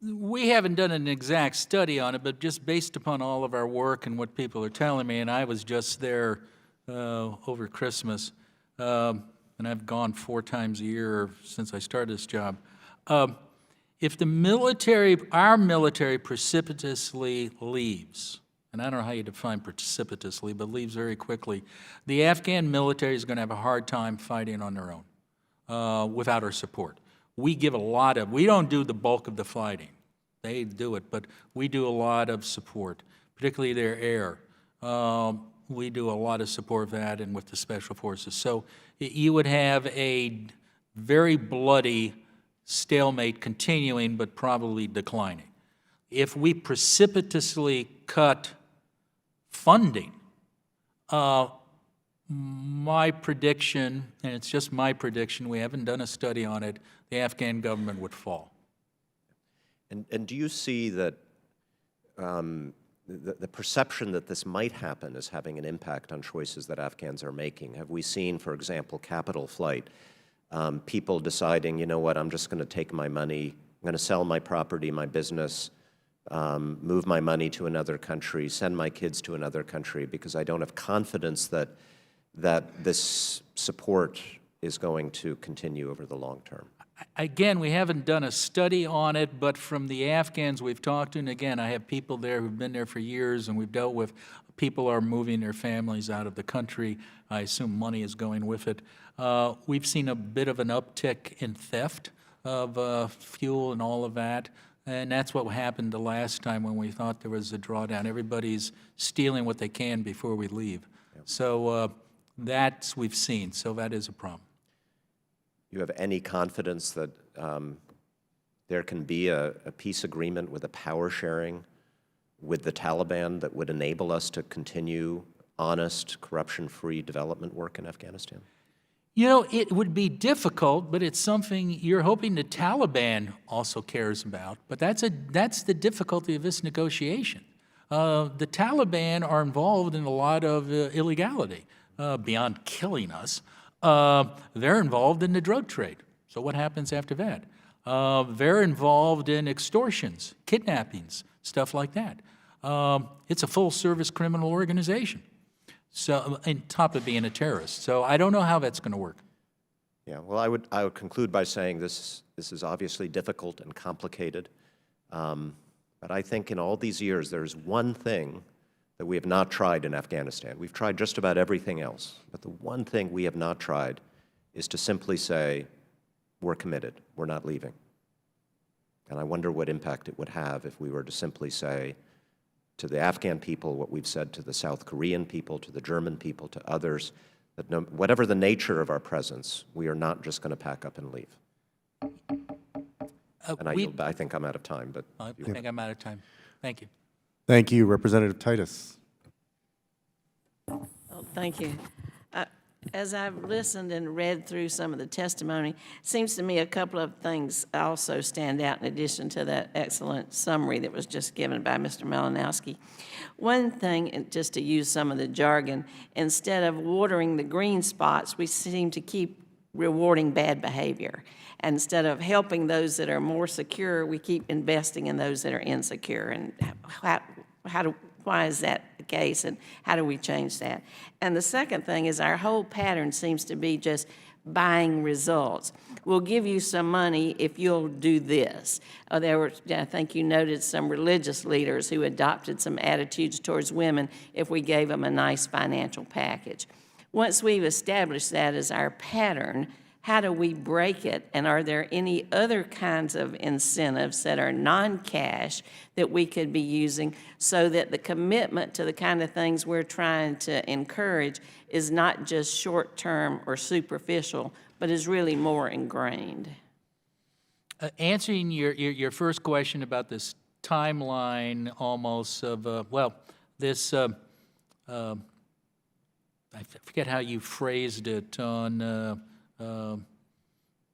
We haven't done an exact study on it, but just based upon all of our work and what people are telling me, and I was just there over Christmas, and I've gone 4 times a year since I started this job. If the military, our military precipitously leaves, and I don't know how you define precipitously, but leaves very quickly, the Afghan military is going to have a hard time fighting on their own without our support. We give a lot of, we don't do the bulk of the fighting. They do it, but we do a lot of support, particularly their air. We do a lot of support of that and with the special forces. So you would have a very bloody stalemate continuing, but probably declining. If we precipitously cut funding, my prediction, and it's just my prediction, we haven't done a study on it, the Afghan government would fall. And do you see that the perception that this might happen is having an impact on choices that Afghans are making? Have we seen, for example, capital flight, people deciding, you know what, I'm just going to take my money, I'm going to sell my property, my business, move my money to another country, send my kids to another country because I don't have confidence that this support is going to continue over the long term? Again, we haven't done a study on it, but from the Afghans we've talked to, and again, I have people there who've been there for years, and we've dealt with people are moving their families out of the country. I assume money is going with it. We've seen a bit of an uptick in theft of fuel and all of that, and that's what happened the last time when we thought there was a drawdown. Everybody's stealing what they can before we leave. So that's we've seen, so that is a problem. You have any confidence that there can be a peace agreement with a power sharing with the Taliban that would enable us to continue honest, corruption-free development work in Afghanistan? You know, it would be difficult, but it's something you're hoping the Taliban also cares about. But that's the difficulty of this negotiation. The Taliban are involved in a lot of illegality, beyond killing us. They're involved in the drug trade. So what happens after that? They're involved in extortions, kidnappings, stuff like that. It's a full-service criminal organization. So, on top of being a terrorist. So I don't know how that's going to work. Yeah, well, I would conclude by saying this is obviously difficult and complicated. But I think in all these years, there's one thing that we have not tried in Afghanistan. We've tried just about everything else. But the one thing we have not tried is to simply say, we're committed, we're not leaving. And I wonder what impact it would have if we were to simply say to the Afghan people what we've said to the South Korean people, to the German people, to others, that whatever the nature of our presence, we are not just going to pack up and leave. And I think I'm out of time. But I think I'm out of time. Thank you. Thank you, Representative Titus. Oh, thank you. As I've listened and read through some of the testimony, it seems to me a couple of things also stand out in addition to that excellent summary that was just given by Mr. Malinowski. One thing, and just to use some of the jargon, instead of watering the green spots, we seem to keep rewarding bad behavior. And instead of helping those that are more secure, we keep investing in those that are insecure. And why is that the case, and how do we change that? And the second thing is our whole pattern seems to be just buying results. We'll give you some money if you'll do this. There were, I think you noted, some religious leaders who adopted some attitudes towards women if we gave them a nice financial package. Once we've established that as our pattern, how do we break it? And are there any other kinds of incentives that are non-cash that we could be using so that the commitment to the kind of things we're trying to encourage is not just short-term or superficial, but is really more ingrained? Answering your first question about this timeline almost of, this, I forget how you phrased it on...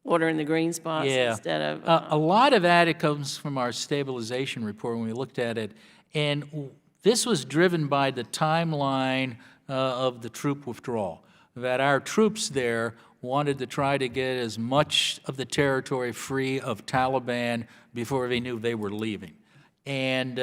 Watering the green spots instead of... a lot of that, it comes from our stabilization report when we looked at it. And this was driven by the timeline of the troop withdrawal, that our troops there wanted to try to get as much of the territory free of Taliban before they knew they were leaving. And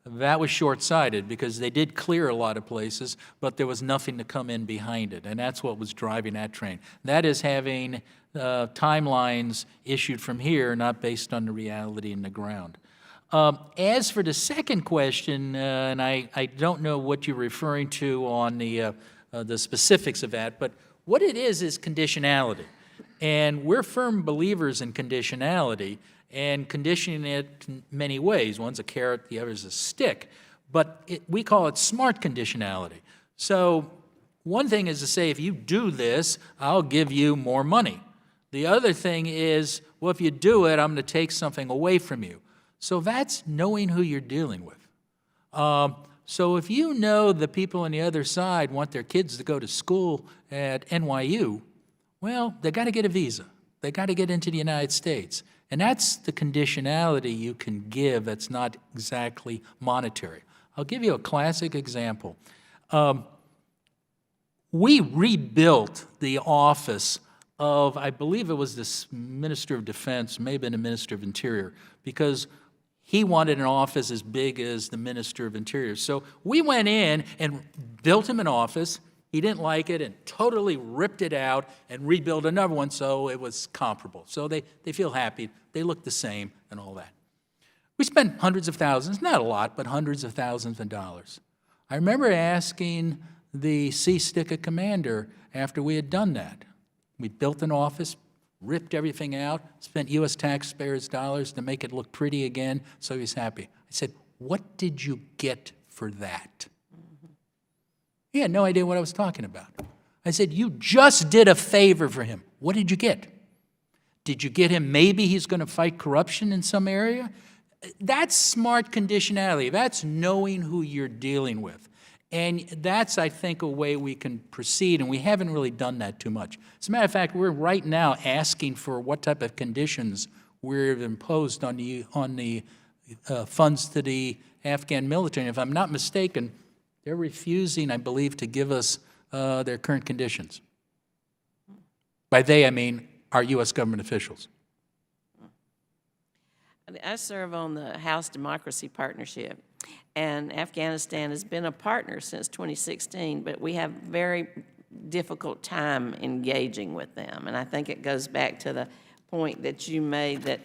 That was short-sighted because they did clear a lot of places, but there was nothing to come in behind it, and that's what was driving that train. That is having timelines issued from here, not based on the reality in the ground. As for the second question, and I don't know what you're referring to on the specifics of that, but what it is conditionality. And we're firm believers in conditionality, and conditioning it in many ways. One's a carrot, the other's a stick. But we call it smart conditionality. So one thing is to say, if you do this, I'll give you more money. The other thing is, well, if you do it, I'm going to take something away from you. So that's knowing who you're dealing with. So if you know the people on the other side want their kids to go to school at NYU, well, they got to get a visa. They got to get into the United States. And that's the conditionality you can give that's not exactly monetary. I'll give you a classic example. We rebuilt the office of, I believe it was the Minister of Defense, maybe the Minister of Interior, because he wanted an office as big as the Minister of Interior. So we went in and built him an office. He didn't like it and totally ripped it out and rebuilt another one so it was comparable. So they feel happy. They look the same and all that. We spent hundreds of thousands, not a lot, but hundreds of thousands of dollars. I remember asking the Sea Sticker commander after we had done that. We built an office, ripped everything out, spent U.S. taxpayers' dollars to make it look pretty again, so he's happy. I said, what did you get for that? He had no idea what I was talking about. I said, you just did a favor for him. What did you get? Did you get him maybe he's going to fight corruption in some area? That's smart conditionality. That's knowing who you're dealing with. And that's, I think, a way we can proceed, and we haven't really done that too much. As a matter of fact, we're right now asking for what type of conditions we've imposed on the funds to the Afghan military. And if I'm not mistaken, they're refusing, I believe, to give us their current conditions. By they, I mean our U.S. government officials. I serve on the House Democracy Partnership, and Afghanistan has been a partner since 2016, but we have very difficult time engaging with them. And I think it goes back to the point that you made that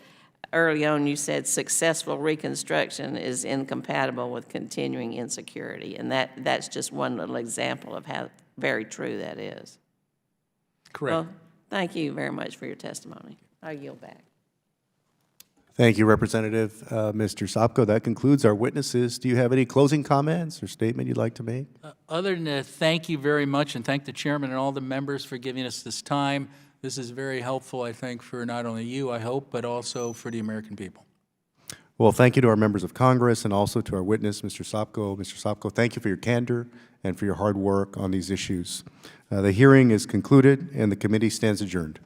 early on you said successful reconstruction is incompatible with continuing insecurity, and that's just one little example of how very true that is. Correct. Well, thank you very much for your testimony. I'll yield back. Thank you, Representative Mr. Sopko. That concludes our witnesses. Do you have any closing comments or statement you'd like to make? Other than to thank you very much and thank the chairman and all the members for giving us this time. This is very helpful, I think, for not only you, I hope, but also for the American people. Well, thank you to our members of Congress and also to our witness, Mr. Sopko. Mr. Sopko, thank you for your candor and for your hard work on these issues. The hearing is concluded and the committee stands adjourned.